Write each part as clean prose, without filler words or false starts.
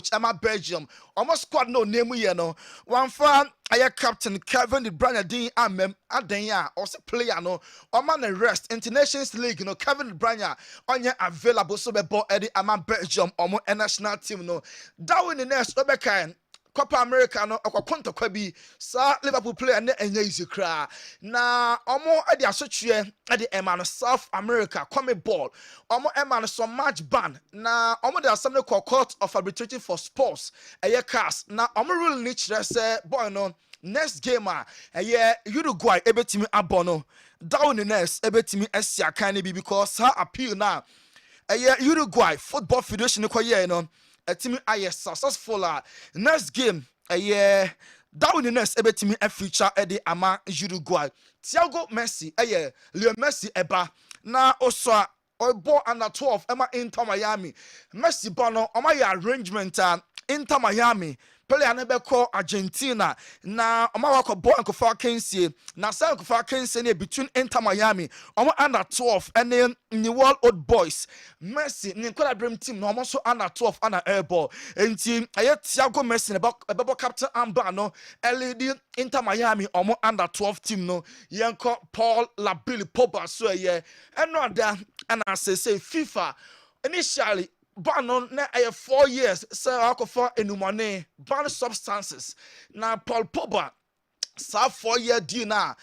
coach Emma Belgium almost squad no name ye no one fan aye captain Kevin De Bruyne din amem adenya or say player no or man rest Internations League no Kevin De Bruyne onye available so be ball Eddie Emma Belgium omo national team no that win the next obekan Copa America no akwakonto kwa bi sa Liverpool player na enya easy kra na omo ade asotwe ade ema no South America come ball omo ema no some match ban na omo dey assembly court of arbitration for sports eye cars na omo rule ni kire say boy no next game eye Uruguay ebetimi abono down the next ebetimi asia kan bi because her appeal na eye Uruguay Football Federation ko ye no a team aye successful next game down the next ebetimi a feature edi ama Uruguay Thiago Messi Leo Messi eba na oswa obo under 12 ema Inter Miami Messi bono oma ya arrangement Inter Miami player na be call Argentina na oma wako ball nkofa kensie na say nkofa kensie na between Inter Miami oma under 12 and New World Old Boys Messi ni kwala dream team na oma so under 12 under air ball enti aye Thiago Messi na bebo captain amba no LED Inter Miami oma under 12 team no yenko Paul Labili Pogba so ye eno ada and I say FIFA initially ban on na 4 years say alcohol enumane ban substances na Paul Pogba sa 4-year deal na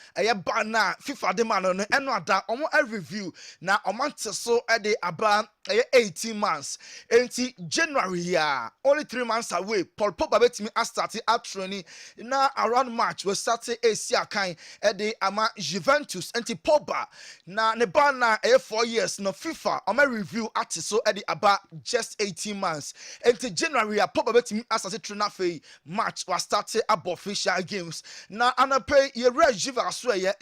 ban na FIFA de man no eno ada omo a review na omante so de aba 18 months enti January ya only 3 months away Paul Pogba betimi start at training na around March we start Asia kan de ama Juventus enti Pogba na ne ban na 4 years no FIFA omo review at so de aba just 18 months enti January ya Pogba betimi start training for March was start abo official games na anape ye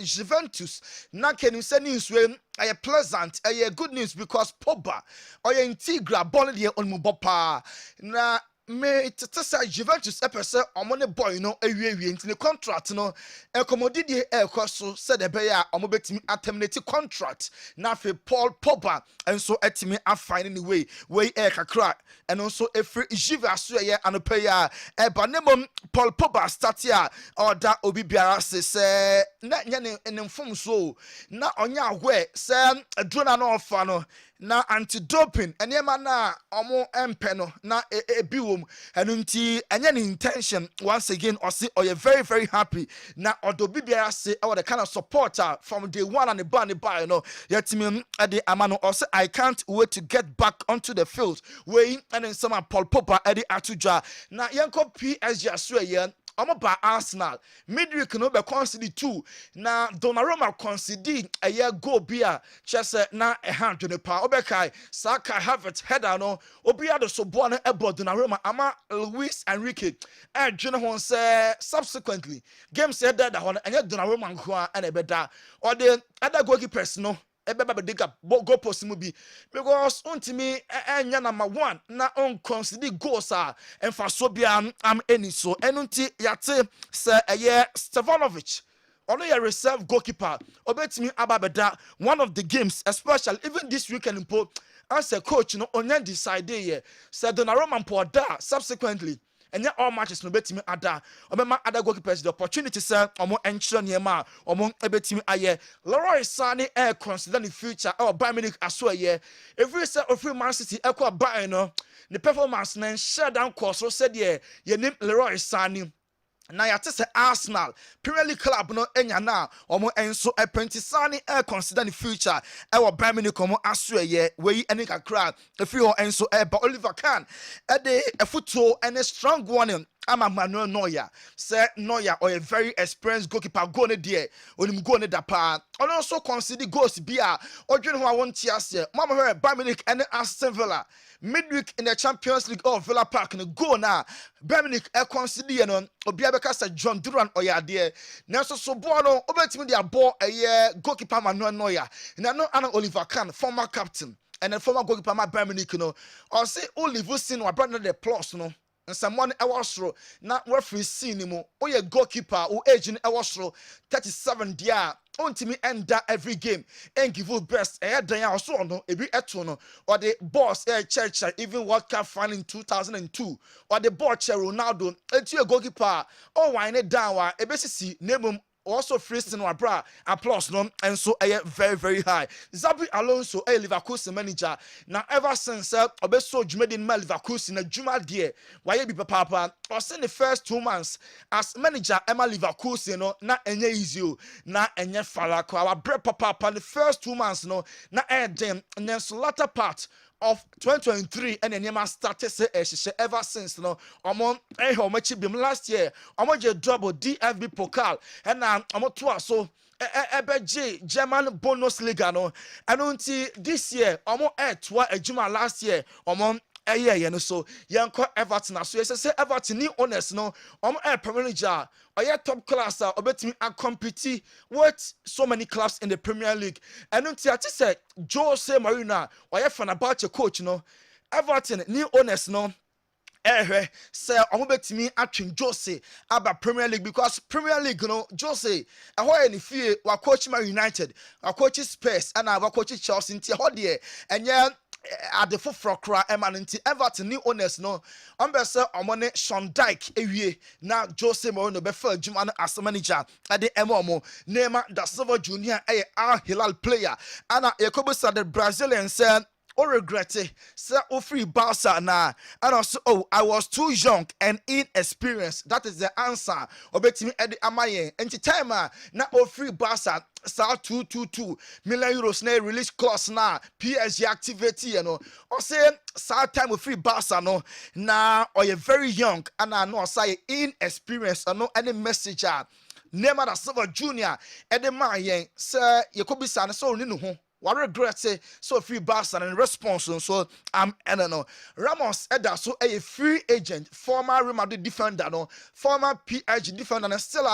Juventus na kenu se news we aye pleasant aye good news because Pogba oye integral ball de on mubopa na me tete Juventus epese omone boy no awie nti ne contract no accommodate the ekoso said the be ya omo betimi terminate contract na fe Paul Pogba enso etimi afine anyway we kakra and also every Juventus ye anope ya eba nemom Paul Pogba start here or that obi biara se na nya ne mfom so na onya ahwe se adrona no ofa no na anti-doping enema na omo empe no na ebiwom enunti enye ne intention once again osi oye very very happy na odobi biara say our the kind of supporter from day one and the band by no yetimi ade amano osi I can't wait to get back onto the field wey and then some Paul Pogba ade atuja na yenko PSG asue omo ba Arsenal midweek no be concede 2 na Donnarumma concede a goal bia chese na hand ne pa obekai Saka Havertz header no obia de so bo na ebo Donnarumma ama Luis Enrique dwene ho say subsequently game said that ho anya Donnarumma nko a na beda or the other goalkeepers no ebeba be diga go post mu bi because untimi enya number 1 na on consider goals emfa so bia am eni so enunti yate se Stefanovic ono ya reserve goalkeeper obetimi ababeda one of the games especially even this weekend impo as a coach no onya decide ye se Donnarumma poda subsequently and all matches no betimi ada obema other goalkeepers the opportunity say omo enchiro niema omo ebetimi aye Leroy Sane consider the future or Bayern Munich aso aye every say of Man City ekwa Bayern no the performance na shut down course so said ye name Leroy Sane na yate se Arsenal Premier League club no enya na omo enso Sane consider the future e wo Bayern Munich omo aso ye we eni kakra efi ho enso ba Oliver Kahn e de efuto ene strong warning ama Manuel Neuer say Neuer or a very experienced goalkeeper go ne there onim go ne da pa on also consider goals bia odwene ho awon tiase mama here Bayern Munich and Aston Villa midweek in the Champions League of Villa Park no go na Bayern Munich consider no obi abeka say John Duran oyade na so ball no obetimi dia ball goalkeeper Manuel Neuer na no ana Oliver Kahn former captain and then former goalkeeper Bayern Munich no or say Oliver Sin wa brother the plus no nsɛmmɔ no ɛwɔ soro na referee scene no mu woyɛ goalkeeper wo age no ɛwɔ soro 37 deɛ a ontimi enda every game and give you best dan a ɔso no ebi ɛto no or the boss church even World Cup final in 2002 or the ball chair Ronaldo etu a goalkeeper oh wine it down wa ebesisi nemum also freezing no abra applause no and so very very high. Zabi Alonso Leverkusen manager now ever since obeso dwumedi ma Leverkusen na dwuma de waye bi papa or say the first 2 months as manager Emma Leverkusen no na enye easy na enye falako our bread papa the first 2 months no na dem and then so latter part of 2023 and then started say ever since no omo omachi bim last year omo je double DFB Pokal and omo to so ebeje German Bundesliga no and until this year omo to ejuma last year omo no so yanko Everton so say Everton ni honest no Premier League top class obetimi a compete with so many clubs in the Premier League and until I say Jose Mourinho Fenerbahce coach no Everton ni honest no say betimi atwin Jose aba Premier League because Premier League no Jose any fie wa coach Man United wa coach Spurs and wa coach Chelsea nti de enye ade foforo kra emanenti Everton ni owners no ombese omone Sean Dyke ewie na Jose Mourinho be fa adwuma no as manager ade emomo Neymar da Silva Junior Al Hilal player ana yakobusa the Brazilian said or regret it, sir, free Barca na and also I was too young and inexperienced. That is the answer. Obetimi Eddie Amaye and time na free Barca sa 222 million euros na release clause na PSG activity you know or say sa time free Barca no na or you very young and I know say inexperienced no any messenger Neymar da Silva Junior Eddie Amaye sir Yakobisa na so ni no ho what regret say so free Barca and response so I don't know Ramos Eda so a free agent former Real Madrid defender no former PSG defender and still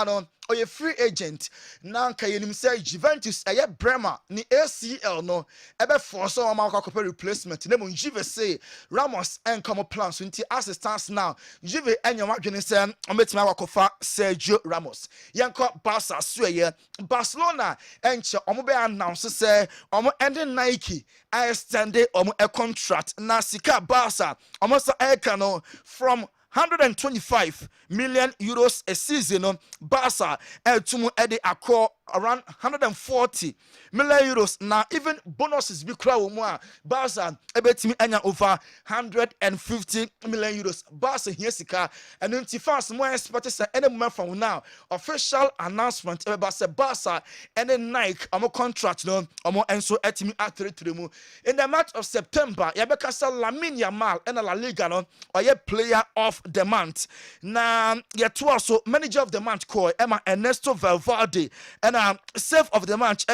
or a free agent now can you say Juventus Bremer ni ACL no ebe force on my replacement name Juve say Ramos and come plans until as it stands now Juve and your margin say ometima wakofa Sergio Ramos yanko Barca so Barcelona enche omo be announce say omo ending Nike I extended omo a contract na sika Barca omo sa no from 125 million euros a season Barca to Eddie Accor around 140 million euros now even bonuses be crowd more Barca ebetimi anya over 150 million euros Barca here sika and then fast more expected say any moment from now official announcement about say Barca and then Nike amo contract no amo enso etimi atire mu in the month of September yabeka say Lamine Yamal and La Liga no or player of the month na yet also manager of the month call Emma Ernesto Valverde and save of the match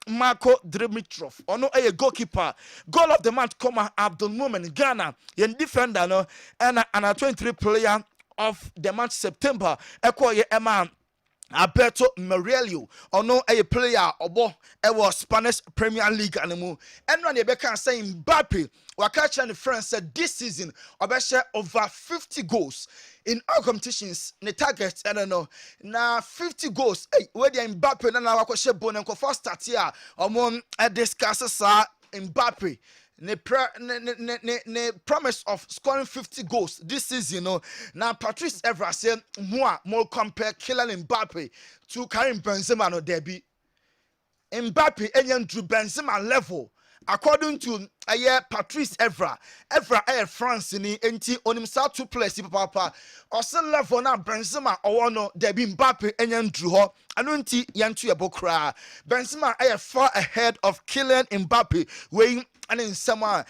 Marco Dimitrov ono goalkeeper goal of the match come Abdul Mumin Ghana yen defender no and a 23 player of the month September Emma Alberto Morello ono player obo Spanish Premier League animu and when you can say Mbappe wakacha and France said this season obesha over 50 goals in all competitions the target I don't know na 50 goals where the Mbappe na wakoshe bonen ko first start here omo discuss sa Mbappe ne promise of scoring 50 goals this season now Patrice Evra said more compare Kylian Mbappe to Karim Benzema no derby Mbappe enyan to Benzema level according to Patrice Evra France ni enti onimsa two players papa also level na Benzema no derby Mbappe enyan drew ho anu nti yantu ebokra Benzema far ahead of Kylian Mbappe weighing and in summer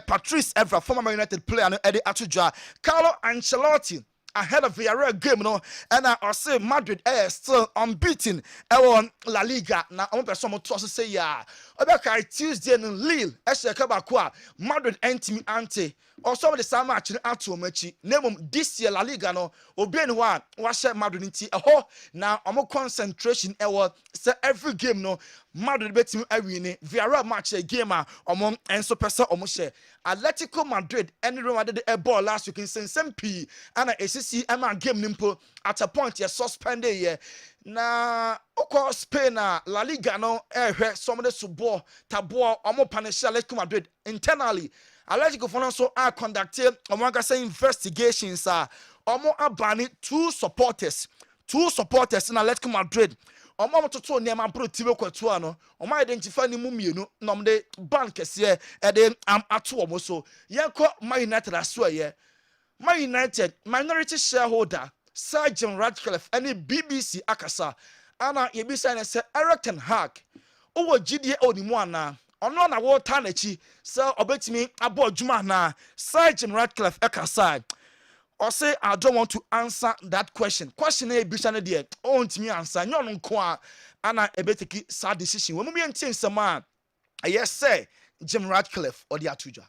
Patrice Evra former Man United player no Eddie Atujwa Carlo Ancelotti ahead of Villarreal game and I say Madrid still unbeaten on La Liga na on person to say ya obeka Tuesday in Lille Kabakwa Madrid entimi ante or some of the same match ato machi name this year La Liga no obi ni wa share Madrid nti na omo concentration say every game no Madrid betimi awini Villarreal match game omo enso pesa omo share Atletico Madrid and Real Madrid a ball last week in Sensempi and a SCC Emma game nimpo at a point you suspended here. Na oko Spain La Liga no some of the subo tabo omo punish Atletico Madrid internally. Atletico Finance are conducted say investigations omo abani two supporters in Atletico Madrid. Omo toto niam bro tibe kwatua no omo identify ni mu mienu na omo de bank kese e de am ato omo so yenko Man United aso ye Man United minority shareholder Sir Jim Ratcliffe any BBC akasa ana yebisa na se Eric ten Hag owo gidie onimu ana ono na wo ta na chi se obetimi abo adwuma na Sir Jim Ratcliffe akasa or say I don't want to answer that question. Question a bishan there. Oh, to me answer. No, no, kwa. Ana ebeteki sad decision. When we maintain some man, yes, say Jim Ratcliffe or the Atuja.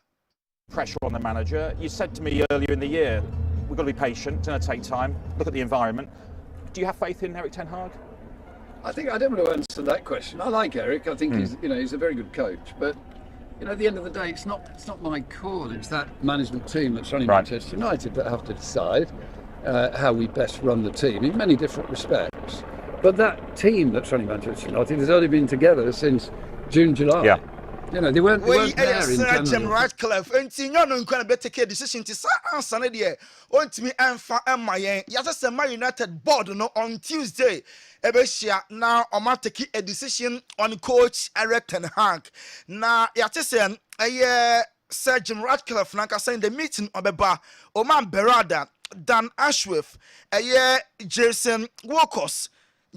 Pressure on the manager. You said to me earlier in the year, we've got to be patient. It's going to take time. Look at the environment. Do you have faith in Eric ten Hag? I don't want to answer that question. I like Eric. I think he's a very good coach, but. At the end of the day, it's not my call. It's that management team that's running Manchester United that have to decide how we best run the team in many different respects. But that team that's running Manchester United has only been together since June, July. Yeah. They weren't there in January. Jim Ratcliffe, and you know, going to take a decision to answer it. Want me and my yes, Man United board on Tuesday. Ebesia now take a decision on coach Eric ten Hag. Now, Yatisen, Sir Jim Ratcliffe, Nanka saying the meeting of Beba, Oman Berada, Dan Ashworth, Jason Walkers.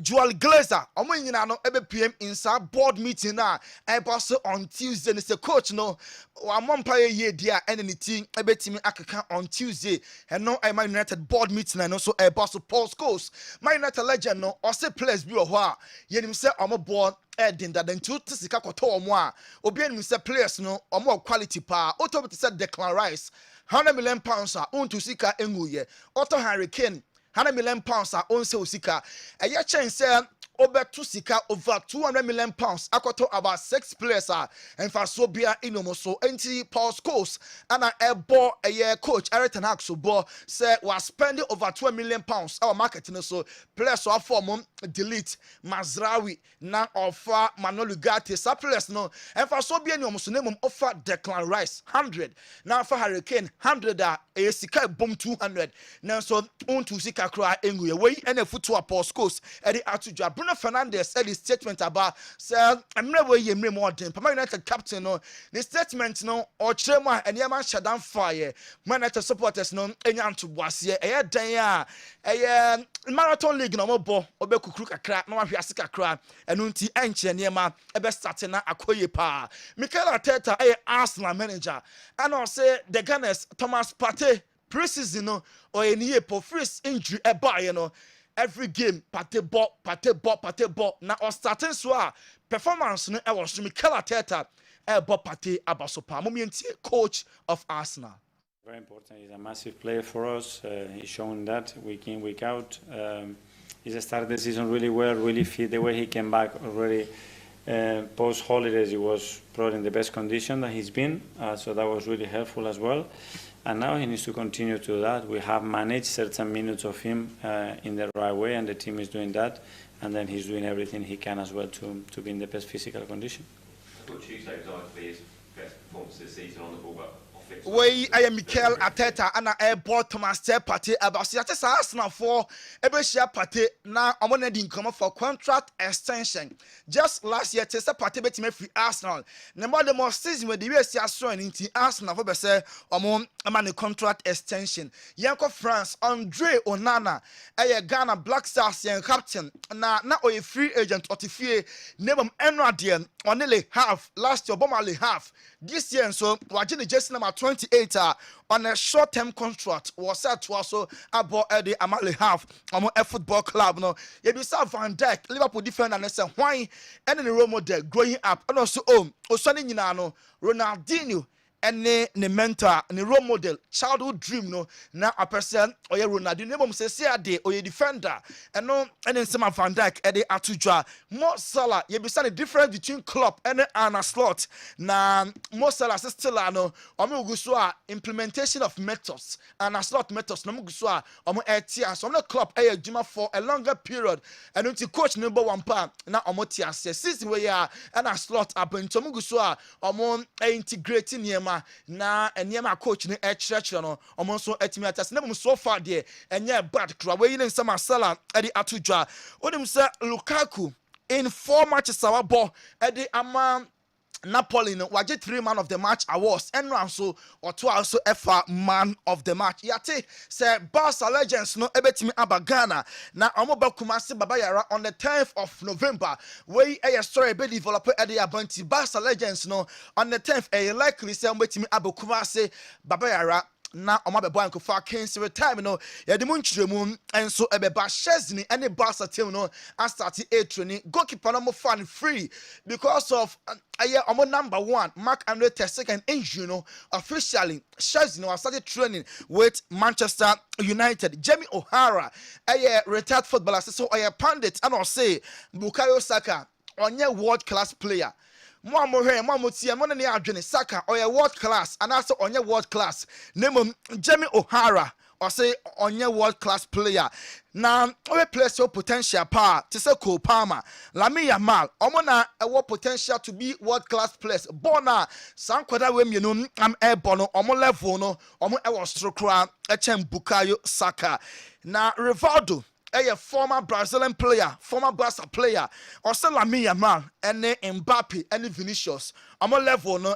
Joel Glazer, no PM inside board meeting now. I pass on Tuesday. And the coach no, one umpire year dear and anything. I bet me Akaka on Tuesday. And no, I Man United board meeting and also a boss of Paul Scholes. Man United legend no, or say players be a while. Yen himself on a board. Edin that then two to sika koto moi. Obian himself players no, or more quality power. Auto to said Declan Rice. £100 million on to sika enguye. Otto Harry Kane. £100 million are on sale sika. A year change say over to sika over £200 million. Akoto about 6 players and for Sobia Inomoso NT Paul Scholes and a ball a year coach Eric ten Hag so ball say was spending over £2 million. Our marketing so players are for delete Mazraoui now offer Manolo Gatti some players no and for Sobia Inomoso name offer Declan Rice 100 now for Hurricane 100 a sika boom 200 now so on to sika cry engu way and a foot to Paul Scholes Eddie Atuja Bruno Fernandes said his statement about say I'm never ye more than United captain no the statement no or Chema and Yaman Shadan fire Man United supporters no enyan to boasie dan marathon league no mo obekukuru kakra na wahwe asika kra enu nti enche niema ebe start na akoye pa Mikel Arteta Arsenal manager and say the Gunners Thomas Partey preseason no or any po freeze injury eba every game Partey ball na or starting so performance no e was Mikel Arteta ball Partey abasopa momenti coach of Arsenal. Very important. He's a massive player for us. He's shown that week in, week out. He's started the season really well, really fit. The way he came back already post-holidays, he was probably in the best condition that he's been. So that was really helpful as well. And now he needs to continue to do that. We have managed certain minutes of him in the right way, and the team is doing that. And then he's doing everything he can as well to be in the best physical condition. I thought Tuesday was arguably his best performance this season on the ball, but way I am Mikel Arteta and I bought Thomas Partey about Arsenal for Ebesia Partey now I'm din come for contract extension. Just last year Tessa Partey bet me free Arsenal. Number the most season where the US are showing into Arsenal for say man contract extension. Yanko France Andre Onana Ghana Black Stars captain na a free agent otifie name Enradian only half last year bomberly half this year so watching the jersey number 28 on a short-term contract was set to also about Eddie Amali half on a football club no you be Van Dijk Liverpool defender and say why and the role model growing up and also Osani Ninano Ronaldinho ene ne mentor ne role model childhood dream no na a person oye Ronaldo ne mom se se ade oye defender eno ene nsema Van Dijk ede atudwa Mo Salah ye be the difference between Klopp and Arne Slot na Mo Salah still no omo guso a implementation of methods and Slot methods no guso a omo etia so no Klopp adwuma for a longer period and until coach number 1 pa na omo tia season we ya and Slot abentom guso a omo integrating niema na niema coach ne church no omo so atimi atas na so far there enye bad kra we yin nsama Salah edi atudwa onim say Lukaku in 4 matches our ball edi ama Napoli no waje 3 man of the match awards and so or 2 also FA man of the match yate say Barca legends no ebetimi abagana na omoba Kumasi Babayara on the 10th of November we a story be develop at the Abanti Barca legends no on the 10th a likely say obetimi Kumasi Babayara na omabebo anko fa Kings time no ya de munchiremu enso ebeba Chesney any Barca team no and start a training goalkeeper no mo fan free because of omo number 1 Marc-Andre ter Stegen injury no officially Chesney was started training with Manchester United. Jamie O'Hara retired footballer so pundit and or say Bukayo Saka onye world class player mo tie mo ne adwene Saka or world class and also onye world class name Jamie O'Hara or say onye world class player na we place your potential power to say Cole Palmer Lamine Yamal omo na potential to be world class players bona sankwada we mienu am airborne omo level no omo strokra Bukayo Saka na Rivaldo a former Brazilian player, former Barca player, or Lamine Yamal, and Mbappe, and Vinicius. Omo level no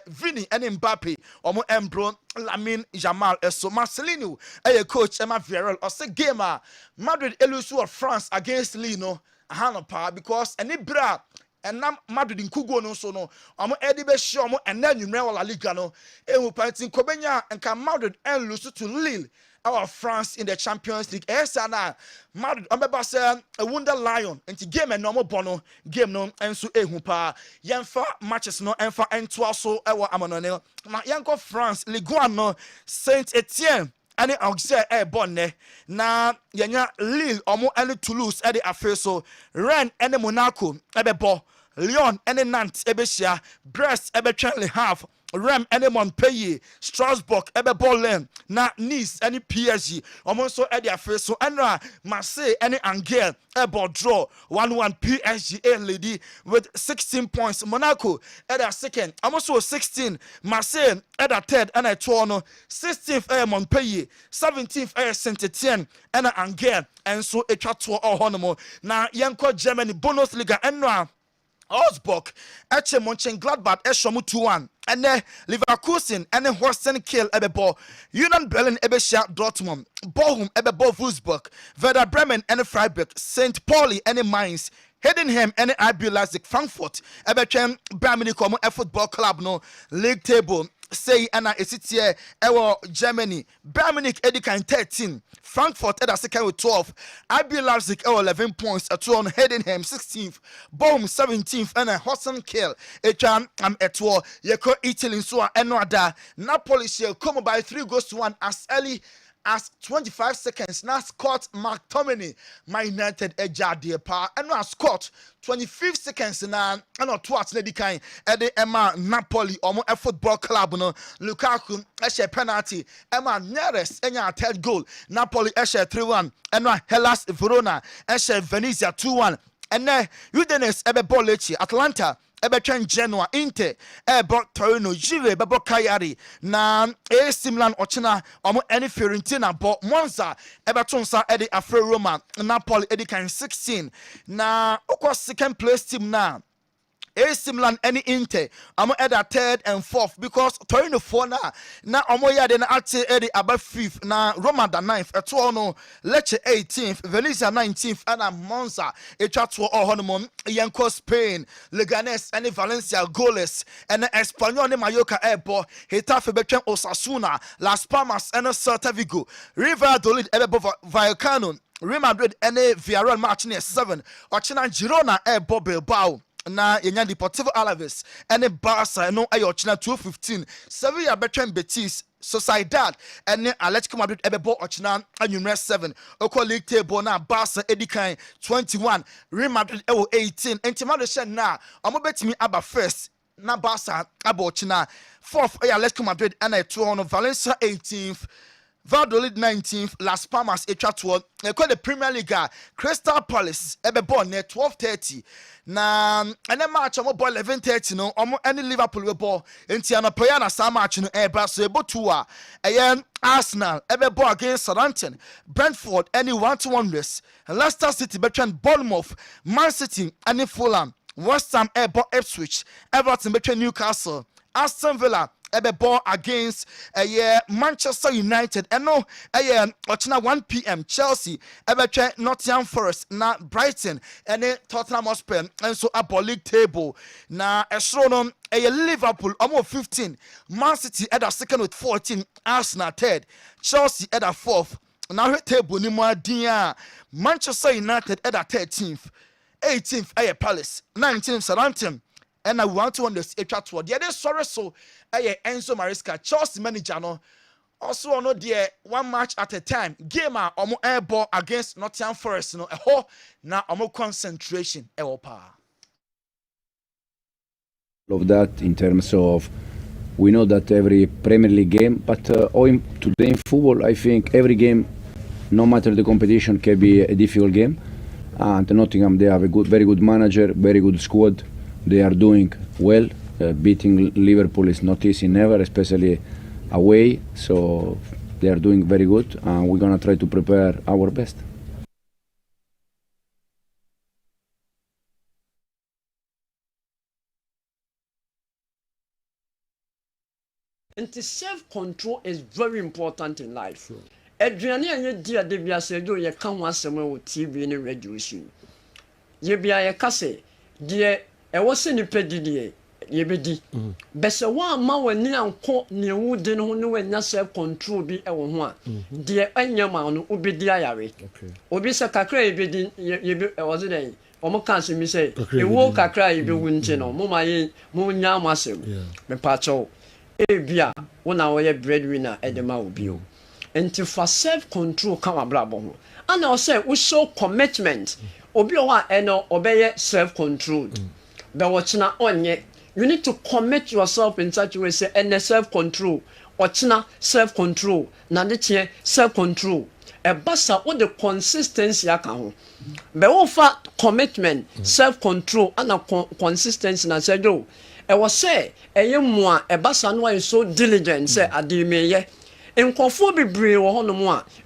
Vini and Mbappe, omo Embro, Lamine Yamal, so Marcelino, a coach, Emma Villarreal, or say gamer, Madrid elusu of France against Lino, Hanopa, because any bra. And now Madrid in Kugo no so no. Omo Edibe Shomo and then you know La Liga no. Emu Pantin Kobenya and can Madrid and lose to Lille. Our France in the Champions League. Esana Madrid omeba say a wonder lion enti game and normal bono game no enso ehupa yemfa matches no enfa entoa so ewo amonone na yanko France Ligue 1 no Saint Etienne ani Auxerre bonne na yenya Lille omo ani Toulouse e de afe so Rennes ene Monaco ebebo Lyon ene Nantes ebehia Brest ebetwen Le Havre Rem ene Montpellier Strasbourg ebe Berlin na Nice ene PSG omonso e dia face so enra Marseille ene Angers ebe draw 1-1 PSG a lady with 16 points Monaco e dia second omonso 16 Marseille e dia third ene to no 16th e Montpellier 17th e Saint-Etienne ene Angers enso etwa to ohonomo na yenko Germany Bundesliga enra Augsburg eche Mönchengladbach eshomu 2-1 ene Leverkusen ene Holstein Kiel ebebo Union Berlin ebesha Dortmund Bochum ebebo Wolfsburg Werder Bremen ene Freiburg St. Pauli ene Mainz Heidenheim ene RB Leipzig Frankfurt ebetwen Bayern Munich komo football club no league table say ana esitie ewo Germany Bayern Munich edikan 13 Frankfurt at second with 12 RB Leipzig 11 points at on Heidenheim 16th Bochum 17th and Holstein Kiel etwan etwo yeko Italy so enoada Napoli shall come by 3-1 as early as 25 seconds now Scott McTominay Man United ejade pa and now Scott 25 seconds na and not twice na dikan e de Emma Napoli omo football club no Lukaku e penalty Emma Neres enya third goal Napoli e 3-1 and now Hellas Verona e Venezia 2-1 and now Udinese e be Bolechi Atlanta ebetwen Genoa Inter ebo Torino Juve bebo Cagliari na AC Milan ochina omo ene Fiorentina bo Monza ebetonsa ede afre Roma Napoli edi kan 16 na okwa second place team na AC Milan any Inter amo eda third and fourth because Torino 4 na omo yade na ate edi aba fifth na Roma da 9th eto no Lecce 18th Venezia 19th and Monza etwa to ohonomon yenko Spain Leganes and Valencia goalless and Espanyol ne Mallorca ebo Getafe betwen Osasuna Las Palmas and Celta Vigo River Valladolid ebo Vallecano Real Madrid and Villarreal match near 7 ochina Girona ebo Bilbao na yenya Deportivo Alaves ene Barca no ayo china 2:15 Sevilla between Betis Sociedad ene Atletico Madrid ebebo ochina anwumre 7 oko league table na Barca edikan 21 Real Madrid ewo 18 enti Madrid shen na omo betimi aba first na Barca aba ochina 4th Atletico Madrid ene 2 Valencia 18th Valladolid 19th, Las Palmas etwa the Premier League Crystal Palace ebebo ne 12:30 na ene match omo ball 11:30 no omo any Liverpool we ball enti anopoya na sa match no eba so ebotu a Arsenal ebebo against Southampton, Brentford any 1-1 race, Leicester City between Bournemouth, Man City and Fulham, West Ham ebo Ipswich, Everton between Newcastle, Aston Villa ball against Manchester United and no ochina 1 p.m. Chelsea Nottingham Forest na Brighton and Tottenham Hotspur and so a league table na esrono Liverpool almost 15, Man City at a second with 14, Arsenal third, Chelsea at a fourth. Now her table ni more dia Manchester United at a 13th, 18th Palace, 19th Southampton. And I want to understand the other sorry so Enzo Maresca Chelsea manager no also no there one match at a time game omo air ball against Nottingham Forest no ho na omo concentration pa of that in terms of we know that every Premier League game but today in football I think every game no matter the competition can be a difficult game and Nottingham they have a very good manager, very good squad. They are doing well. Beating Liverpool is not easy, never, especially away. So they are doing very good, and we're gonna try to prepare our best. And self-control is very important in life. Adriani and your dear Debia said, "Do you come once with TV and radio? You be a casse, dear." I was in the pedidie, ye be Bessa one man when near court near wooden who know when self control be a one. Dear Anyaman will be diary. Obisa Kakra be was it Omo can't me say, you walk a cry be winching or Mumma Munya Massim, me pacho. Bia, 1 hour breadwinner at the Maubio. And to for self control come a blabbo. And I'll say, we show commitment. Obio and obey self control. But what's not on yet? You need to commit yourself in such a way, say, and self-control. What's not self-control? Nandiche self-control. A bassa what the consistency account. But offer commitment, self-control, and a consistency. And I said, "Yo, I was say, a young one, a bassa no is so diligent, say, I do me. In conformity, brave or no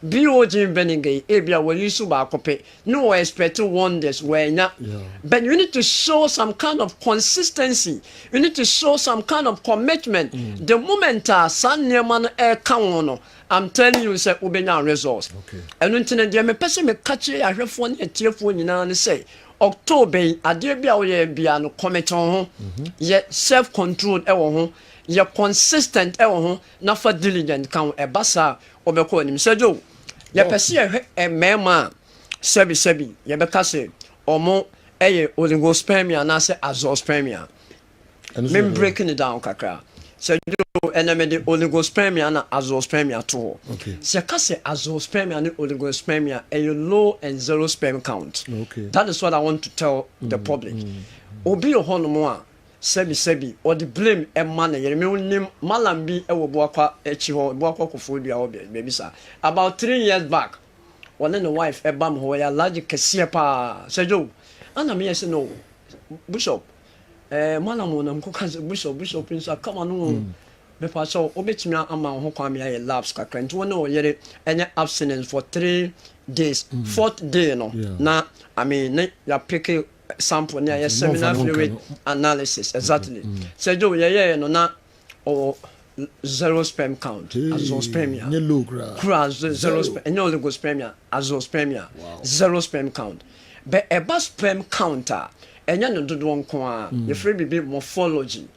BOG Beningay, Abia will use to copy. No expect wonders where not. But you need to show some kind of consistency. You need to show some kind of commitment. The moment San Neman air come I'm telling you, say, Ubena results. And until the person may catch a phone a telephone in and say, October, a dear Biano comment on yet self controlled home. You're consistent, not for diligent, count a bassa or the call him. Said you, you perceive a mema, sebi, Yabacase, or more a oligospermia, and I say azospermia. Men breaking it down, Kakra. Said you, and I made the oligospermia and azospermia too. Secase azospermia and oligospermia, a low and zero sperm count. That is what I want to tell the public. Obi or Honomoa. Sebi or the blame a man you name Malambi Ewobwaka Echiho Bwaka Kofobia baby sir. About 3 years back, one and a wife a bam who are large Kessiapa said you and I say no Bishop Malamon and Cookans Bishop Prince come on before so Obichina among who come here labs cracked one or yet any abstinence for 3 days, 4th day no now I mean you're picking sample near seminar fluid analysis exactly. So do no na or zero sperm count azospermia. Zero sperm and no oligospermia azospermia zero sperm count. But a bus sperm counter and you do one kwa you free be morphology.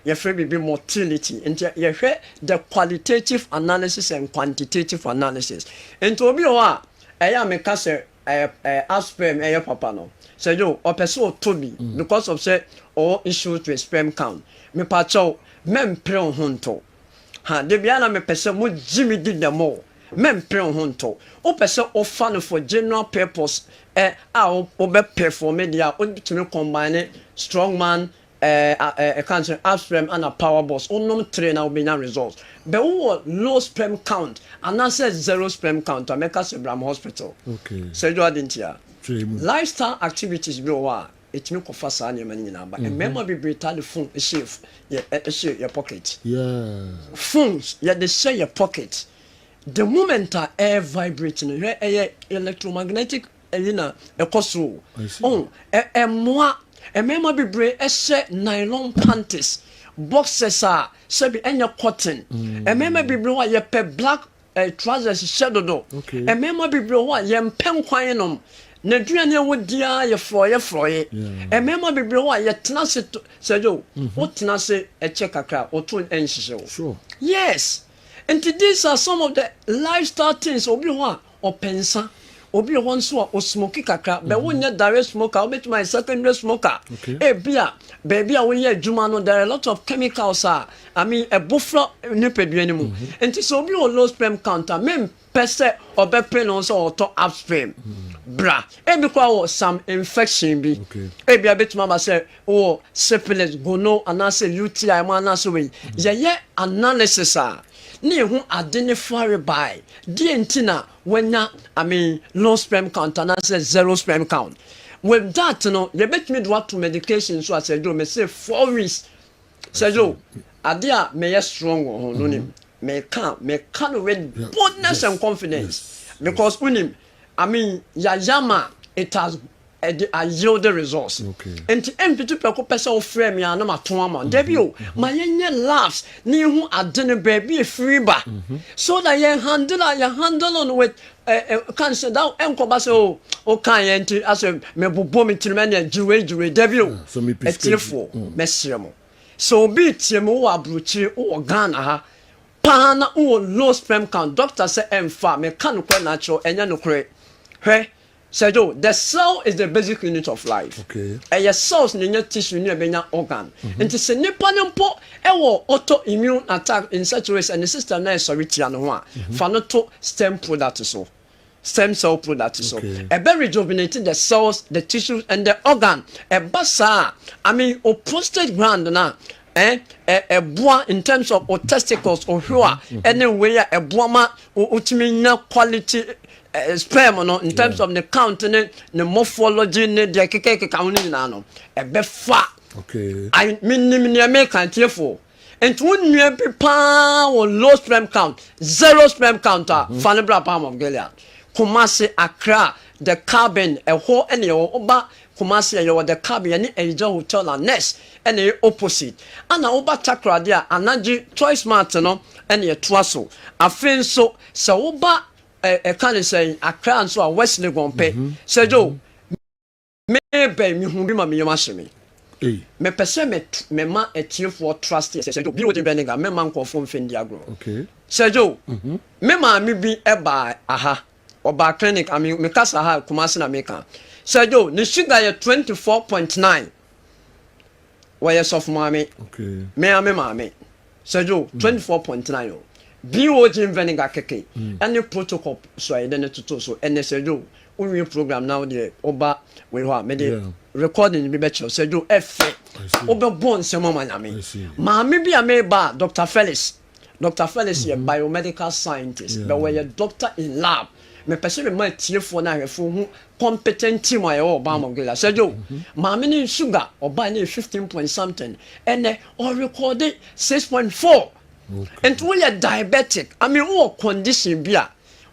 You free be motility and you hear the qualitative analysis and quantitative analysis. And to be I am a case sperm papa no say yo or person Toby because of say or issue to sperm count me pacho mem pre honto ha de bia na me pese mo Jimmy did them all mem pre honto o pese o fan for general purpose a o be perform dia o bitimi combine strong man a cancer sperm and a power boss onom train na obenya results but who low sperm count and now says zero sperm count to make us Abraham hospital okay so you adentia lifestyle activities bi wa etimi kofa sa na mani na ba remember be brutal phone safe your pocket phones they share your pocket the moment are vibrating electromagnetic ekoso moi remember be bre nylon panties boxers are sabi enya cotton remember be bre wa ye pe black trousers shadow do remember be bre wa ye mpem kwan nom na duane wo dia ye froye remember be bre wa ye tena se sejo wo tena se eche kakra wo to enhihye sure yes and these are some of the lifestyle things obi ho a opensa obi ho nso a o smoke kakra be wo nya direct smoker o bet my secondary smoker bia baby a wo ye adwuma no there are a lot of chemicals I mean a buffalo nipadua ni mu enti so obi o low sperm count mem pese obepe no so to upstream bra ebi kwa wo some infection bi ebi abetuma ba say o syphilis gono anase UTI ma anase we ye analysis ni hu identify by the entina wenya I mean low sperm count and zero sperm count with that no you bet me do to medication so as do me say 4 weeks say do adia me strong no ni me can with boldness and confidence because unim I mean yama it has a yield the results and empty people person frame ya na maton am debio my yenye laughs ni hu adene baby free ba so that you handle on with can say that enko say o kan yenti as me bobo me tinme na jiwe debio so me etilefo mesremo so be tiemo wa abrochi o Ghana ha pana o low sperm count doctor say emfa me kan ko natural enya no kure hwe so the cell is the basic unit of life. Okay. And your cells in your tissue near benya organ. And to say nipanimpo ewo autoimmune attack in such ways and the system na sorry tiano for not to stem product so. Stem cell product so. A be rejuvenating the cells, the tissues and the organ. A basa I mean o prostate gland na a boa in terms of o testicles or hua anywhere a boa ma ultimate quality sperm no in terms of the count and the morphology ne the keke count na no e be fa I mean make kan tiefo and when me be pa o low sperm count zero sperm count fanibra palm of Gilead Kumasi Accra the Kessben a ho ene oba Kumasi yo the Kessben ni Eja hotel and nest ene opposite ana oba takra dia anaji choice mart no ene toaso afen so oba can say Accra and so a West Legon pay. Say Joe, maybe me who be my machine. Me person me ma a team for trust. Say Joe, be with the Benega, me man call from Fendiagro. Okay. Say Joe, me ma me be a by aha or by clinic. I mean, me casa ha Kumasina Maker. Say Joe, the sugar 24.9. Why soft mommy? Okay. Me mammy. Say Joe, 24.9. BOG vinegar keke any protocol so I then to so NSO we program now the oba we ho me the recording be becho say do efe oba bon se mama nyame ma me bia me ba Dr. Felix is a biomedical scientist but we a doctor in lab me person me ma tiefo na hwefo hu competent team aye oba mogela say do ma me ni sugar oba ni 15 point something and or recorded 6.4. And when you're diabetic, I mean, what condition be?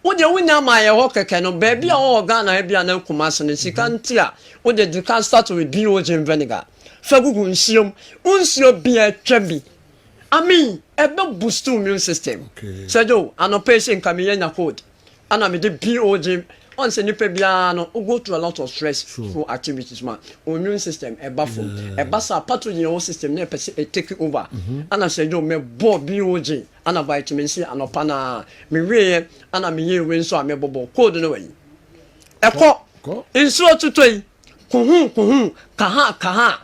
What the winner my walker can baby or Ghana be an Kumas and Sicantia, or the can start with BOG vinegar. Fagugunsium, unsio be a trebi. I mean, a big boost to immune system. So, do an operation can be in a code. And I mean, the BOG. Once a nipebiano go through a lot of stress through activities man immune system e baffle e basa pathogen your system na take over and I say do me bo BOG and vitamin C and opana me we and me ye we so me bobo code no way ɛkɔ nsuo tutu yi kuhun kaha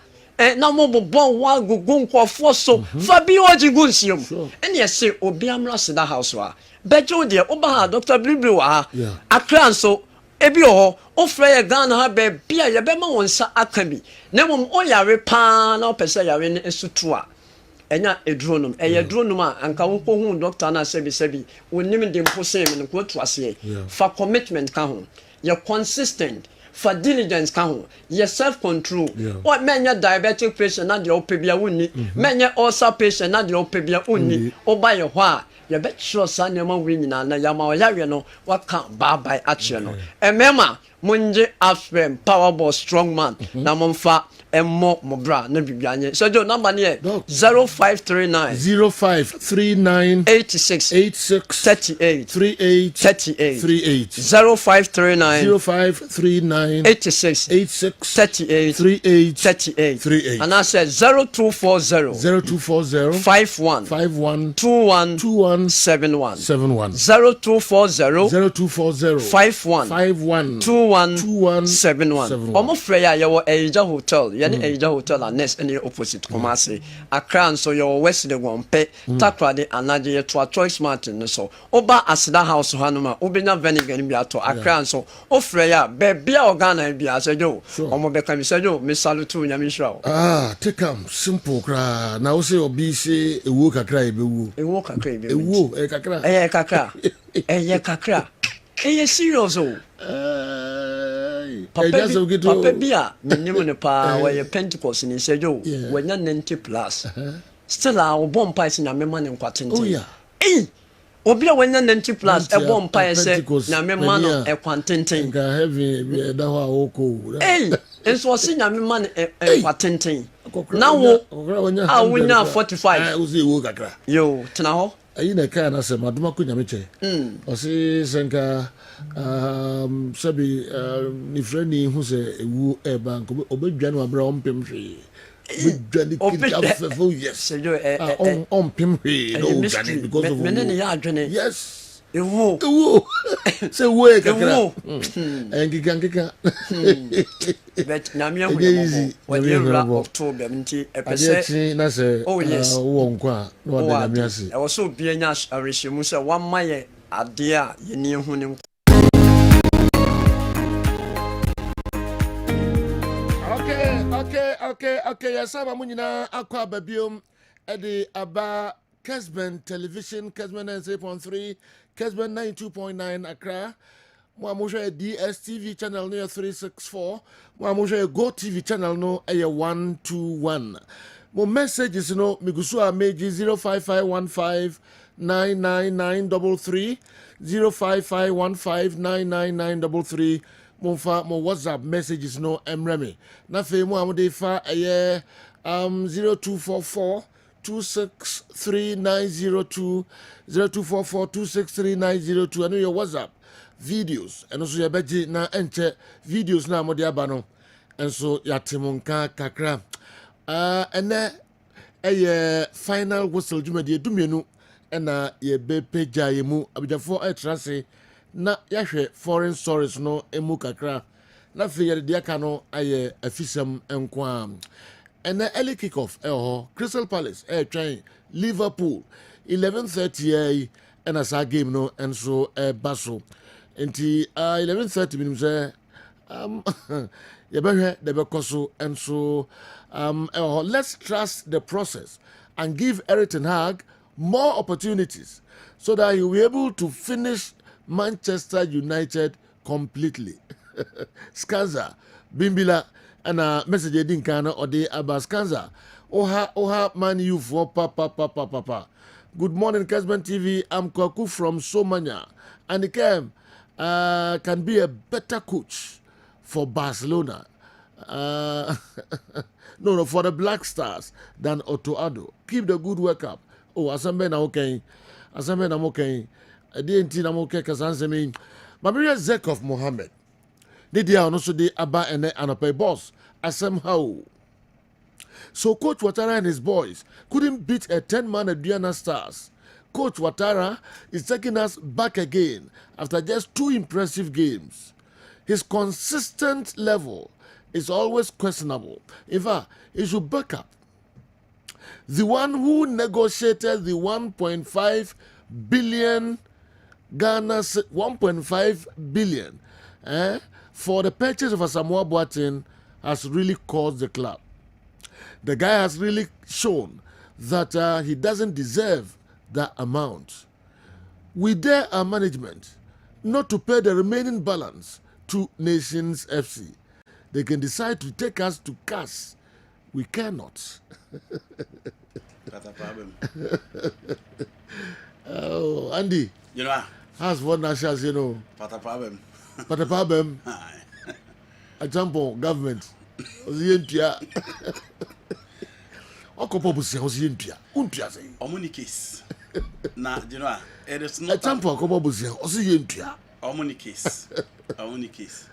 na mo bobɔ wa gugu nkɔfoɔ so fa bi ɔgye gu nsuo mu ɛne ɛsɛ obi amra seda house wa bɛgye wo deɛ woba ha Dr. Bilibili wɔ ha Accra nso ebi wɔ hɔ ofrɛ yɛ Ghana ha baabi a yɛbɛma wɔn nsa aka bi na mmom ɔyare paa na ɔpɛ sɛ yare no nso to a ɛnya eduro nom ɛyɛ duro nom a anka wokɔhu doctor na sɛbi wonim de mpo sɛ me no ko to aseɛ fa commitment ka ho yɛ consistent for diligence ka ho yɛ self control o menya diabetic patient na de opɛ bia wonni menya ulcer patient na de opɛ bia wonni oba yɛ hɔ a yɛbɛkyerɛ saa nneɛma wei nyinaa na yɛma ɔyare no waka bye akyerɛ no ɛmɛma monye afrem powerball strong man na momfa ɛmmɔ mo bra na biribianye so jo number ne yɛ 0539 86 38 0539 86 38 and I said 0240 51 21 71 0240 51 21 71 omo freya yawo Eija Hotel yani Eija Hotel and next any opposite Kumasi Accra so your west de Gompe Takrade anaje ye to Choice Mountain so oba asida house hanuma obenya Venigan bi ato Accra so ofreya be bia organa bi asejo omo be kan sejo me salute nyame hira take am simple kra na wo say obi say ewu kakra ebewu ewu kakra serious o papa bia menim ne pa we Pentecost ni sejo wanya 90 plus still a obon pies na mema ne nkwatenten obi a wanya 90 plus e bon pies na mema no e kwantenten ga heavy da ho awoko enso osi na mema ne kwantenten na wo a wonya 45 wo say wo kakra yo tena ho ayi na kai na se maduma ko nyame che osi senka sabi ni freni hu se ewu e bank obedwa no abra ompem hwe bedwa ni kid afefo yes ompem hwe no gani because of menene ya adwene yes ewu se wo kakra engika bet na me hu mo wajira October nti epese na se wo nkwa na wada na me ase e wo so bia nya arehemu se wamma ye ade a ye ni hu ne Okay. Yasaba munyina akwa babiom edi aba Kessben television, Kessben 93.3, Kessben 92.9 Accra. Mo amusha DSTV channel no 364. Mo amusha Go TV channel no 121. Mo messages no migusu a meji 05515 99933 05515 Monfa mo WhatsApp messages no emreme na fe mo amode fa 0244 263902 0244 263902 and your WhatsApp videos and also your beji na enche videos na amode aba no enso yatimonka kakra ene final whistle jumadi dumienu na ye be peja yemu abijafo etrase na yahwe foreign stories no emu kakra na fe yede dia ka no aye afisam enko and early kickoff Crystal Palace train Liverpool 11:30 and as a game no and so baso enti 11:30 minimum say yebehwe de bekoso and so let's trust the process and give Erik ten Hag more opportunities so that he will be able to finish Manchester United completely. Skanza Bimbila and a message edin kana ode aba Skanza oha man you for papa. Good morning Kessben TV. I'm Kwaku from Somanya and he can be a better coach for Barcelona. No, for the Black Stars than Otto Addo. Keep the good work up. Asambe na okay. DNT na okay kasanse me. Maria Zekov Mohammed. Nidia also de aba ene anope boss. Asem how. So Coach Ouattara and his boys couldn't beat a 10-man Adriana Stars. Coach Ouattara is taking us back again after just 2 impressive games. his consistent level is always questionable. In fact, he should back up. The one who negotiated the 1.5 billion Ghana's 1.5 billion for the purchase of Asamoah Boateng has really caused the club. The guy has really shown that he doesn't deserve that amount. We dare our management not to pay the remaining balance to Nations FC. They can decide to take us to CAS. We cannot. That's a problem. Oh, Andy. You know, how's one nations, you know? that's a problem. But the problem, a jump on government. Omuni case. Now, you know, it is not a jump on Omuni case. Omuni case.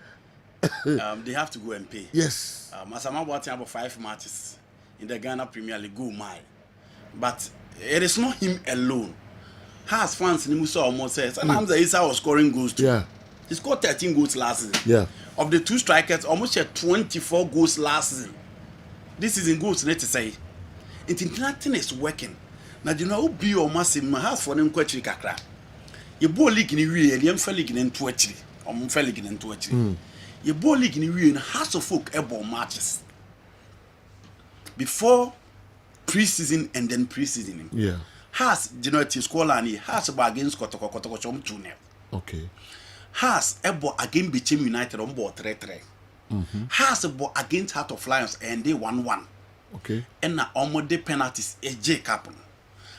They have to go and pay. Yes. Asamoah Boateng about 5 matches in the Ghana Premier League. Go mile. But it is not him alone. Has fans in Musa almost says, and Hamza Issa was scoring goals too. Yeah. He scored 13 goals last season. Yeah. Of the 2 strikers, almost had 24 goals last season. This season goals, let's say. Nothing is working. Now, you know, be your massive has for them quite kakra. You ball league in the way, and you league in 20. Or league in 20. You ball league in the way, and has of folk airball matches. Before pre-season and then pre-season. Yeah. Has, you know, it is called and he has about against Kotoko 2-0. Okay. Has able against Bichim United on board 3-3. Has about against Heart of Lions and they 1-1. Okay. And now almost the penalties AJ Capon.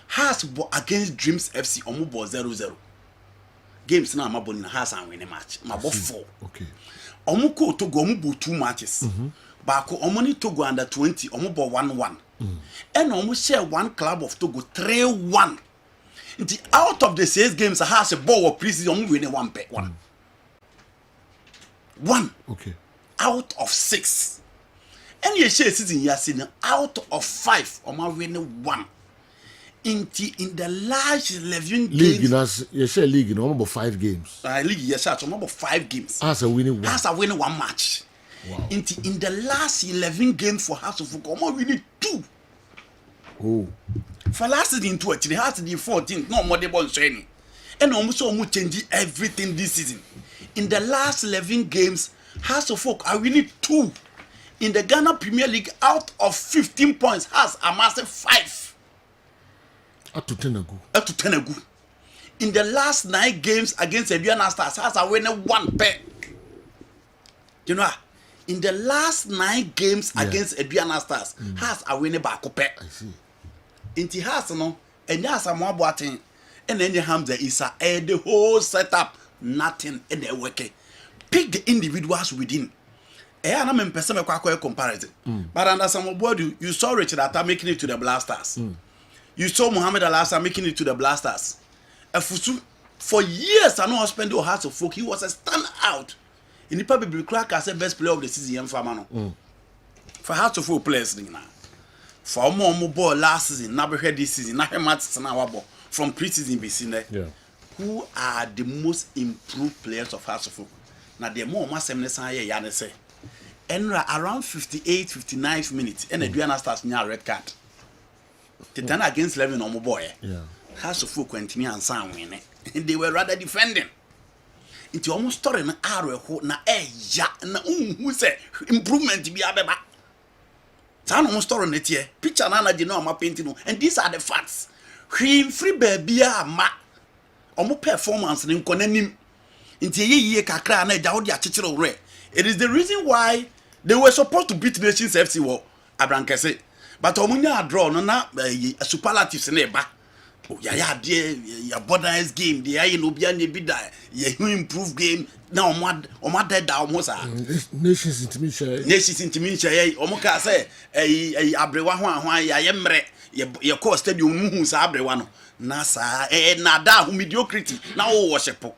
Has about against Dreams FC on board 0-0. Games now my bonina has and win a match. My both 4. Okay. Omuko to go mubu 2 matches. Bako omoni to go under 20 omubo 1-1. And almost share 1 club of Togo 3-1. The out of the 6 games, has a ball of precision winning 1 bet 1. 1. Okay. Out of 6. And you share season you seen out of 5 or my winning 1. In the last 11 league games. You share league in about 5 games. League yes, about 5 games. Has a winning 1. Has a winning 1 match. Wow. In the last 11 games for House of Football, we need 2. Oh. For last season, 2 actually has the 14th, no more than training. And almost almost changing everything this season. In the last 11 games, House of Folk are winning 2. In the Ghana Premier League, out of 15 points, has amassed 5. Up to 10 ago. Up to 10 ago. In the last 9 games against Aduana Stars, has a winner 1 pair. You know, in the last 9 games against Aduana Stars, has a winner back up. I see. Inti has no, and yes, Asamoah Boateng, and then you have the whole setup, nothing in the working. Pick the individuals within. I'm in person comparison. But under some body, you saw Richard Atta making it to the Blasters. You saw Mohamed Alassa making it to the Blasters. Fusu, for years, I know I spent the Hearts of Folk. He was a standout. In the public crack as the best player of the season, for Hearts of Folk players now. For more ball last season, never heard this season, not matches now from pre-season be seen there. Yeah. Who are the most improved players of Hearts of Folk? Now the more mass say. And around 58, 59 minutes, and the Adriana starts near red card. The 10 against 11 on my boy. Yeah. Hearts of Folk continue and sound winning. And they were rather defending. It's almost story na arrow na ya na who say improvement be abeba. Tan almost story net here. Picture na di no ma painting, and these are the facts. Free baby ma omo performance ni nkonanim. Nti ye kakra na ja wo di achichiro re. It is the reason why they were supposed to beat Nations FC wo Abrankese. But omunya draw no na superlatives na eba. Oh, yeah, dear, borderless game. The I no be any bid you improve game. Now, on dead almost. Nations intimidation. Nations intimidation. Omoka say, Abrewa, I am your course stadium who's Abrewano. Nasa, nada, who mediocrity. Now, worship.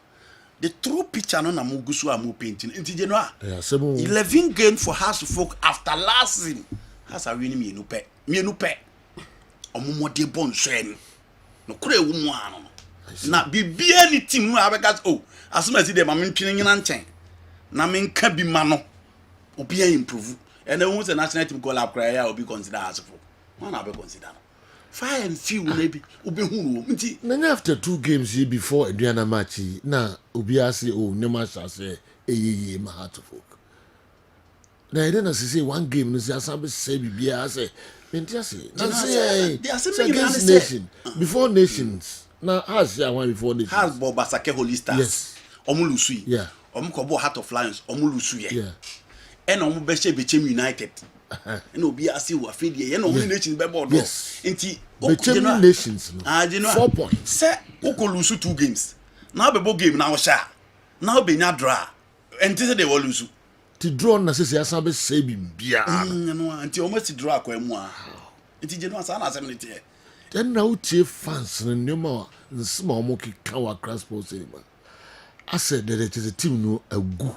The true picture no na mugusu amu painting. Inti Genoa. 11 games for House of Folk after last season. Has a winning me no pay. Me no pay. Omo de bon shen. No kure wu mu ano na bibia ni team no abekas as soon as they ma mentwene nyina nchen na menka bi ma no obi improve and then once the national team call up cry will be considered as for one will be considered fire and few maybe obi hu nti then after 2 games here before Adriana match na obi ase oh nema say eyeye ma heart of folk na I didn't say 1 game no say asabe say bibia say mentia say na say against nation before nations na has ya one before nations has Boba Sake Holy Stars yes omulusu yeah omukobo Heart of Lions omulusu yeah and omubeshe Bechem United and obi ase wo afedie and omu nations be board nti Bechem nations no 4 points say okolusu 2 games na bebo game na osha na obenya draw enti say they will lose to draw na say asabe say bibia no anti almost draw akwemu a nti January sa na asem then now tie fans no nyoma nsema omo kika wa Cross Sports anymore I said that it is a team no agu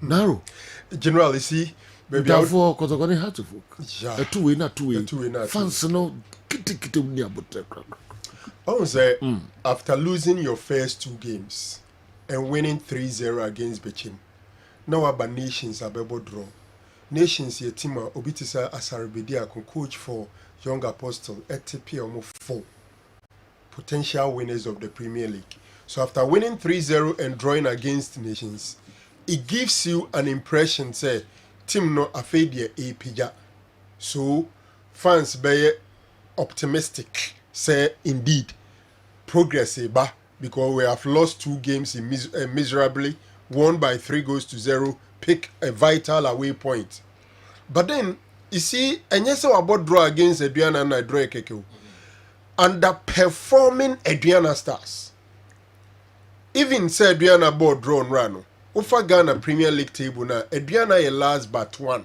narrow general you see maybe for cause going hard to folk yeah a two way fans no kiti ni abotre I would say after losing your first 2 games and winning 3-0 against Bechem now our nations are able draw nations your team obitisa Asarbedia coach for Young Apostle ATP almost 4 potential winners of the Premier League. So after winning 3-0 and drawing against nations, it gives you an impression say team no afedia a pija. So fans be optimistic say indeed progress eba because we have lost 2 games miserably, won by 3-0, pick a vital away point. But then you see, and yes, about draw against Adriana and I draw Keke. Underperforming Adriana Stars. Even say Adriana board draw and run. Ufa Ghana Premier League table now. Adriana is last but 1.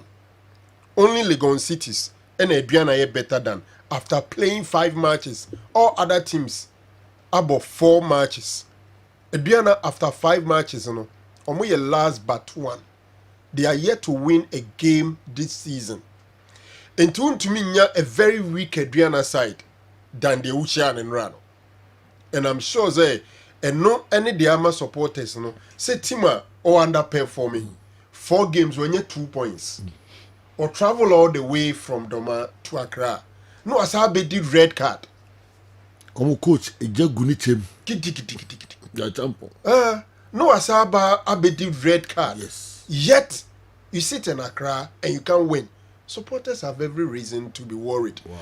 Only Legon Cities and Adriana is better than after playing 5 matches. All other teams about 4 matches. Adriana after 5 matches, only last but 1. They are yet to win a game this season. And to me, a very weak Adriana side than the Uchian and Rano. And I'm sure they and no any Diama supporters say Tima or underperforming 4 games when you 2 points or travel all the way from Doma to Accra. No, as I did red card. Como coach, a jagunichem. No, as I did red card. Yes. Yet you sit in Accra and you can't win. Supporters have every reason to be worried. Wow.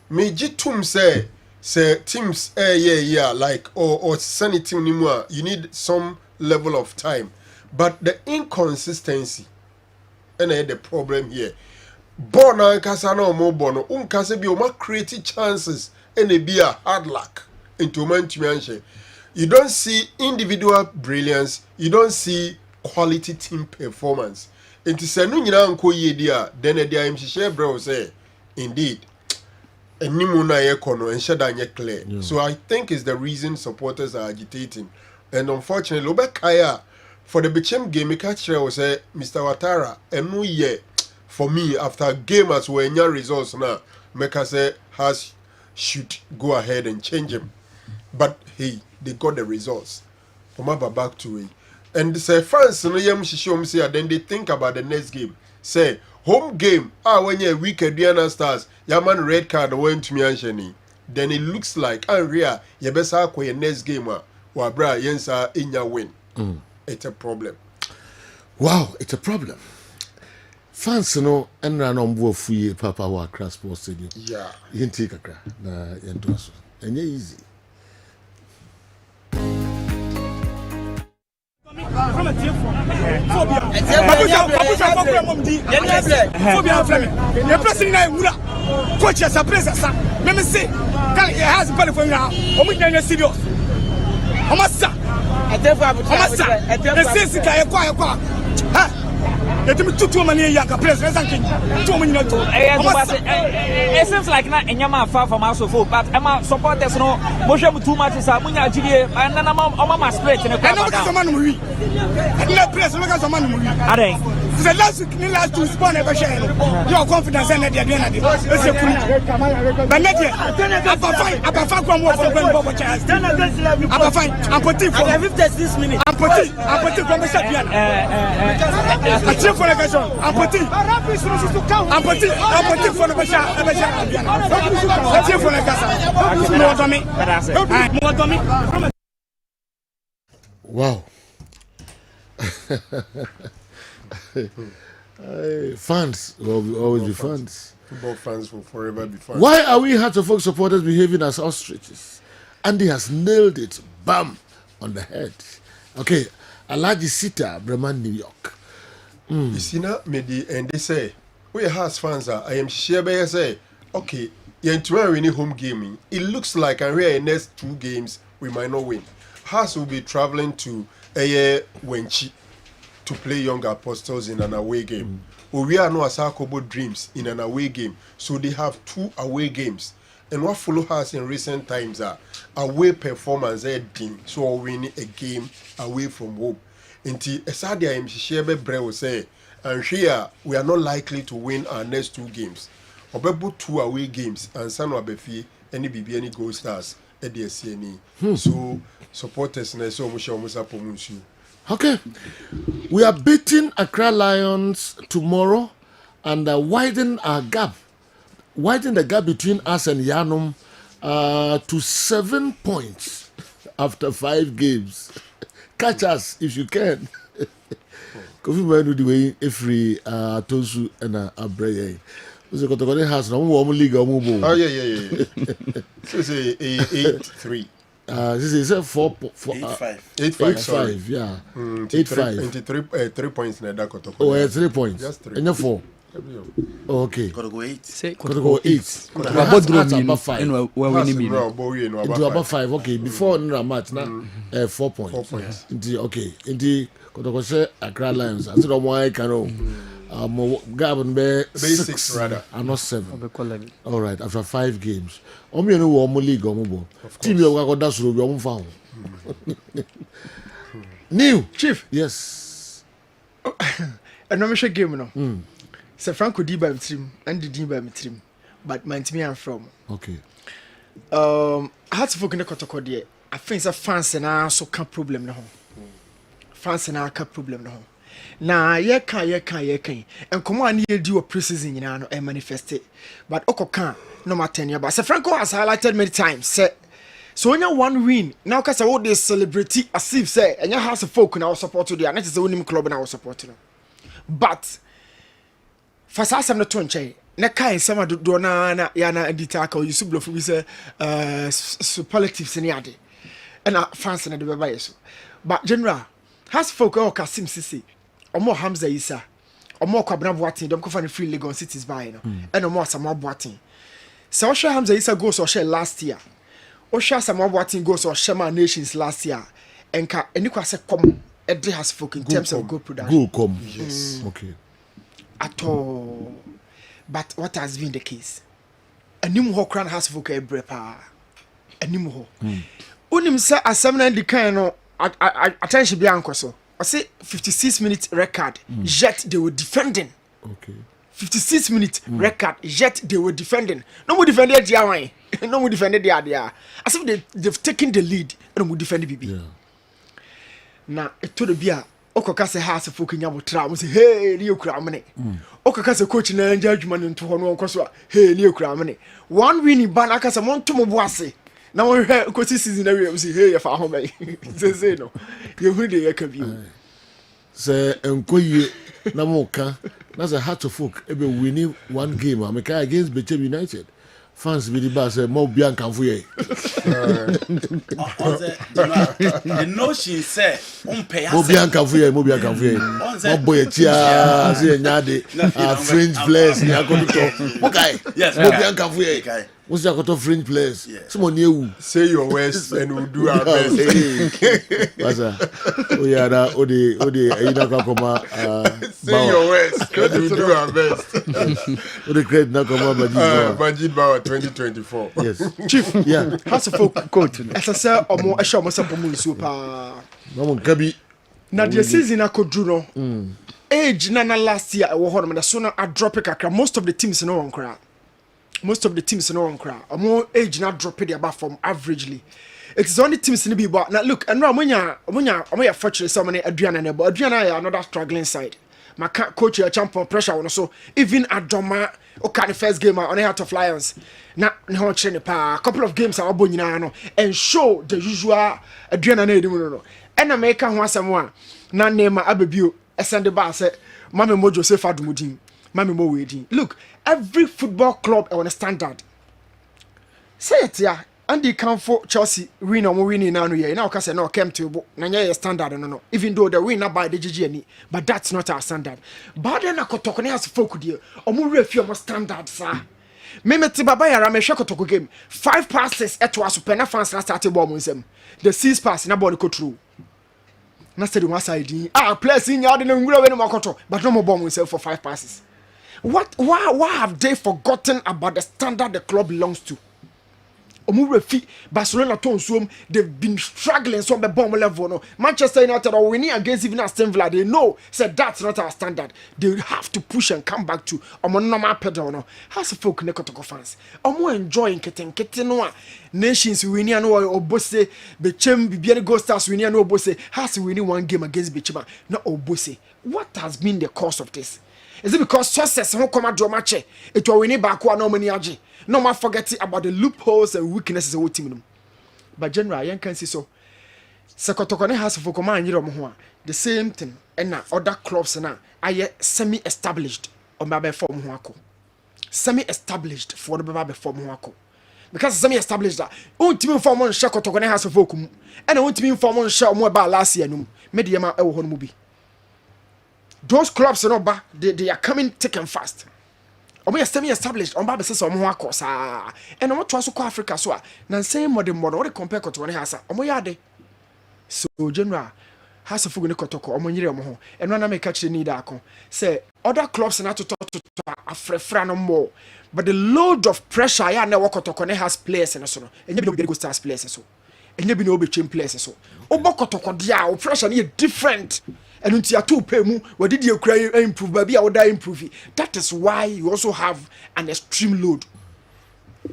Meji tum say teams like or send team nimua, you need some level of time. But the inconsistency and the problem here. Bona kasana mo bono unkase bi o ma create chances and be a hard luck into mantuanche. You don't see individual brilliance, you don't see quality team performance. Enti se no nyina nko ye dia then e dia imhihye bro say indeed enimu na ye kono and shada nye clear. So I think is the reason supporters are agitating. And unfortunately Obekaya for the Bechem game catch say Mr. Watara enu ye for me after game as we nya results now make say has should go ahead and change him. But hey, they got the results. Omaba back to it. And say France no yam shishom say then they think about the next game. Say home game when you weak Adriana Stars yaman red card went to me ansheni. Then it looks like Unreal yebesa kwa next game wa bra yensa inya win. It's a problem. Wow, it's a problem. Fans no enra no mbo afuye papa wa Cross Sports Stadium. Yeah. Yenti kakra na yento so. Enye easy. It seems like not in your far from us of folk, but I'm supporters no motion too much is a munya GDA and then I'm straight in a press. Look at some man. The last week, last two spawn ever share. Your confidence and the again. It's a cool. But next year, I'm fine from what I'm going to chance. I'm fine. I'm putting for 56 minutes. I'm putting from the champion. I cheer for the question. I'm putting for the champion. I cheer for the question. Wow. Fans will always be fans. Football fans will forever be fans. Why are we Hearts of Oak supporters behaving as ostriches? Andy has nailed it. Bam! On the head. Okay. Alaji Sita, Bremen, New York. You see now, and they say, we Hearts fans are, I am sure they say, okay, you're tomorrow winning home gaming. It looks like and we are in next 2 games, we might not win. Hearts will be traveling to Wenchi to play Young Apostles in an away game. We are no Asakobo Dreams in an away game. So they have 2 away games. And what follow us in recent times are away performance team. So winning a game away from home. Until Esadia Mshishebe Bre will say, and here we are not likely to win our next 2 games. Obebo 2 away games and San Wabefi any BB any Gold Stars at the SCNE. So supporters na so musa pomunsu. Okay. We are beating Accra Lions tomorrow and widen the gap between us and Yanum to 7 points after 5 games. Catch us if you can. Kofi Manu the way every Tosu and Abreye. So Kotokone has no more league or move. Oh yeah. So say 8-3. This is a 8-5, yeah. 8-5. 3 points na that Kotoko. Oh, 3 points. Just 3. And you're 4. Oh, okay. Gotta go 8. Gotta go 8. About about 5. And we're winning. Into about 5. Okay, before the match now, 4 points. 4 points. Okay. Into Kotoko say Accra Lions. I said, why can Gabon be 6 rather. And not 7. All right, after 5 games. Omi no wo mo league omo. Team you go that so be omo fa. New Chief. Yes. And no me game no. Se Franco di ba mtrim and di ba mtrim. But my team am from. Okay. Hearts of Oak ne Kotoko de. I think say fans na so can problem no ho. Fans na ka problem no ho. Na ye kan and come on ye do a preseason nyina no e manifest but okoka no matter any about. Se Franco has highlighted many times say so when you 1 win now cause all this celebrity as if say and your House of Folk now support to the and it is the winning club now support no but for some no to nche na kai some do na ya na edita ka you sublo for we say superlatives ni ade and fans na de be buy so but general House of Folk o Kasim Sisi omo Hamza Isa omo Kwabena Boatin dem ko fa free Legon Cities buy no and omo Asama Boatin so Osha Hamza Isa goes or share last year Osha Asama Boatin goes or Shema Nations last year enka enikwa se come Edri House of Folk in terms of goal production Go come yes okay at all but what has been the case anim ho kran House of Folk e brepa anim ho unim se asem na di kan no attention be ankoso I say 56 minute record yet they were defending. Okay. 56 minute record yet they were defending. No more defended the away. No more defended the idea. As if they've taken the lead and no more defended BB. Yeah. Now it told the beer Okoka se House of Folk nyabo tra mo say hey ni okura mene. Okoka se coach na judgment into hono nkoso hey ni okura mene. 1 winning ban aka se monto mo boase. Na we coach season na we say hey fa home. Say no. You who dey akabi. Say enkoye na moka na say Hearts of Folk ebe winning 1 game America against Bechem United. Fans be the boss mo bia nkanfo ye. The notion say pay us. Mo bia nkanfo ye. Mo boy tia say nyade French players ni akoto. Mo kai. Yes. Mo bia nkanfo ye. What's that got French players? Someone new. Say your worst and we'll do our best. What's that? Oh yeah, that Odi Nakoma. Say your worst and we'll do our best. Odi create Nakoma Majid Bauer 2024. Yes. Chief. Yeah. House of Folk coach. As I say omo ehwe omo sapomu super. No kabi. Na the season akodru no. age na last year ɛwɔ hɔ no na so na a drop kakra most of the teams no wɔn kra ɔmo age na drop it about from averagely it is only teams in the but now look and now omonya fortunate so many Adriana na but Adriana another struggling side my coach your champion pressure on so even Adoma okay the first game on the Heart of Lions na ho chene pa couple of games are nyina no and show the usual Adriana na edim no and make ho asem a na nema abebio send ba say mame mo Joseph Adumudin mame mo wedin look every football club on a standard say it ya Andy can for Chelsea win or winning now yeah now cause no came to na your standard no even though the win by the GG but that's not our standard but then akotoko na has folk there omo refi omo standard sir me meti baba yara me hwe kotoko game 5 passes eto aso na fans na start ball mo nsem the 6 pass na ball go through na stadium aside players in ya de na ngura we no makoto but no mo ball mo nsem for 5 passes why have they forgotten about the standard the club belongs to Omurefi Barcelona tonsuom they've been struggling so be bomb level no Manchester United are winning against even Aston Villa they know said that's not our standard they have to push and come back to normal pedal no has folk nekotoko fans enjoying keten no a nations winning no obose bechem bibia go stars winning no obose has winning one game against Bechema no obose what has been the cause of this is it because success won come do match it will win back one no many age no man forget about the loopholes and weaknesses of the team but general yan can see so sekotoko ne has for command yiro mo ho the same thing and na other clubs na aye semi established on ba form ho akọ semi established for the ba form ho akọ because semi established that on team form on sekotoko ne has for kum and on team form on share mo ba last year no media ma e wo ho no mu bi those clubs no ba they are coming thick and fast omo semi established on ba be say omo ho akosa and omo to aso ko Africa so a na same modern what they compare ko to ne hasa omo yade so general hasa fugu ne kotoko omo nyire omo ho eno na make catch need akon say other clubs na to afrefra no more but the load of pressure ya na wakotoko ne has players no so no enye bi no go stars players so enye bi no be chain players so obokotoko dia o pressure ne different and until you two pay mu what did you cry improve baby I would improve that is why you also have an extreme load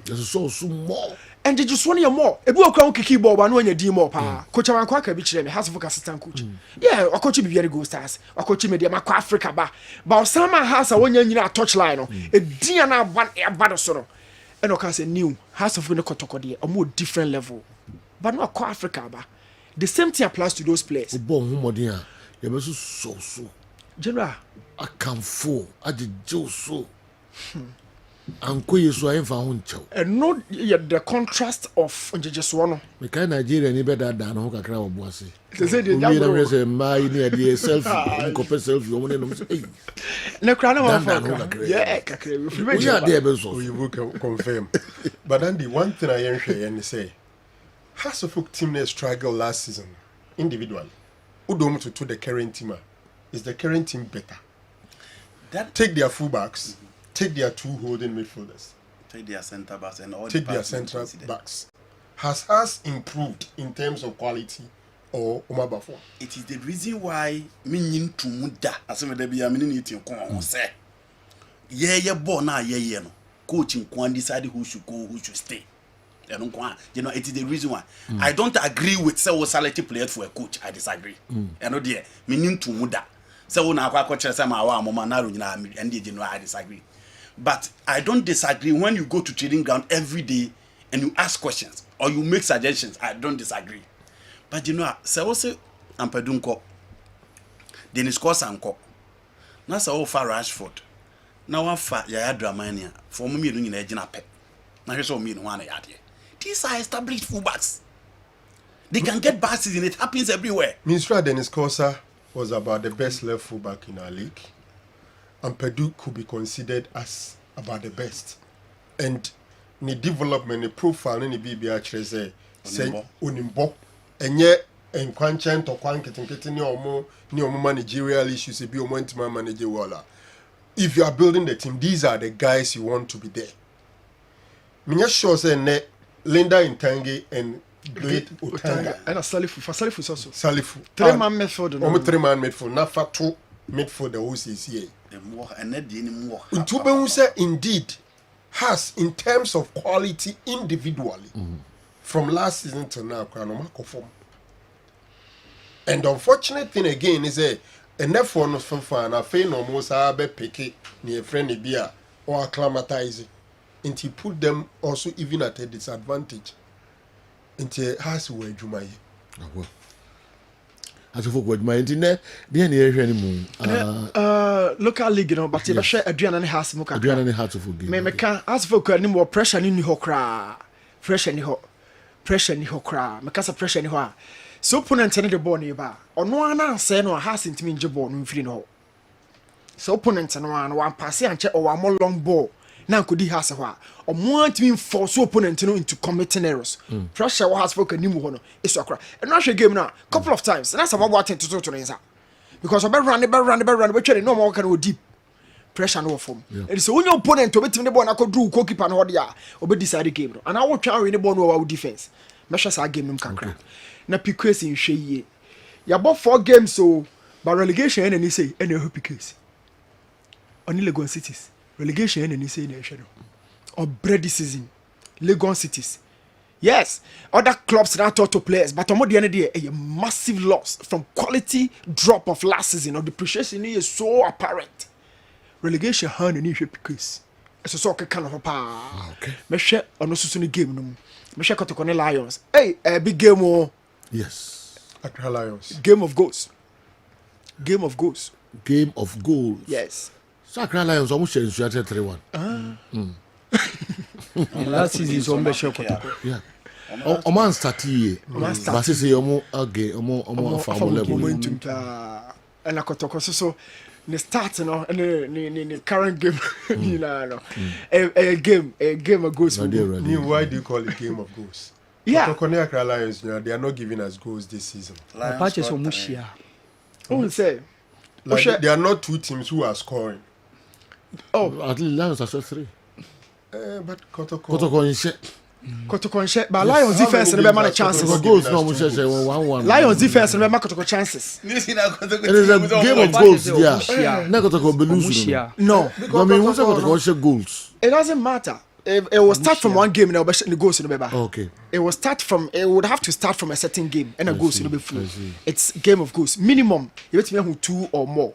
there's so more and did you swan your more ebu okra kiki ball ba no anya di more pa coach am kwa ka bi kire me has for assistant coach yeah o coach bi very go stars o coach me dey makwa Africa ba Osama has a wonya nyina touchline no e dia na ban e ba so no and o can say new has of no kotoko dey a more different level but no akwa Africa ba the same thing applies to those players yebesu so general akamfo ajeje so anko yesu ayin fa ho nchew and no the contrast of njeje so no me kai Nigeria ni beda da no kakra wo boase say the we say mai ni e selfie ko pe selfie o mo ne no say na kra na wa fa yeah kakra we free we are there be so you can confirm but then the one thing I hear and say has a folk team that struggle last season individually Udom to the current team is the current team better? Take their fullbacks, take their two holding midfielders, take their centre backs and all take their central backs. Has improved in terms of quality or umabafo? It is the reason why meaning to muda as if there be a minute in Kong say. Yeah, born now, yeah, no. Coaching Kwan decide who should go, who should stay. You know, it is the reason why I don't agree with say salary players for a coach. I disagree. You know, dear, meaning to muda. So when I coach say my mama na and I disagree. But I don't disagree when you go to training ground every day and you ask questions or you make suggestions. I don't disagree. But you know, say also Ampedunko, Dennis Kosanko, na say far Rashford. Now one fa Yaya Dramania for me doing in a jinape. Now here's what me no one yard. These are established fullbacks. They can get passes and it happens everywhere. Mr. Dennis Kosa was about the best left fullback in our league. And Pedu could be considered as about the best. And the development, the profile, and the BBR say Unimbo. And yet, in Quanchan to Quanketen, ni omo managerial issues, be omo intima manager wala. If you are building the team, these are the guys you want to be there. Minya sure say Linda Intange and Great Utanga and Salifu also. Salifu. 3-man midfield. Omo 3-man midfield. Na fatu midfielder who is here. And that didn't work. Ntube say indeed has in terms of quality individually from last season to now form. And the unfortunate thing again is a for no fan a fain almost be picky near friendly beer or acclimatize and he put them also even at a disadvantage into has where Jumaye. As for what my internet, the anymore. Local league, you know, but if I share Adrian has muka. Adrian had to forgive. Me can ask for any more pressure in ho cra. Pressure in ho. Pressure in ho cra. Me kasa pressure in ho. So opponent in the ball nearby. Or no one say no has into me in Jabon in free no. So opponent and one pass and check or one more long ball. Now could he has a while. Or more to mean force opponent into committing errors. Pressure has spoken new one. It's a cry. And now she game now couple of times. And that's about what to do to answer. Because I better run, which no more can go deep. Pressure no form. And so when your opponent to beat the ball, I could do goalkeeper and what they are, or be decide the game. And I will try in the ball no defense. Measures our game can crack. Na Piquet in Shea. You bought 4 games so but relegation and he say any Piquet. Only Legon cities. Relegation and he say nation. Or bread this season. Legon cities. Yes, other clubs now talk to players, but on the end of the day, a massive loss from quality drop of last season. Or depreciation is so apparent. Relegation hand and issue because it's a soccer kind of a okay. Me share on the Susuni game. No, me share Kotokone Lions. Hey, a big game. Oh, yes, Accra Lions. Game of goals. Game of goals. Game of goals. Yes. So Accra Lions almost changed 3-1. Last season is almost short. Yeah. Oman started. But say omo okay, omo farm level. And Kotoko so the start no the current game you know a game of goals. Why do you call it game of goals? Yeah. Kotoko Accra Lions, you know, they are not giving us goals this season. Patches on Mushia. Who say? Like, there are not 2 teams who are scoring. Oh, at least Lions are 3. But Kotoko in shape, but Lions defense and the chances. Goals no 1-1. Lions defense and the Kotoko chances. It is a game of goals. Yeah, not Kotoko Belusu. No, I mean, who's Kotoko goals? It doesn't matter. It will start from one game and the goals in the baby. Okay. It would have to start from a certain game and a goals in the full. It's game of goals. Minimum, you bet me 2 or more.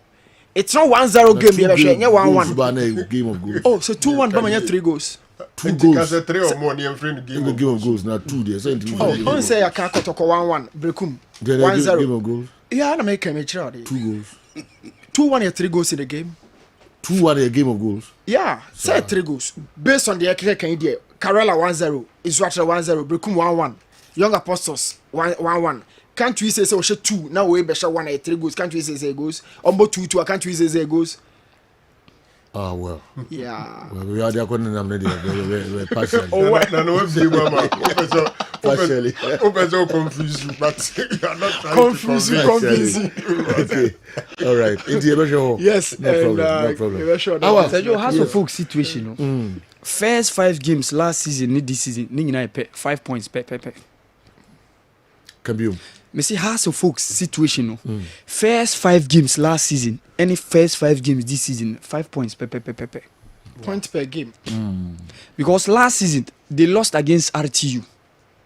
It's not 1-0 game. You have 1-1. Game of goals. Oh, so 2-1, but you have 3 goals. 2 goals. 3 or more in the game of goals. Not 2 days. Oh, on say I can't Kotoko 1-1. Brekum 1-0. Game of goals. Yeah, I make a 2 goals. 2-1 and 3 goals in the game. 2-1 a game of goals. Yeah, say 3 goals. Based on the Ekeke Karela 1-0, Israel 1-0, Brekum 1-1, Young Apostles 1-1. Can't we say so 2? Now we be 1 and 3 goals. Can't we say goals? Ombo 2-2. Can't we say goals? Ah well. Yeah. Well, we are there going to partially. Oh, no, partially. Open confused, but you are not trying to confuse. Okay. All right. Yes. No problem. Our House of Folk situation. First 5 games last season, this season, ni 5 points. Cambium. Me see House of Folks situation. First 5 games last season, any first 5 games this season, 5 points per. Points per game. Because last season they lost against RTU.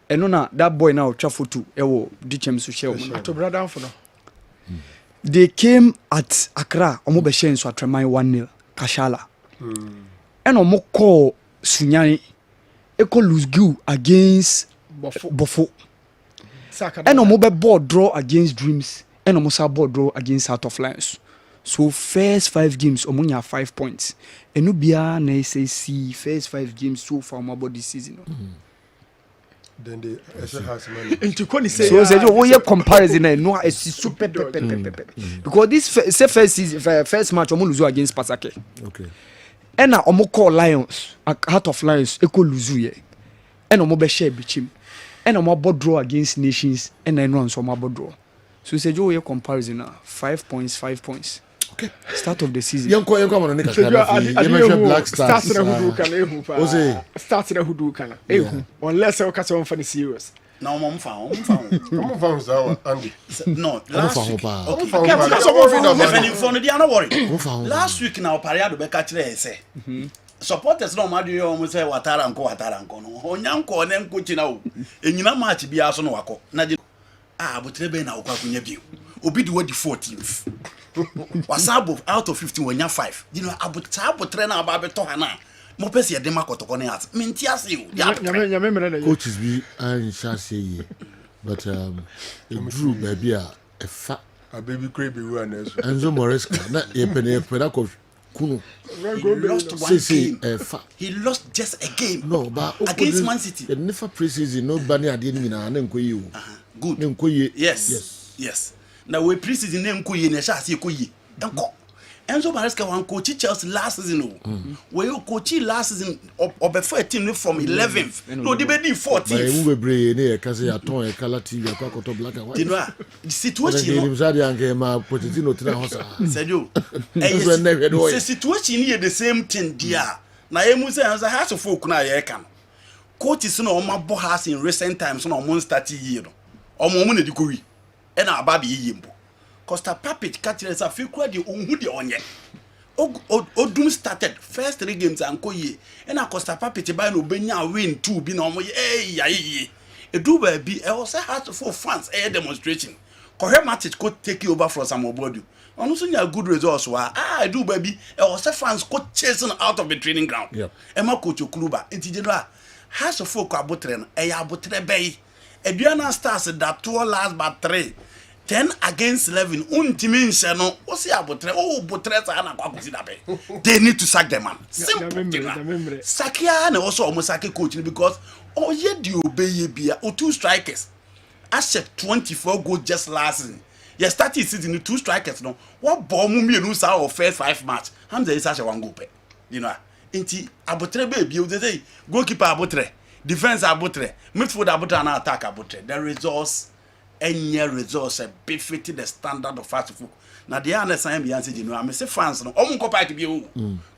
And no, that boy now travel to Ewo Dichem Sushel. To brother for now. They came at Accra, omo be share so atremai 1-0 Kashala. And omo call Sunyani Eko lose go against Bofo. And omo be board draw against Dreams and omo sa board draw against Heart of Lions. So first 5 games omo nya 5 points. And no bia na say first 5 games so far about this season. Then the has money. Into Koni say so say you comparison no is super because this first season first match omo lose against Pasake. Okay. And na omo call Lions Heart of Lions eko lose ye. And omo be share bichim. And omo board draw against Nations and then run so omo board draw. So say you comparison now 5 points. Okay. Start of the season. Yanko on the Black Stars. Start na hudu kana. Unless I catch on for the serious. No, mom found. Come found that Andy. No, last week. Okay. Last week now, Pariado Becatre say. Supporters no matter you almost say Wataranko no. Onyanko and then Kuchina. And you know much be aso no wako. Naji but Rebe na Okakunya view. Obi the 14th. Wasabo out of 15 when you're 5. You know, Abutabo trainer about Tohana. Mopesi edema kotokone at. Mintias you. Coaches be and shall say, but Drew baby a fat a baby crabby one. Enzo Moresca, not a penny of Kuno. He lost one game. He lost just a game. No, but against Man City. The never preseason, no bunny I didn't and you. Good. Yes. Now we preseason name Kuyi and Shasi Kuyi. Enzo Maresca won coach Chelsea last season. Where you coach last season or before a team from 11th. No, they be 14th. But we were brave near Casa Ton, a color TV, a cocoa black and white. The situation is Pochettino Hosa. Said you. The situation here the same thing, dear. Now, Emusa has a house of folk now. Coach is no more bohas in recent times, no more 30 years. Or more money degree. And our baby yimbo. Costa Papit catches a few quid on who the onye. Odum started first 3 games and Koye. And a Costa Papit by no Benya win 2 be no more. A do baby, I also had for fans a demonstration. Kohe Matic could take you over from some body. Also, good results were I do baby, I also fans could chasing out of the training ground. Emma coach Kluba, Intidra has a folk abutren, a abutre bay. Adriana Stars that 2 last but 3. 10 against 11. Untimin no. What's the abutre? Oh, butres ana kwa kusidabe. They need to sack them, man. Simple. Sakia and also almost sake coaching because ye do obey bia or 2 strikers. I said 24 goals just last season. You started season 2 strikers no. What bomb me no sa or first 5 match. Hamza is such a 1 goal pe. You know. Inti abutre baby they say goalkeeper abutre, defense abutre, midfield abutre and attack abutre. The results any results a befit the standard of fast food. Now the understand be answer you know I say fans no omo pa to be o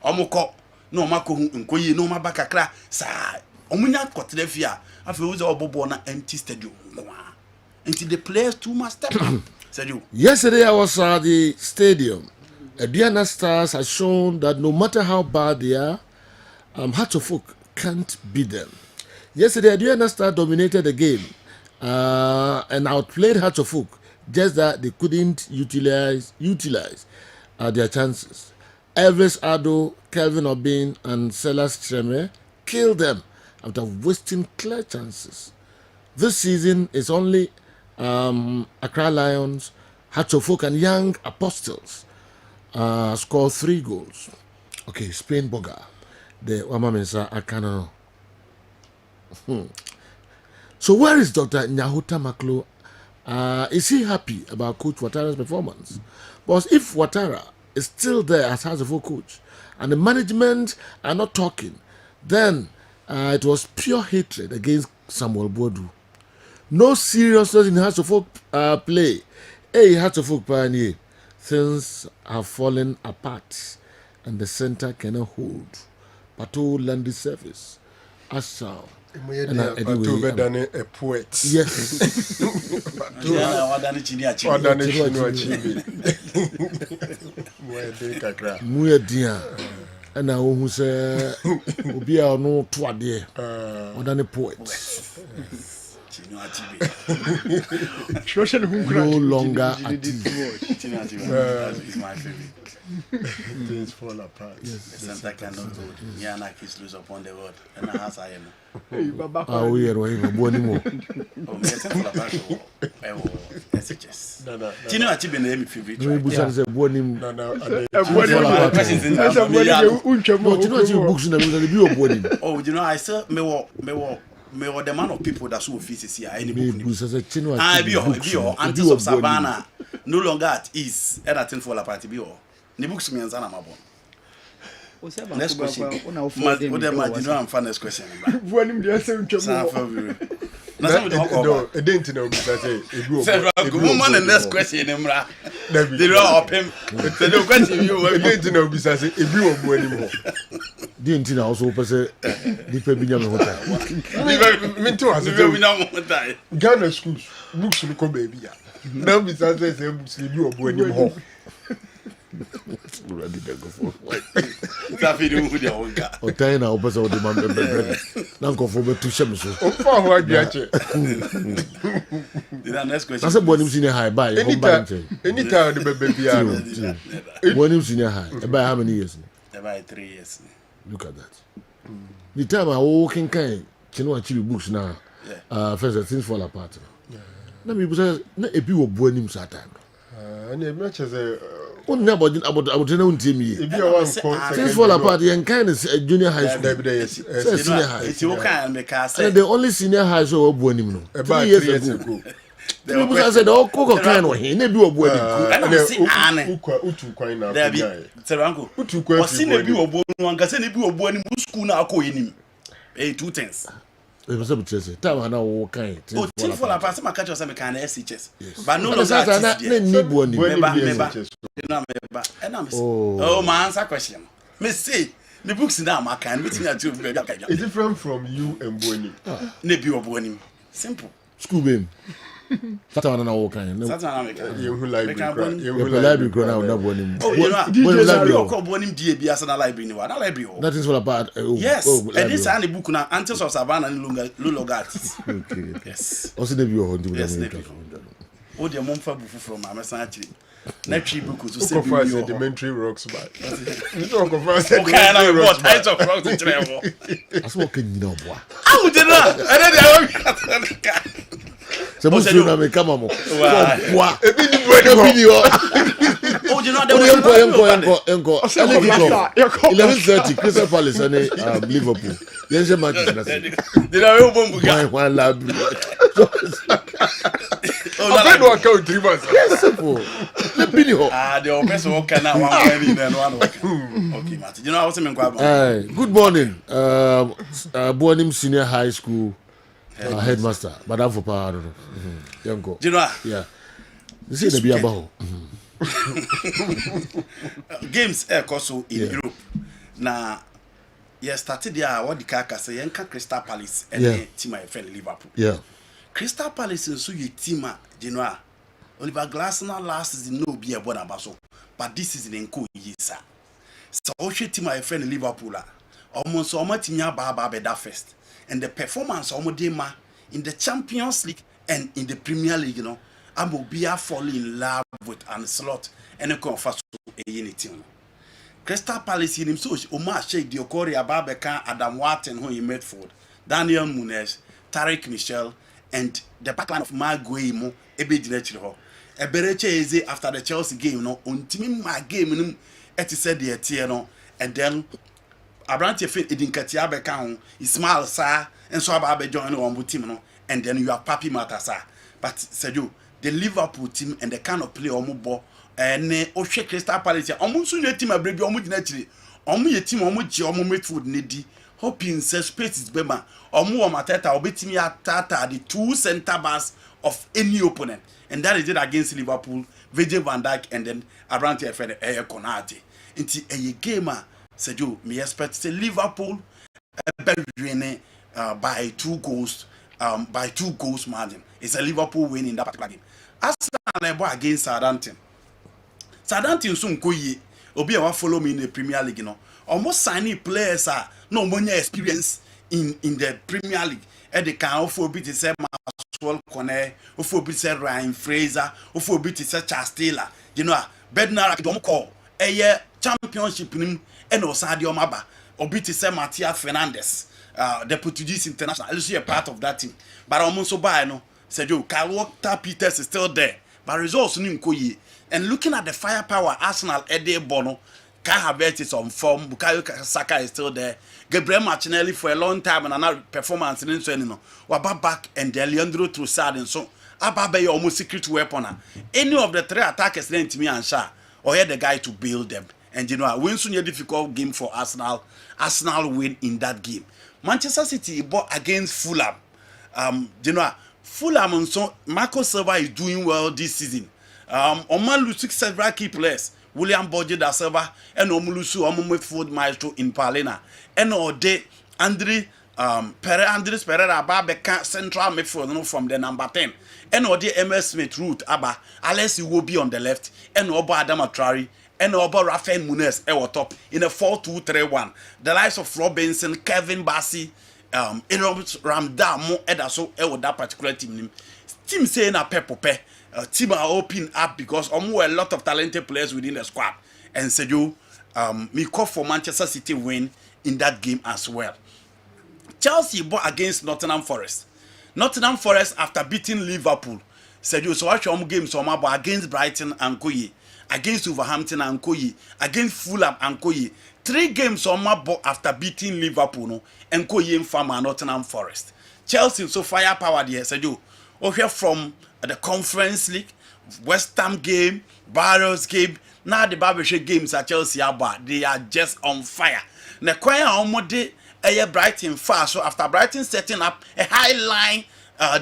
omo ko no mako nkoyi no ma bakakra sa omunya kotre fia afi wo ze obobo na empty stadium until the players too must step up. Yesterday I was at the stadium. Diana Stars has shown that no matter how bad they are, Hearts of Oak can't beat them. Yesterday Diana Stars dominated the game. And outplayed Hearts of Oak, just that they couldn't utilize their chances. Elvis Ado, Kelvin Obin, and Silas Treme killed them after wasting clear chances. This season is only Accra Lions, Hearts of Oak, and Young Apostles scored 3 goals. Okay, Spain Boga, the Wamamensa Akano. So where is Dr. Nyahuta Maklo? Is he happy about Coach Ouattara's performance? Because if Ouattara is still there as House of Oak coach and the management are not talking, then it was pure hatred against Samuel Boadu. No seriousness in House of Oak play. Hey, House of Oak pioneer. Things have fallen apart and the center cannot hold. Pato landed service. Asal. Better than a poet. Yes. Muedia. And now who say, Ubia no twade, or than a poet. No longer at is my favorite. Things fall apart. Yes. The center cannot hold. Yana kiss loose upon the road. And I has I am. We are waiting for more. Oh, me fall apart. SHS. Tino achieve the name favorite. No, Busan is a bonim. No. Oh, you know, I said me or the man of people that so offices here. Any book. I be Aunties of Savannah. No longer at ease. Everything fall apart. Be all. The books me and Zana Mabon. Next question. What am I doing? I'm fun. Next question. No, it didn't know because woman the next question Imra. They are up him. They don't question you. It didn't know because if you were anymore. Didn't know also person the Pebinia Hotel. Ghana schools books to come baby. Now because I say books you were born in home. Otayna opasa o de man na nko fo betu hyem so o fa ho adwache the next question na say bonim senior high buy home buy anytime the baby bia bonim senior high buy how many years about 3 years look at that the time I walking kind chino achieve books now first things fall apart na me busa na ebi wo bonim sa time and e match as a what never about no team here. If you want things fall apart, you kind of junior high school. Senior high. It's your kind of and the only senior high school was born him. About 3 years ago. I said, "Oh, Coco kind of he never be born him." And I see Anne. Utu kwai na. There be. Serango. Utu kwai. Was seen be born one. Can say be born him. School na ako him. 2 things. It was up to say. Time na wo kind. Oh, things fall apart. Some catch us some kind of SHS. But no longer. Oh, my answer question. Me say the books now my kind meeting at you baby. It's different from you and Boni. Nebi Oboni. Simple. School beam. Satana na wo kind. Satana make. You who library. You who library grow now na Boni. Oh, you know. Library ko Boni die bia na library ni wa. Na library. That is all about. Yes. And this and the book na Antis of Savannah ni Lulogat. Okay. Yes. Also nebi o do. Yes, nebi. Oh, the mom fa bufu from Amasa actually. Next book to say be sedimentary rocks back. You talk of rocks. Okay, now what types of rocks in Trevor? That's what can you know, boy. How did that? And then I so most you know me come on. Wow. E bi ni bueno. Oh, you know that Enko. 11:30 Crystal Palace and Liverpool. Yense match na. Did I open book? One lab. I don't account 3 months. Yes, simple. The person who can now one. Okay, Martin. You know what's in good morning. Bonim Senior High School headmaster. Madam for power. Yanko. You know? Yeah. This is the Biabaho. Games also in Europe. Now, you started there. What the car say? Yanka Crystal Palace and team my friend Liverpool. Yeah. Crystal Palace and so you team you know. Oliver Glasner last season no be a bona baso, but this season in co years. So Oshe team my friend Liverpool. Almost so much team ba that first. And the performance almost in the Champions League and in the Premier League, you know, I'm be falling in love with Ancelotti and a confess a unity. Crystal Palace in him so Omar Sheikh Diokori Ababeka Adam Watson who he made for Daniel Munez, Tarek Michel, and the backline of Maguimo ebe di na ho e bereche eze after the Chelsea game no ontimi ma game no eti said the tie no and then Abrante fe edinkati abeka ho Ismail Sa enso aba join on team no and then you have Papi Matasa but Sergio the Liverpool team and the kind of play omo ne ohwe Crystal Palace omo nso nye team abrebi omo di na chiri omo ye team omo ji omo midfield ne di hoping say space is bema omo o mateta obetimi atata the 2 center backs of any opponent, and that is it against Liverpool, Virgil van Dijk, and then Abrante Fede Konate. Into a game, Sergio, me expect say Liverpool by 2 goals, by 2 goals margin. It's a Liverpool win in that particular game. Arsenal against Southampton. Southampton soon koye. Obi a follow me in the Premier League, you know. Almost signing players are no money experience in the Premier League. And they can offer bit say Maxwell Cornet, offer bit say Ryan Fraser, offer bit say Charles Taylor. You know, Bednar don't call a year championship in and Osadio Maba, or bit say Matias Fernandez, the Portuguese international. I'll see a part of that team. But almost so by no, said you, Kyle Peters is still there, but results in Koye. And looking at the firepower, Arsenal, Eddie Bono, Kai Havertz is on form, Bukayo Saka is still there. Gabriel Martinelli for a long time and another performance in so you know. Waba back and Leandro Trossard and so Ababe almost secret weapon. Any of the 3 attackers then to me and Sha or had the guy to build them. And you know, win soon a difficult game for Arsenal. Arsenal win in that game. Manchester City bought against Fulham. You know, Fulham so Marco Silva is doing well this season. Oman lose several key players. William Borges da Silva and Omulusu midfield maestro in Palena. And Ode Andres Pereira Babeka central midfield from the number 10. And Ode MS Smith Root Abba Alessi will be on the left. And Oba Adama Traore and Oba Rafael Munez top in a 4-2-3-1. The likes of Robinson, Kevin Bassi, Ramda Mo Edaso that particular team. Team saying a pepope. Team are open up because a lot of talented players within the squad. And said you me call for Manchester City win in that game as well. Chelsea bought against Nottingham Forest. Nottingham Forest after beating Liverpool said you so watch games against Brighton and Koye, against Wolverhampton and Koye, against Fulham and Koye. 3 games on my ball after beating Liverpool and Koye Farmer Nottingham Forest. Chelsea so firepower there said you here from the Conference League, West Ham game, Barrows game. Now the Barbershop games at Chelsea are they are just on fire. Na kwaya omode Brighton fast so after Brighton setting up a high line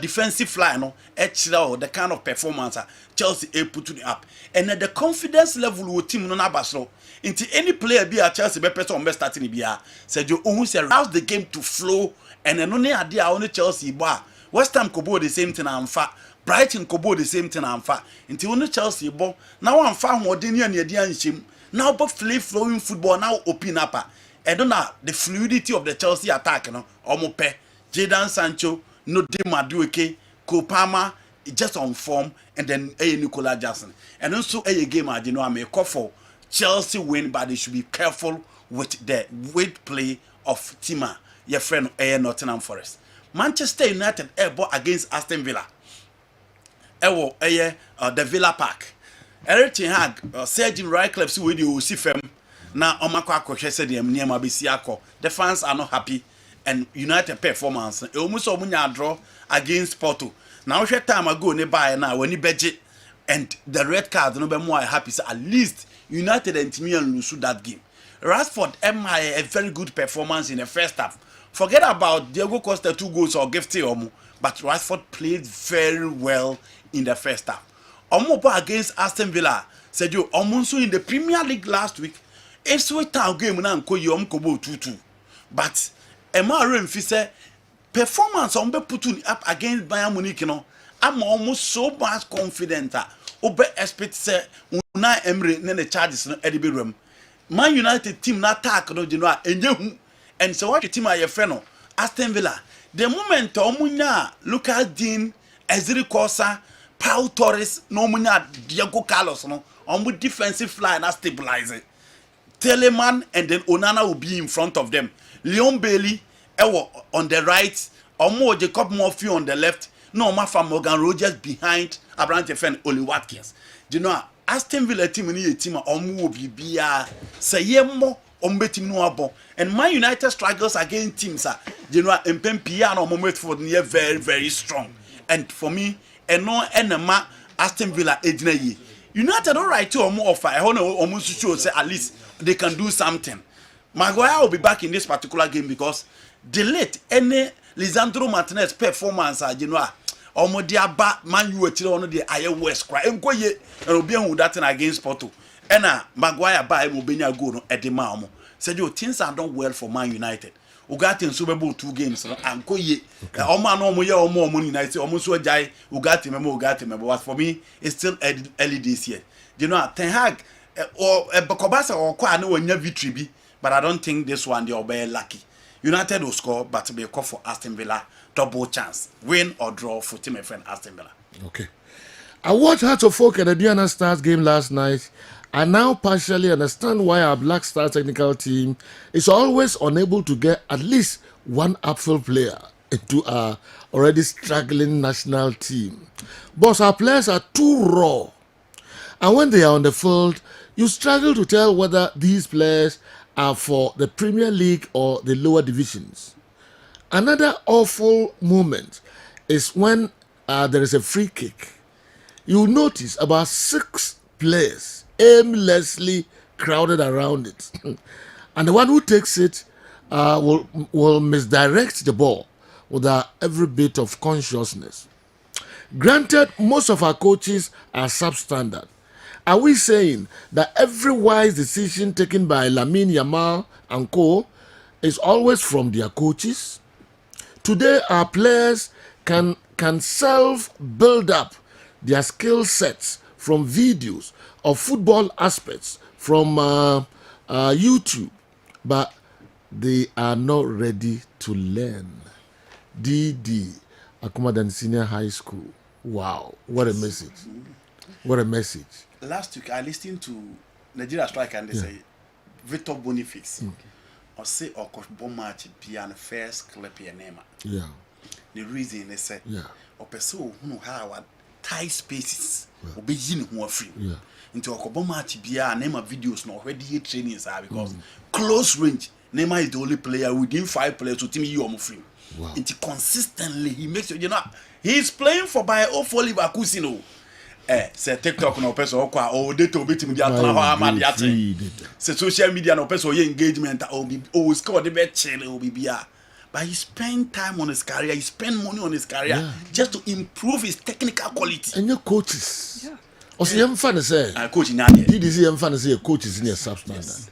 defensive line the kind of performance Chelsea put to up and the confidence level with team no nabasro into any player be at Chelsea be person be starting be said you almost arouse the game to flow and then only idea only Chelsea bar West Ham kobo the same thing and fa Brighton kobo the same thing and fa until only Chelsea ball now I'm far more than you now but free flowing football now open up and don't know the fluidity of the Chelsea attack Omope Jadon Sancho no de Madueke Kopama just on form and then Nicola Jackson and also a game I may call for Chelsea win but they should be careful with the weight play of Tima your friend Nottingham Forest. Manchester United bought against Aston Villa. The Villa Park. Eric Ten Hag, Sergeant Radcliffe, see where you see them. Now, Omakwa said the fans are not happy and United performance. Almost a draw against Porto. Now, short time ago, nearby now when you budget and the red card, no be more happy. So at least United and Timian lose that game. Rashford a very good performance in the first half. Forget about Diego Costa 2 goals or gifted but Rashford played very well in the first half. Omopo against Aston Villa said you Omunso in the Premier League last week. It's a town game na nko yi omkobo 2-2. But Emma say performance on be put up against Bayern Munich I'm almost so much confident obe expect say Unai Emery ne the charges no edibe room. Man United team na attack no enye and so what team are your friend Aston Villa. The moment omunya Lucas Dean, Ezri Kosa, Pau Torres, no munya Diego Carlos no on defensive line na stabilize. Telemann and then Onana will be in front of them. Leon Bailey on the right, Omo Jacob Murphy on the left. No Mafa Morgan Rogers behind Abraham and Oli Watkins. Do you know Aston Villa team ni team Omo be sayemo ombe team no abo. And Man United struggles against teams you know Mpempia no moment for near very very strong. And for me no enema Aston Villa ejina yi. United all right to Omo offer. I want Omo show say at least they can do something. Maguire will be back in this particular game because the late any Lisandro Martinez performance you know omo dia ba Man U chire ono de aye West cry enkoye and obi hu that against Porto and Maguire ba e mo benya goal no e de ma omo said you things are done well for Man United Ugati Super Bowl 2 games no ankoye omo no omo ye omo United omo so jai Ugati me but for me it's still early this year you know Ten Hag or Bokobasa or kwa no wanya victory bi but I don't think this one they will be lucky. United will score but be a call for Aston Villa double chance win or draw for team friend Aston Villa. Okay. I watched Hearts of Oak and the Diana Stars game last night. I now partially understand why our Black Star technical team is always unable to get at least one upfield player into our already struggling national team. But our players are too raw. And when they are on the field, you struggle to tell whether these players are for the Premier League or the lower divisions. Another awful moment is when there is a free kick. You notice about 6 players aimlessly crowded around it. And the one who takes it will misdirect the ball, without every bit of consciousness. Granted, most of our coaches are substandard. Are we saying that every wise decision taken by Lamine Yamal and co is always from their coaches? Today, our players can self-build up their skill sets from videos of football aspects from YouTube, but they are not ready to learn. DD, Akumadan Senior High School. Wow, what a message. What a message. Last week, I listened to Nigeria Striker and they say, Victor Boniface. Or say, or coach Bomatch, piano first clip your name. Yeah. The reason they say, yeah. Or person who have tight spaces, or be in who are free. Yeah. Into a Bomatch, piano, name of videos, no already trainings are because close range, Neymar is the only player within 5 players to team you are free. Wow. Into consistently, he makes you know, he's playing for by for Liverpool. Say TikTok no person or data obitim dia tana ho ama dia ten. Say social media no person engagement or score the bet chill or bibia. But he spend time on his career, he spend money on his career just to improve his technical quality. And your coaches. Yeah. Or see him fan say coach in Adi. Did see him fan say coaches in your substandard.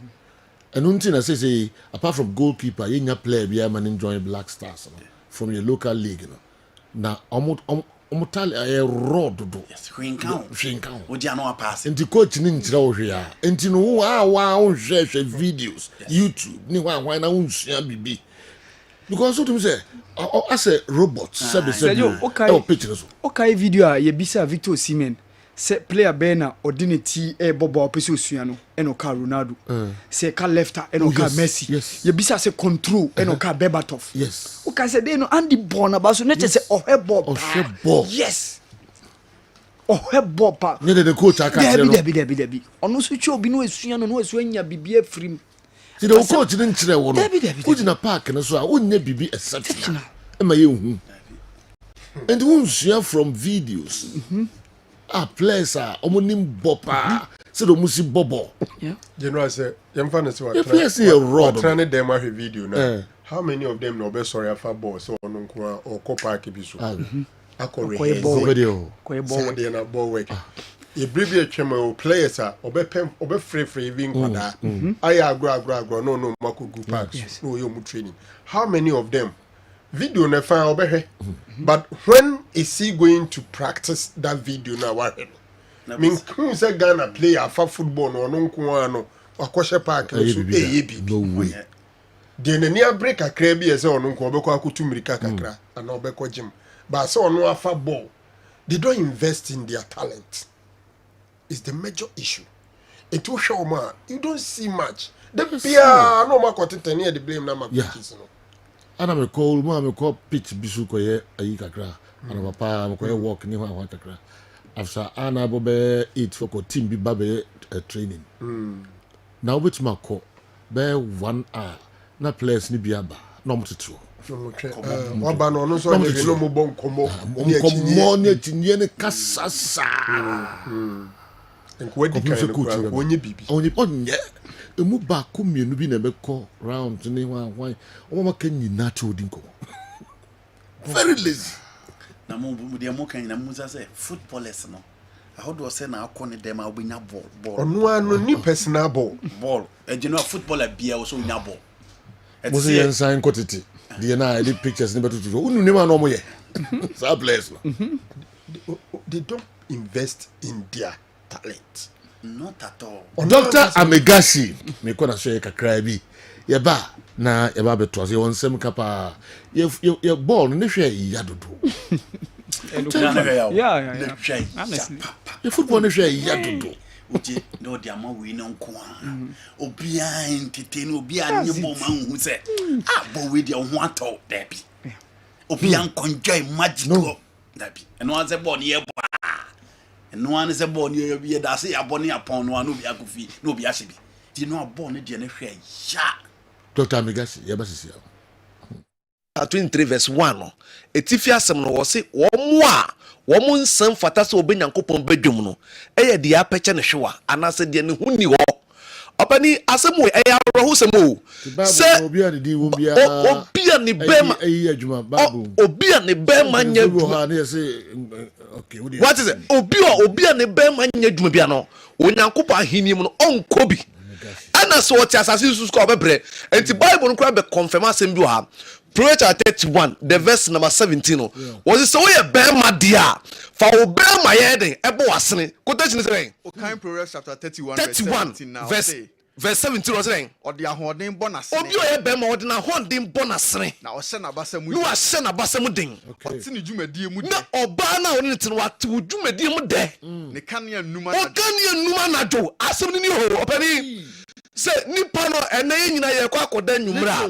And one thing I say apart from goalkeeper, you your player be man enjoying Black Stars from your local league, you know. Now omotale raw dodo. Yes, hwinkan. Odi ano pass. Enti coach ni nkyira wo hwe a. Enti no wa hwe videos, YouTube, ni wa na unsua bibi. Because what you say, as a robot, said you okay. Picture so. Okay video a ye bisa Victor Osimhen. Se player Bena ordinity bobo opese osua no eno ka Ronaldo. Se ka lefter eno ka Messi. Yes. Ye bisa se control eno ka Berbatov. Yes. Okay say dey no Andy Born about so nature say ohebo. Yes. Ohebo pa. Ne the coach aka say no. Debi. Ono so twa obi no esua no esua nya bibia afrim. See the coach didn't nkyere wo no. Coach na park no so a wonnya bibi exceptional. E ma ye hu. And wonsua from videos. Players are omonim bopa. So the musi bobo. Yeah. You know I say yam fan say what. Players say rob. Trying them a video now. How many of them no be sorry afa ball so on nko or ko park bi so. Akore video. Koye ball na ball work. E bribe atwema players are obe free even kwada. Aya agro no makugu park. No you mu training. How many of them video na fan obehwe but when is he going to practice that video na wa mean who say Ghana player for football no nko ano akoshe park so eyebi no way de na near break akra bi ese ono nko obekọ akutu mirika kakra and obekọ gym but say ono afa ball they don't invest in their talent is the major issue it will show ma you don't see much the pia no makotete near the blame na makotete no ana me call pitch bisu koye ayi kakra ana papa me koye walk ni ho kakra after ana bobe eat for team bi babe training now which ma call be 1 hour na players ni biaba no mototro waba no no so dey no mo bon komo ni tinye ni kasasa enko di kan onye bibi onye emu ba ko mienu bi na be call round ni wan o ma kan nyina to dinko very lazy na mo de mo kan na mo say footballers no how do I say na akọ dem a obinya ball onu anu ni personal ball general footballer bia o so nya ball mo say yan sign quantity the na edit pictures ni beto to unu ni ma no mo ye so players they don't invest in their talent. Not at all. Dr. Amegashi, me kona show kakra bi. Ye ba na ye ba beto se wonsem kapa. Ye ball ne hwe ya dodo. Yeah. Honestly. Ye football ne hwe ya dodo. Uche no dia ma we no nko a. Obia entertain obia nye ball ma hu se. Ball we dia ho ato dabi. Obia enjoy magical dabi. Eno an se ball ne ye ba. No one is a born you be a say a bonny upon one no be a goofy, no be a shibi. Do you know a born in a share? Dr. Amegashi, Yabasi. 23 verse 1. Etifia sem no was say, woman some fatas obey Yankopon bedroom no. The aperture ne showa, and I said, the Huni war. Opani asemo, who some say, Obia a ne bɛrima obi a ne bɛrima nyɛ what is it obi a ne bɛrima nyɛ adwuma bia no onyankopɔn ahenni mu no ɔnkɔ bi ɛna sɛ ɔte asase nso so ɔbɛbrɛ enti bible no koraa bɛ confirm asɛm bi wɔ ha Proverbs 31 the verse number 17 no wɔse sɛ woyɛ bɛrima deɛ a fa wo bɛrima yɛ den ɛbɔ w'asene quotation is saying Proverbs chapter 31 verse 17 was saying ɔde ahoɔden bɔ n'asene obi ɔyɛ bɛrima ɔde n'ahoɔden bɔ n'asene na ɔhyɛ n'abasa mu na wahyɛ n'abasa mu den ɔte ne dwumadie mu na ɔbaa na ɔne ne te no wate wo dwumadie mu dɛ ne kanea nnuma anadwo asɛm no ne ho ɔpɛni sɛ nipa no ɛnɛ yɛ nyina yɛkɔ akɔda nnwummerɛ a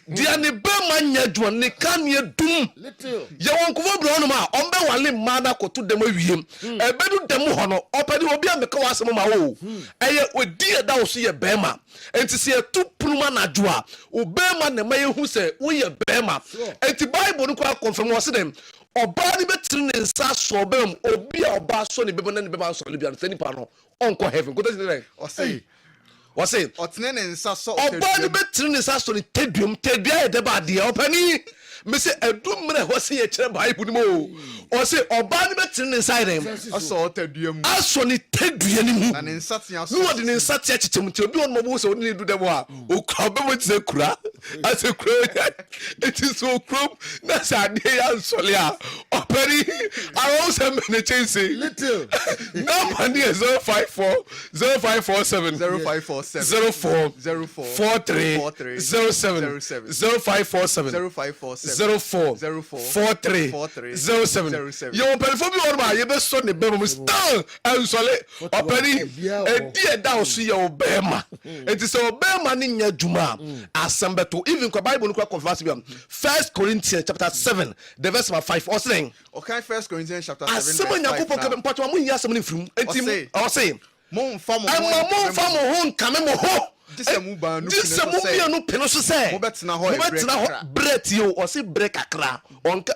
deɛ ne bɛrima nyɛ adwuma ne kanea dum yɛwɔ nkɔfo bi hɔnom a ɔmbɛwale mmaa no akɔto dɛm awiem ɛbɛdu dɛm hɔ no ɔpɛni obi a meka wɔ asɛm ma wo ɛyɛ ɔdi ɛda wo so yɛ bɛrima enti sɛ yɛto punum anadwo a wo bɛrima na ma yɛhu sɛ woyɛ bɛrima enti bible no kɔ akɔmfam wɔ se dɛm ɔbaa ne bɛtiri ne nsa asɔ ɔbɛrɛ mu obi a ɔbaa sɔ ne bɛrɛ na ne bɛrɛ asɔ ne bia no sɛ nipa no ɔnkɔ heaven kɔtɛ sinɛ ɔse ɔtene ne nsa sɔ ɔbaa ne bɛtiri ne nsa asɔ ne tɛduam tɛdua yɛ dɛ ba adeɛ ɔpɛni mese ɛdum mmerɛ hɔ se yɛkyerɛ bible no mu o ɔse ɔbaa ne bɛtiri ne nsa yɛ dɛm asɔ ne tɛdua no mu na ne nsa tea so wɔde ne nsa tea kyekyɛ mu nti obi wɔn mɔbɔ sɛ wɔde ne du dɛm a okura ɔbɛbɔ ti sɛ kura asɛ kura eti so okurom na sɛ adeɛ yɛ ansɔle a ɔpɛni awɔ sɛ mɛne kyɛnse number ne yɛ 0547 0443 07 0547 0443 07 yɛwɔ mpanyinfoɔ bi wɔ hɔ a yɛbɛsɔ ne bɛrima mu stan ansɔle ɔpɛni edi ɛda ɔso yɛ ɔbɛrima eti sɛ ɔbɛrima ne nya adwuma a asɛm bɛto even kɔ bible no kɔ confirmation bi am 1 Corinthians chapter 7 the verse number 5 ɔsɛn okay 1 Corinthians chapter 7 asɛm nyankopɔn kɛ mpatwa mo nyɛ asɛm no mfirim enti ɔsɛn momfa mo ho nkame mo ho disɛ mu mienu pene so sɛ mobɛtena hɔ berɛ tio ɔse berɛ kakra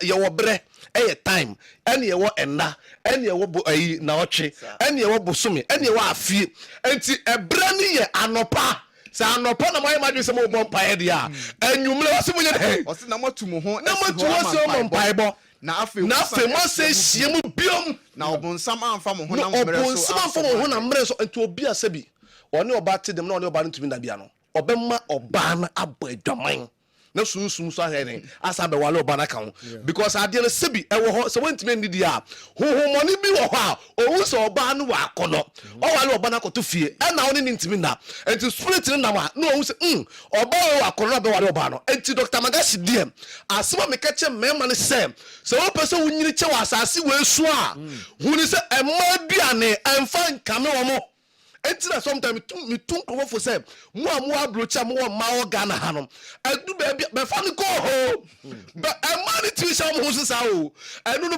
yɛwɔ berɛ ɛyɛ time ɛne yɛwɔ ɛnna ɛne yɛwɔ na ɔtwe ɛne yɛwɔ bosome ɛne yɛwɔ afie enti ɛberɛ ne yɛ anɔpa sɛ anɔpa na moayɛ madwe sɛ mobɔ mpaeɛ deɛ a anwummerɛ wɔse monyɛ dɛ ɔse na moatu mo ho na moatu hɔ sɛ ɔmɔ mpaebɔ na afei mo asɛ hyia mu biom na ɔbonsam amfa mo ho na ɔbonsam amfa mo ho na mmerɛ so nti obi asɛ bi ɔne ɔba te dem na ɔne ɔba no ntumi da bia no ɔbɛma ɔbaa no abɔ adwaman na sunsum so ahɛ ne asa bɛwale ɔba no aka ho because adeɛ no sɛbi ɛwɔ hɔ sɛ wontumi nnidi a honhommɔne bi wɔ hɔ a ɔwu sɛ ɔbaa no wɔ akɔnɔ ɔwale ɔba no akɔto fie ɛna wo ne ne ntumi nna enti spirit no nam a na ɔwu sɛ ɔbaa wɔ akɔnɔ na bɛwale ɔbaa no enti Dr. Magashi deɛ asɛm a meka kyɛ mmarima no sɛ wopɛ sɛ wonyini kyɛ wɔ asase wɔ asu a huni sɛ ɛma aduane ɛmfa nkame wɔ mo enti na sometimes me tun ko fo say mo a mo abrocha mo ma o Ghana ha no adu be fa ni ko ho but e man ti sha mo ho sa o enu no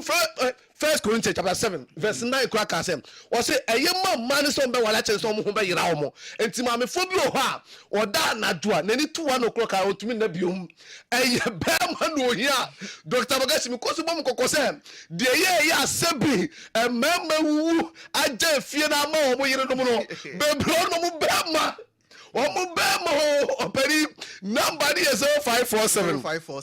1 Corinthians chapter 7 verse 9 kra ka say o say eye man so be wala che so mo ho be yira o mo enti ma me fo bi o ho a o da na do a nani 2 o'clock a otumi na biom eye be man no hia Dr. Magashi me ko so bom kokko say de ye asebi e mama wu aja fie na ma o mo yire no mo no bebro no mo bema Omo bema ho operi number is 0547 04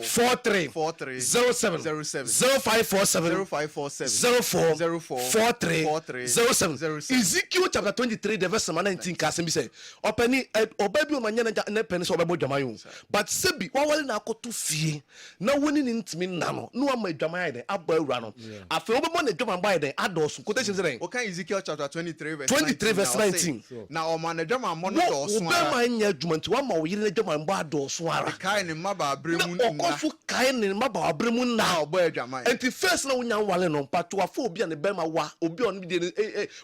43 07 0547 43 07 Ezekiel chapter 23 the verse 19 ka se bi say openi oba bi o manya na pen so obebo dwaman but sebi wawale na akoto fie na woni ni ntimi nna no no ama dwaman den aba awura no afi obebo na dwaman ba den adosu quotation say o kan Ezekiel chapter 23 verse 19 na o ma na dwaman mo no do so ara obema nya adwuma nti wa ma wo yire na dwaman ba do so ara kai ne maba abremu na okoso kai ne maba abremu na obo adwaman enti first na wonya wale no mpato afo obi na bema wa obi on de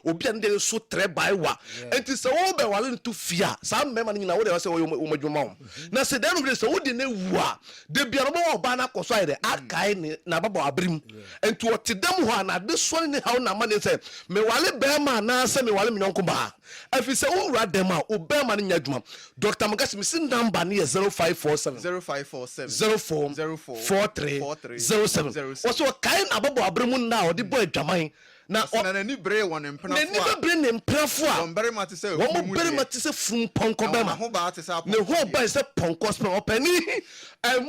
obi na de so tre bai wa enti se wo be wale no to fia sa mema na nyina wo de se wo madwuma wo na se dan no se wo de na wu a de bia no wo ba na koso ayde akai ne na baba abrem enti wo te dem ho na de so ne ha na ma ne se me wale bema na se me wale me nyonko ba afi se wo wura dem a o bema ne nya adwuma Dr. Magashi me sin number ne 0547 04 43 07 also kai na baba abrem na o de boy adwaman na ni bre won empena fo ni bre ne empena fo a won bere mate se won bere mate se fun ponko be ma ho ba te se ne ho ba se ponko spe opani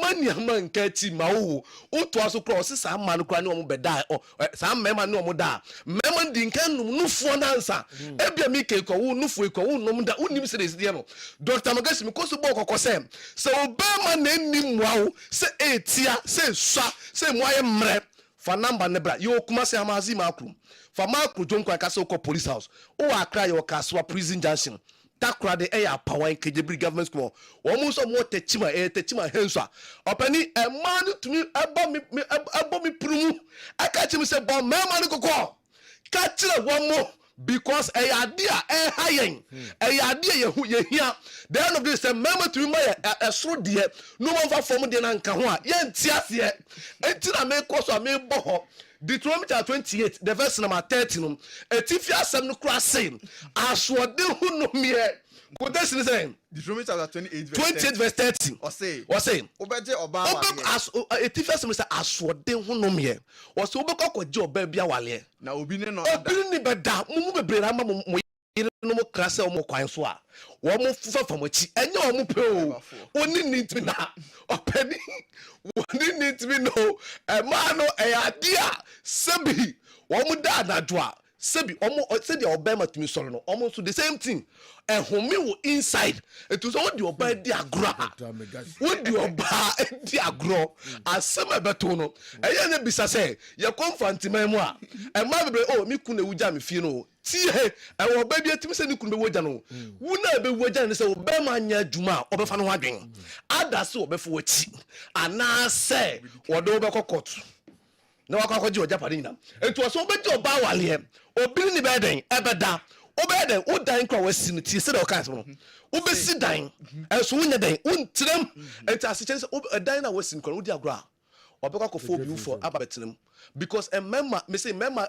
mani ama nka ti ma wo to aso kro se sa ma no kra ne o mo beda sa mema ne o mo da mema di nka num nufo nansa ebia mi ke ko wo nufo ko wo num da unim se de no Dr. Magasi mi ko so bo kokko se obema na nim wawo se etia se swa se moye mre fa number ne bra yo kuma se amazi makru fa makru jonko aka se ko police house o akra yo kaswa prison junction takra de eya power kejebri government school o mu so mo techima henso opani e man tumi abo mi prumu aka chimi se bo mema ni kokko ka kire wo mo because ayadia hayen ayadia ye hia the end of this remember to my esro de no one for form de na nka ho a ye ntiase enti na me course a me bo ho Deuteronomy 28 the verse number 30 no etifi asem no kra say asode hu no me quotation say Deuteronomy 28 verse 30 o say obeje oba wale etifi asem say asode hu no me o say obekwaje oba bia wale na obi ne no obi ni beda mu bebre na ma mo no mo krase o mo kwan so a wo mo fafa mo chi enye o mo pe o oni need me na opani oni need me no e ma no e adia sebi wo mo da na do a sebi o mo se dia obema tumi soro no o mo so the same thing ehome wo inside etu so wo di oba di agro wo di oba di agro asema beto no eye ne bisa se ye konfantima mu a e ma bebre o mi ku na wuja me fie no tie e wo ba bi atimi se ni ku be wuja no wu na be wuja ne se wo be ma nya adwuma o be fa no adwen ada se wo be fo wachi ana se wo do be kokot na wakwaje oja nyina etu so be di oba wale obi ni be den ebeda obeden o dan kwa wasi no tie se de o kan so no obe si dan enso wonya dan untrem enti asechene se dan na wasi no odi agro a obekwa ko fo bi ufo aba betrem because memma me say memma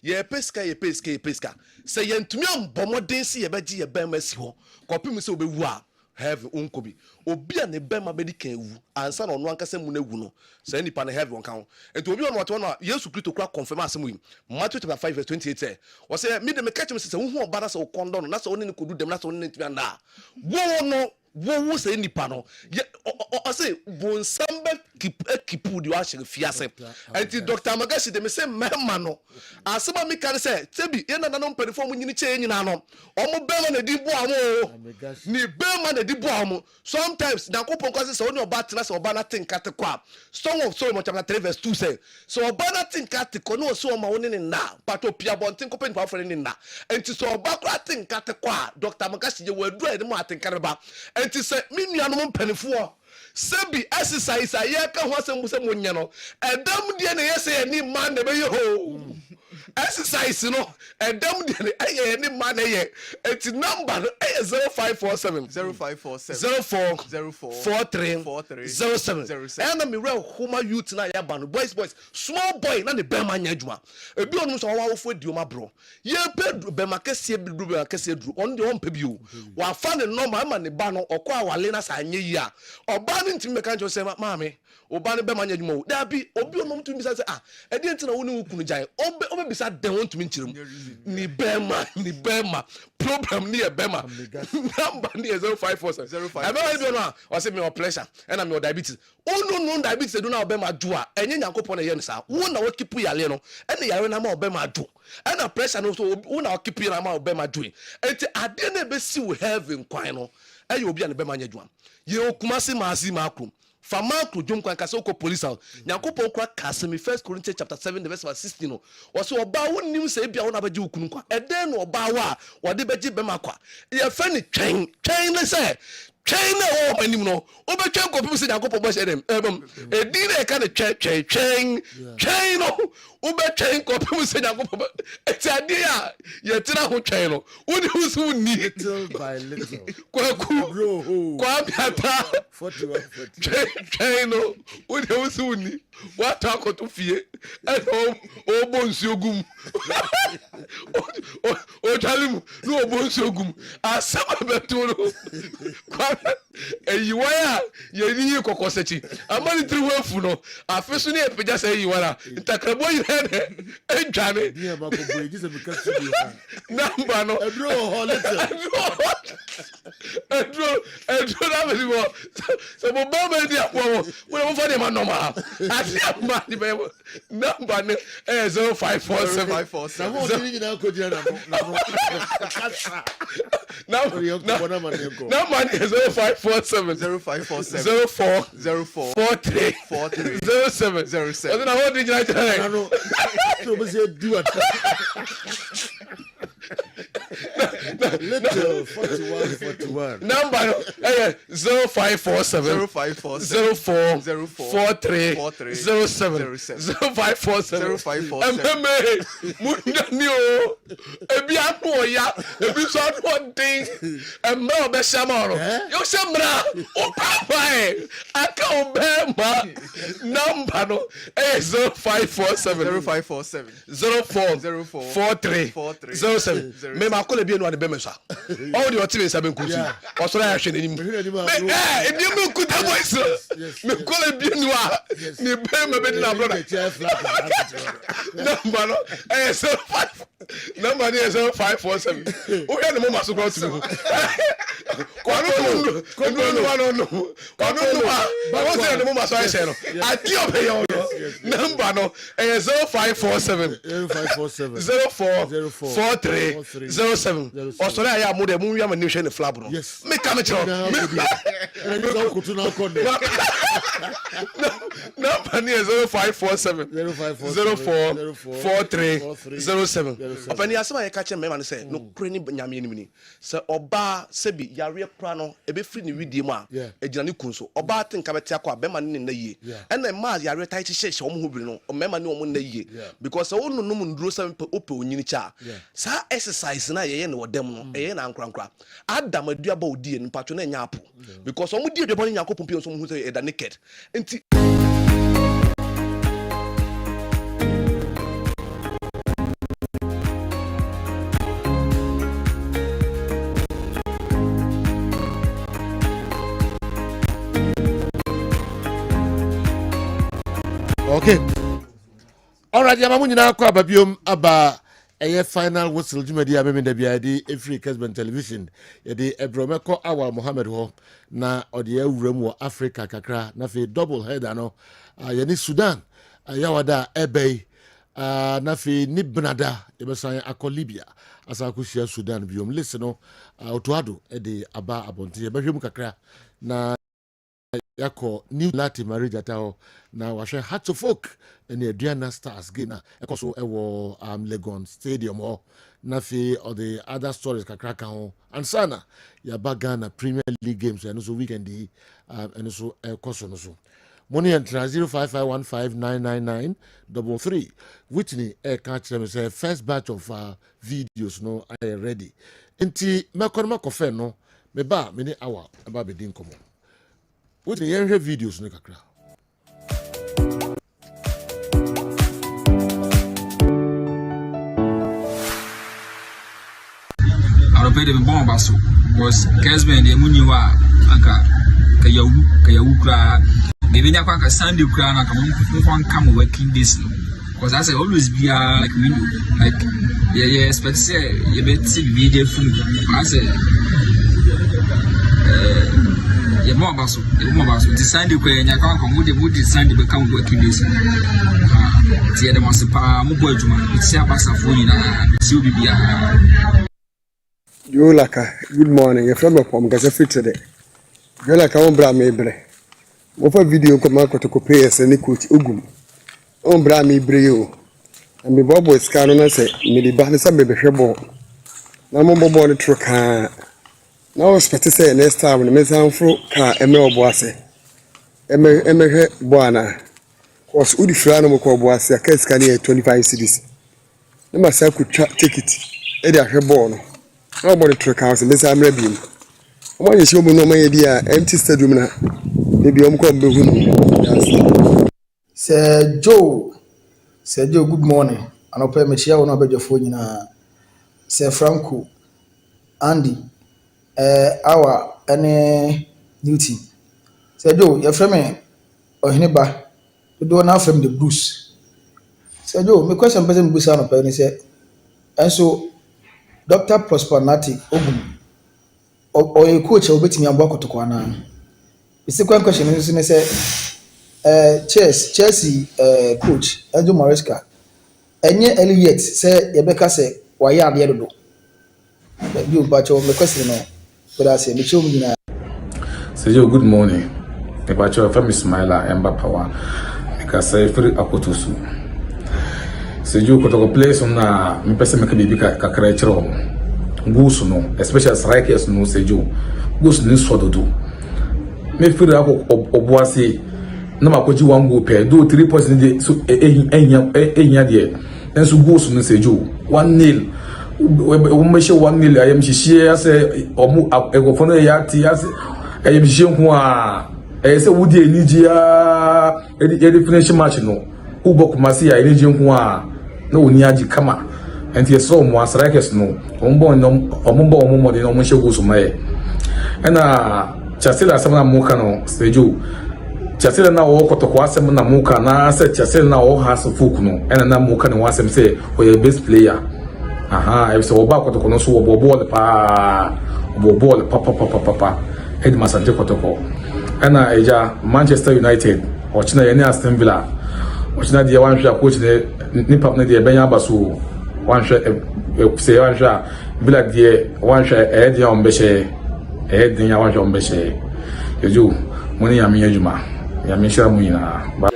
ye peska se ye ntumi ambomoden se ye beji ye ben masi ho kopim se obewu a have unkobi obi a ne bema bedi kan ewu ansa na ono ankasa mu na ewu no se nipa na have wonka ho enti obi ono wato na Yesu Kristo kura confirm asem yi Matthew chapter 5 verse 28 say o say me de me catch me say hu oba na se kondo no na se oni ne kodu dem na se oni ne ntimi na wo no wo se nipa no o say bonsambe kipu di wa hye fiase enti Dr. Magasi de me say mema no asema me kan say tebi ye na no mpedifo mu nyini che nyina no o mo bema na di bo amo ni bema na di bo amo sometimes na kopon kwase se oni oba tena se oba na tinkate kwa Song of Solomon chapter 3 verse 2 say so oba na tinkate ko no so ma woni ne na pato pia bontin kopon pa fere ne na enti so oba kwa tinkate kwa Dr. Magasi je wadu e mo atinkare ba enti se me nuanom mpanifo sebi exercise ayeka ho asem se monye no edam die ne yese ni man de be ho exercise no edam die ne aye ni man ye eti number no 0547 04 and me real homa youth na ya ban boys small boy na ne be man nya adwuma ebi onum so wa wofo dioma bro ye pe be makese bi be makese duru on de on pe bi o wa fa ne normal ma ne ba no okọ awale na sa anye yi a oba ne ntimi meka njo se maame oba ne be man nya adwuma o da bi obi onum tumi bisa se edi ntina wo ne wukunu jai obe bisa den won tumi nkirim ni be ma problem ni e be ma number ni 0547 ebe wa bi no o se me o pressure and am your diabetes no diabetes do na obe ma do a enye nyankopon na ye no sa wo na wo kipu yale no ene yare na ma obe ma do and pressure no so wo na wo kipu na ma obe ma do enti ade na be si wo heaven kwan no eye obi an be ma nya adwuma ye okumase maasi makrom Famakro jom kwa kase ko police house nyankopon kwa kase me 1 Corinthians chapter 7 verse 16 no wo so oba wonnim se bia wo na baje okunu kwa eden no oba wa wo de baje bema kwa ye fa ni twen ne se twen na wo manim no obetwen ko pipu se nyankopon bo shedem edi na ka ne twen no obetwen ko pipu se nyankopon eti ade a ye tira ho twen no woni hu so ni little by little kwa biata 41 no woni hu so ni what talk to fie e o bonsiogum o chalimu no bonsiogum asama beto no kwa eyiwa ye ni kokosechi amani triwefu no afesu ne epeja say eyiwa na ntakrabo yi ne edwane ni aba ko boy gise be kasi bi number no edro ho letter edro na be mo so bo ba be di apo wo mo fa de ma normal ati ma di be number no 0547 na mo ni na ko jira na mo number is 0547 04 43 07 07. I don't know what did you know. So we say do it. Little 41. Number 0547 04 43 07 0547 Mundanio ebi apo ya ebi so one thing emma obeshamaro yo semra o papa aka obema number no 0547 04 43 07 me ma call be no ade be me so all the otibe sabe nkusi osoro ya hwe nenim ebi me kuta voice me call be no a me be me be na brother number no 05 number is 0547 o ya ne mo maso cross me kwano ba wo se ne mo maso ai se no ati obe yo number no 0547 04 43 07 osoro ya mo de mo wi am ni hwe ne flab no me ka me chiro number is 0547 04 43 07 opani asema ye ka che me man say no kure ni nyame enim ni se oba sebi yare kura no ebe free ni widie mu a ejina ni kunso oba tenka bete akwa be man ni na yie ena ma yare tai che hye omo hobiri no o mema ni omo na yie because o no no nduro se ope onyini cha sa exercise na ye ne wodam no ye na ankrankra adam adua ba odie ni patwo na nya apo because omo die debon nya kopon pio so mo hu say e da naked enti okay. All right, yamamu nyina kwa babiom aba eye final whistle jumadi abemi da biade every Kessben television yede Ebromeko Awal Mohammed ho na ode awuram wo Africa kakra na fe double header no yani Sudan yawada ebei na fe nibnada yebesan akọ Libya asakushia Sudan biom listen no otoado ede aba abonte yebehwem kakra na yako new lati marriage atao na wahwe Hearts of Oak ene Aduana Stars gina ekoso ewo Legon Stadium ho na fi all the other stories kakraka ho ansana ya Ghana Premier League games and so weekend and so ekoso no so money entra 0551599933 Whitney can't say first batch of videos no are ready nti mekonma kofe no me ba me ni awa aba be din komo what the young videos no kakra I'll pay the bomb basso was Kessben the Muniwa Anka Kayawu cry giving a quack a Sunday crown and come working this because I say always be like we like yeah expect say you bet video food I say more about the Sunday when you can't come with the Sunday become working this. The other was a power, it's a pass of winning. You Laka, good morning. Your friend from Gaza today. You Laka, Ombra Mebre. Over video come out to copy as any coach Ugum. Ombra me brio. And me Bobo is canon and say, Milibanisa baby shabo. No more born truck. Now, I was to say next time when the Messan fruit car, Emil Boise. Emil Buana was Udi Frano Boise, a case can 25 cities. The myself could take it. Eddie Herborn. Nobody truck house and Messan Rebim. Why is your no idea empty stadium? Maybe I'm going to Sir Joe, good morning. And I'll pay me share on your phone. Sir Franco, Andy. Our any new team. Sɛ Joe, yɛfrɛ me Ɔhene Ba, dodoɔ no afrɛ me the Bruce. Sɛ Joe, me question pɛ sɛ mebusa anɔpɛ ne sɛ, ɛnso Dr. Prosper Nati Ogum, ɔyɛ coach a wobɛtumi aboa Kotoko anaa? The second question nso ne sɛ, Chelsea coach Enzo Maresca, ɛnyɛ early yet sɛ yɛbɛka sɛ wayɛ adeɛ dodo. Joe, bakyɛw me question no, wɛrɛ ase, mekyɛw mu nyinaa. Sejo, good morning. Ebacho from Ismaila Emba Power. Because free akotosu. Sejo kotoko place na me pese make bibi kakra chiro. Goose no, especially strikers no Sejo. Goose ni swadodo. Me free oboase na makoji one go pair. Do 3 points ni so enya de. Enso goose no Sejo. 1-0. We me she 1-0 ayem hihie ase omu egofo no ya ti ase ayem hihie ho a say wudi enijia edi finish match no ubo kumasi ya eniji ho a na oni agi kama enti so mo strikers no ombo de no mo shego so mae na chasela asem na mo ka no Sejo chasela na wo kotoko asem na mo ka na se chasela na wo has folk no na mo ka no asem say o your best player. Aha, I say oba kotoko no so obo ball papa head masante kotoko ana eja Manchester United ochina ye ne Aston Villa ochina de wan hwa coach ne pap ne de benya baso wan hwa say wan hwa Villa de wan hwa e de on behye e de ya wan hwa on behye yeju moni ya me adwuma ya me hira mu nyina ba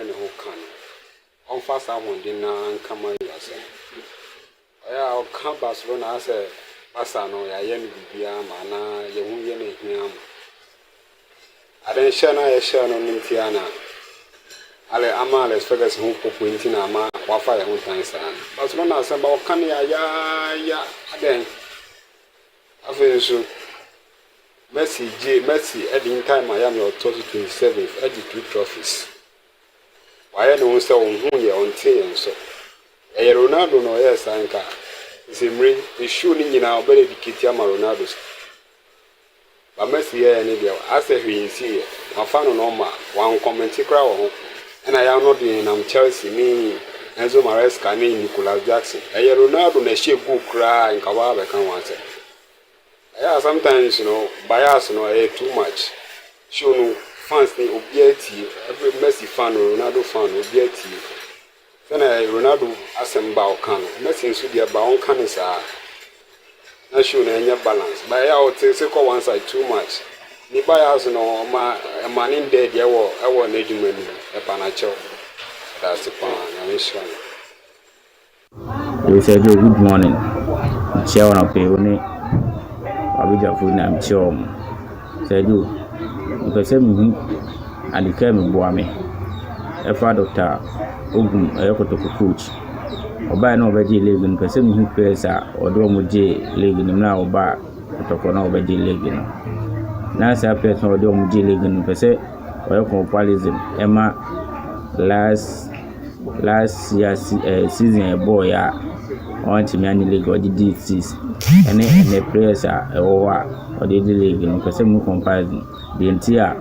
on fast amon din na kama yasa ya o kan Barcelona ase pasa no ya ye ni bibia ma na ye hu ye na hia ma aden share na ye share no ntiana ale ama ale focus hu popo ntina ma wa fa ye hu tan sa Barcelona ase ba o kan ya aden afenso Messi at time Miami or 27 at the 2 trophies why no say on hu ye on tin so e Ronaldo no yes anka Zimri, the shoe ni na obere dikiti ama Ronaldo. Ba Messi ye ni dia. Ase hwi nsi ye. Afano no ma wan comment kra wo ho. Na ya no de nam Chelsea ni Enzo Maresca ni Nicolas Jackson. E Ronaldo na she go kra nka wa be kan wan se. Yeah, sometimes you know bias no too much. Show no fans ni obiati, every Messi fan or Ronaldo fan obiati. Ronaldo asemba okano Messi nso dia ba on kan sa na show na enya balance but ya o take ko one side too much ni bias no ma manin de dia wo na edwuma ni e pa na chew that's the point na me sure we say good morning chew na pe oni abija fu na chew say do because me adika me boa me e fa doctor Ogum ayokotoko coach oba na obaji league no pese mu pesa odo mo je league no na oba kotoko na obaji league no na sa pesa odo mo je league no pese oyoko palism ema last year season boy ya on team any league odi D6 ene players owa odi league no pese mu comparison the entire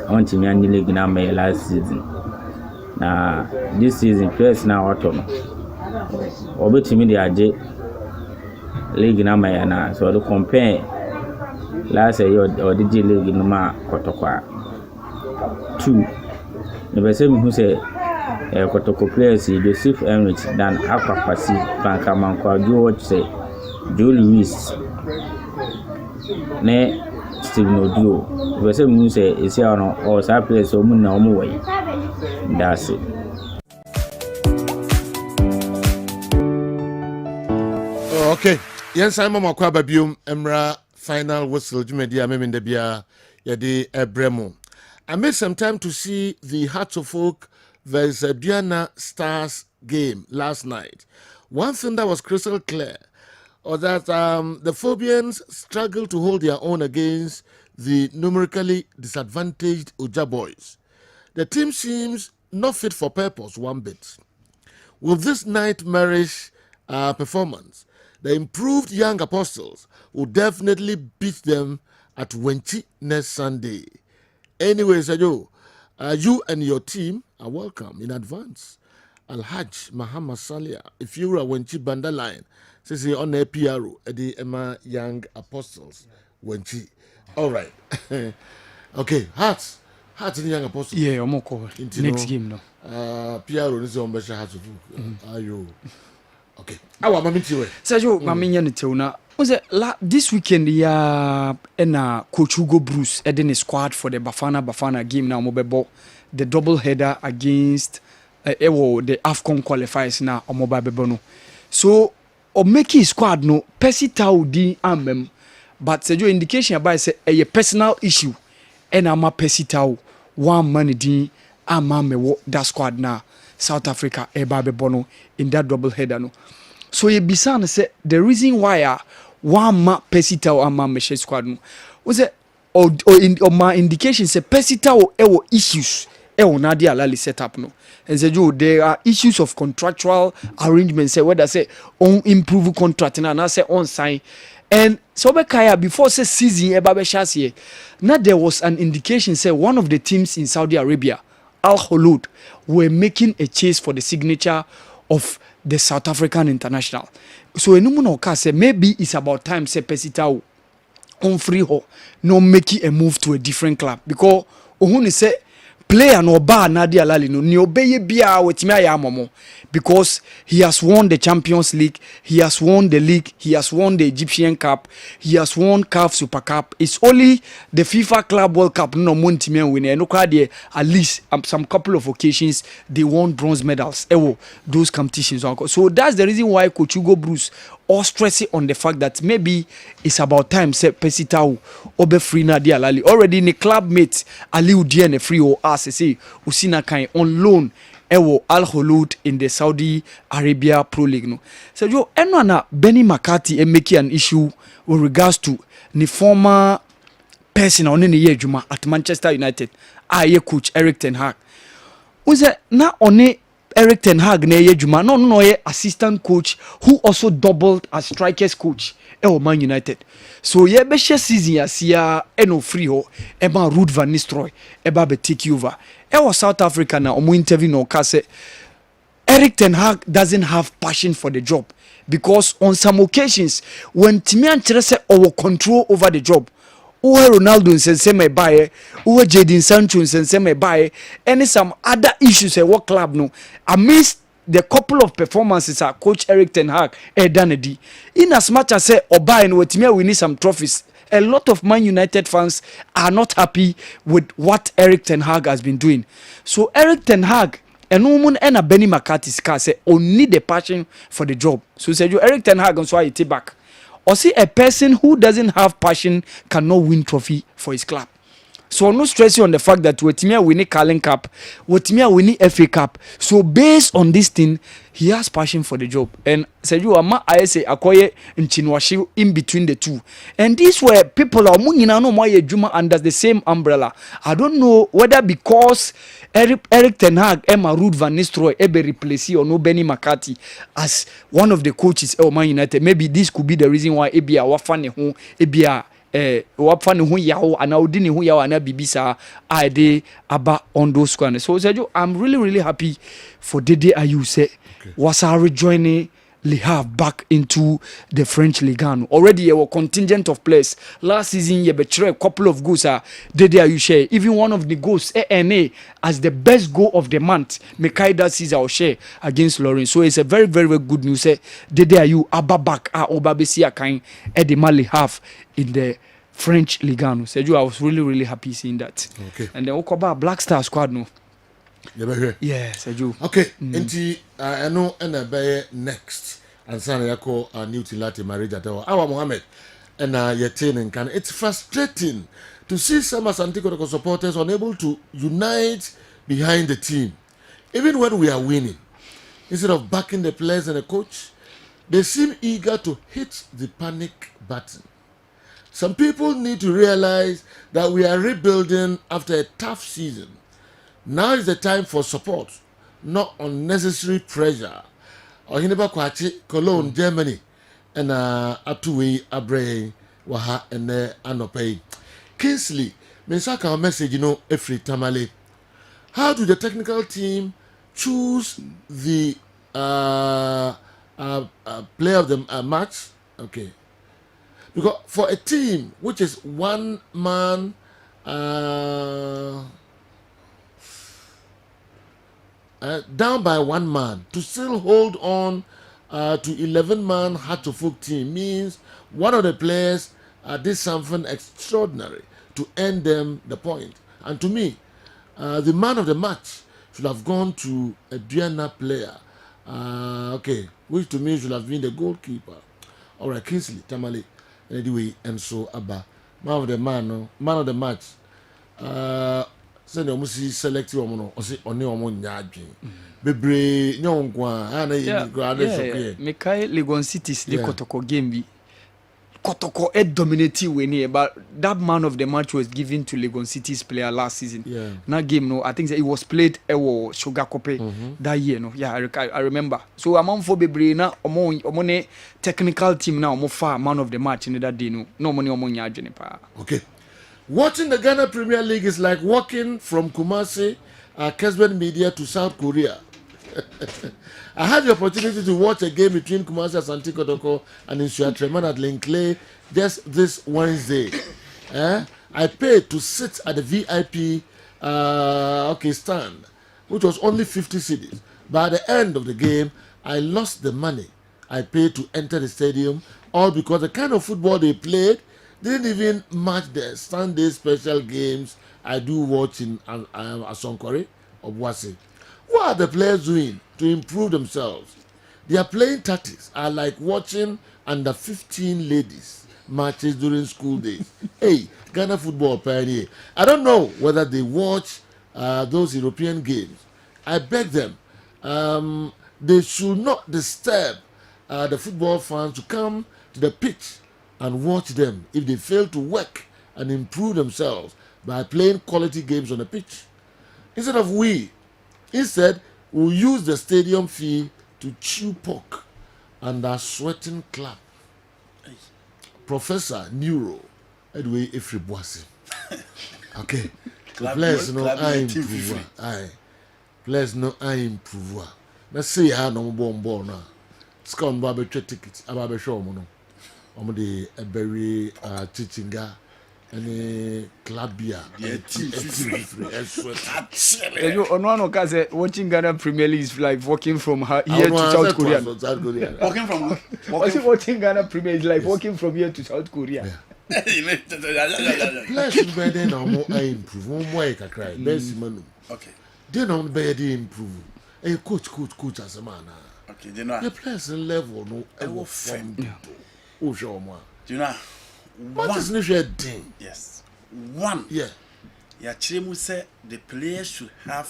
on team any league na my last season. Na this season players na wato no obetimi de age league na maya na so do compare last year or the league no ma kotokwa 2 ne be se mu se kotoko players Joseph Enrich dan Akwapasi Banka Mankwa George say Joe Louis ne Steven Odio be se mu se esi ano o sa players o mu na o mu wai. That's it. Okay. Yes, I'm a kwaba bium emra final whistle jumedia memenda bia yade ebremo. I made some time to see the Hearts of Oak versus Diana Stars game last night. One thing that was crystal clear was that the Phobians struggled to hold their own against the numerically disadvantaged Uja boys. The team seems not fit for purpose one bit. With this nightmarish performance, the improved young apostles will definitely beat them at Wenchi next Sunday. Anyway, Sergio, you and your team are welcome in advance. Alhaj Muhammad Salia, if you're a Wenchi Banda line, says on a PRO, the Emma Young Apostles, Wenchi. All right. Okay, Hearts in Young Apostles. Yeah, I'm okay. Next game, no. PRO is on Besha Hearts of Are you? Okay. Our mammy to Sergio, mammy Yanitona. Was it this weekend? Yeah, and Coach Hugo Bruce heading a squad for the Bafana game now. Mobile the double header against the AFCON qualifiers now. Mobile Bebono. So, or make his squad no Percy Tau di amem, but Sergio indication about say a personal issue. And I'm a Percy Tau 1 money din amame that squad now. South Africa Eba Bebono in that double header no. So ye bisan say the reason why one ma Pesita or ama meshe squad no was it or my indication say Pesita or ewo issues na dia alali set up no and say you there are issues of contractual arrangements say whether say on improve contract na say on sign and so kaya before say season eba be shase now there was an indication say one of the teams in Saudi Arabia Al Khulud were making a chase for the signature of the South African international. So enumu no say maybe it's about time say Pesita on free ho no make a move to a different club because ohun say player no ba na dia lali no ni obeye bia wetimi ayamomo because he has won the Champions League, he has won the league, he has won the Egyptian Cup, he has won CAF Super Cup. It's only the FIFA Club World Cup no montimi win no crowd at least some couple of occasions they won bronze medals those competitions. So that's the reason why Coach Hugo Bruce or stressing on the fact that maybe it's about time say Pesitao obe free na dia lali already in the club mate Aliou Dieng free or as say Usina Kai on loan Al Khulud in the Saudi Arabia Pro League no. So yo na Benny McCarthy making an issue with regards to the former person on the year Juma at Manchester United coach Eric Ten Hag. Was it na on Eric Ten Hag na ye Juma no assistant coach who also doubled as strikers coach Man United. So ye be share season asia eno free ho eba Ruud van Nistelrooy eba be take over. South Africa na omo interview no ka say Eric Ten Hag doesn't have passion for the job because on some occasions when Timian say our control over the job uwe Ronaldo nsense me bae uwe Jadon Sancho nsense me bae and some other issues at what club no amidst the couple of performances coach Eric Ten Hag done in as much as say obae no Timia we need some trophies. A lot of Man United fans are not happy with what Eric Ten Hag has been doing. So Eric Ten Hag and woman and a Benny McCarthy's car say only the passion for the job. So said you Eric Ten Hag and so I take back. Or see a person who doesn't have passion cannot win trophy for his club. So I'm not stressing on the fact that Wetimia winning Carling Cup, Wetimia winning FA Cup. So based on this thing, he has passion for the job. And said you I say akoye Nchinwashi in between the two. And these were people are munina no more Juma under the same umbrella. I don't know whether because Eric Ten Hag, Ruud van Nistelrooy, replace or no Benny McCarthy as one of the coaches of Man United. Maybe this could be the reason why Ebia wafane ho Ebia wapfa ne ho yawo ana odi ne ho yawo ana bibisa ade aba on those squad. So Sergio, I'm really happy for Dede Ayew say was rejoining Le Havre back into the French Ligue 1. Already a contingent of players. Last season, you betray a couple of goals. Dede Ayew share. Even one of the goals, ANA, as the best goal of the month, Mekai that season or share against Lorraine. So it's a very good news. Dede Ayew aba back Obabesi Akain Edema Le Havre in the French Ligue 1. Sergio, I was really happy seeing that. Okay. And then Okoba Black Star squad no. Yeah, Sergio. Okay. Nti I know and a next. And Sana Yako new Tilati marriage at our Mohammed and Yatin can. It's frustrating to see some Asante supporters unable to unite behind the team. Even when we are winning. Instead of backing the players and the coach, they seem eager to hit the panic button. Some people need to realize that we are rebuilding after a tough season. Now is the time for support, not unnecessary pressure. Ohineba Kwachi, Cologne, Germany, and Atuwe Abre Waha and Anopei. Kingsley, Mensaka message, every Tamale. How do the technical team choose the player of the match? Okay. Because for a team which is one man, down by one man, to still hold on to 11-man hard-to-folk team means one of the players did something extraordinary to earn them the point. And to me, the man of the match should have gone to a Diana player, which to me should have been the goalkeeper. All right, Kingsley, Tamale, anyway, and so Abba, man of the match. Send you see selective or say only on yarding. Bebre, no one, Mekai Legon City's the Kotoko game be. Kotoko dominated when but that man of the match was given to Legon City's player last season. Yeah. That game, no, I think it was played Sugar Kope that year, no. Yeah, I remember. So among for Bebre na omone technical team now mo far man of the match in that day, no money omon yarding pa. Okay. Watching the Ghana Premier League is like walking from Kumasi, Kessben Media to South Korea. I had the opportunity to watch a game between Kumasi Asante Kotoko and Insuatreman at Linkley just this Wednesday. I paid to sit at the VIP stand, which was only 50 cedis. By the end of the game, I lost the money I paid to enter the stadium, all because the kind of football they played didn't even match the Sunday special games I do watch in Asonkore or Boise. What are the players doing to improve themselves? Their playing tactics are like watching under 15 ladies matches during school days. Hey, Ghana football pioneer. I don't know whether they watch those European games. I beg them, they should not disturb the football fans to come to the pitch and watch them if they fail to work and improve themselves by playing quality games on the pitch. Instead, we'll use the stadium fee to chew pork and our sweating clap. Professor Neuro, Edway Ifriboisi. Okay. Players no I improve. Players no I improve. Let's see how no bomb now. Scout Babe tickets, Ababe show mono. The very teaching guy. Any club beer. Ono kaze watching Ghana Premier League is like walking from here to South Korea. Walking from watching Ghana Premier League is like walking from here to South Korea. Plus, better now more I improve. More I can cry. Best man. Okay. They don't better improve. Hey, coach as a man. Okay, you know. The players level no. I will form. Oh, show me. You know. What is not your thing? Yes. One. Yeah. Chiremu say the players should have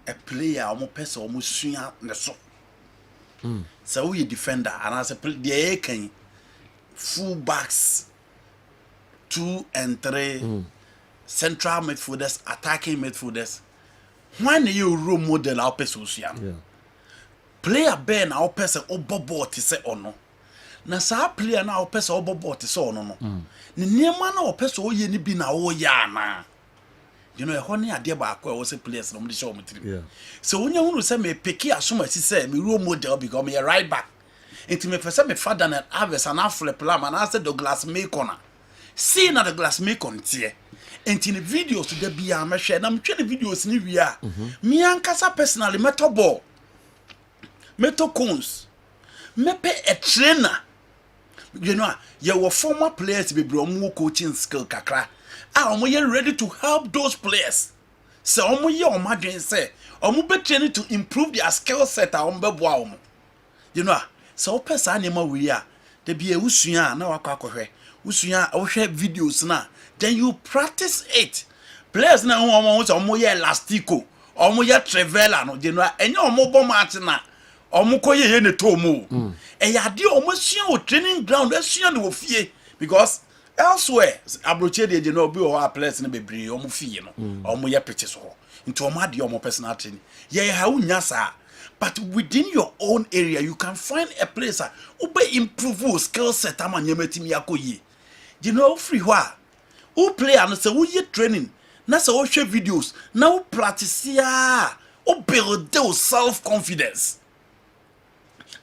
a player or person or musuya neso. So we defender and as a the can full backs 2 and 3 central midfielders, attacking midfielders. When you role model our person player Ben our person or bobo to say or no. Na saa player na opesa obobo te so no no ne niema na opesa oye ni bi na wo ya na you know e ho ne ade ba akwa wo se players no mo de show mo tiri so wonya hunu se me peki asoma si se me role model because me right back enti me pese me father na Aves and Afle plan man I said Douglas Macon see na Douglas Macon tie enti ne videos to da bia me hwe na me twe ne videos ni wi a me ankasa personally meto cones mepe a trainer. You know, your former players be more coaching skill kakra. You ready to help those players. So you imagine say, be training to improve their skill set. You know, so person anima we are. They be a usuya na wakakwe. Usuya share videos na. Then you practice it. Players na elastico. Trevela no. You know, and you mobile match na. Omukoye ye ne tomu yade omusua o training ground asua ne ofie because elsewhere abroche de no obi o place ne bebre omufie no omoye pitches ho nti omade omo personal training ye ha unya sa but within your own area you can find a place ube improve skill set amanyema timi akoye you know free ho who player no say who ye training na say who share videos na who practice ya who build their self confidence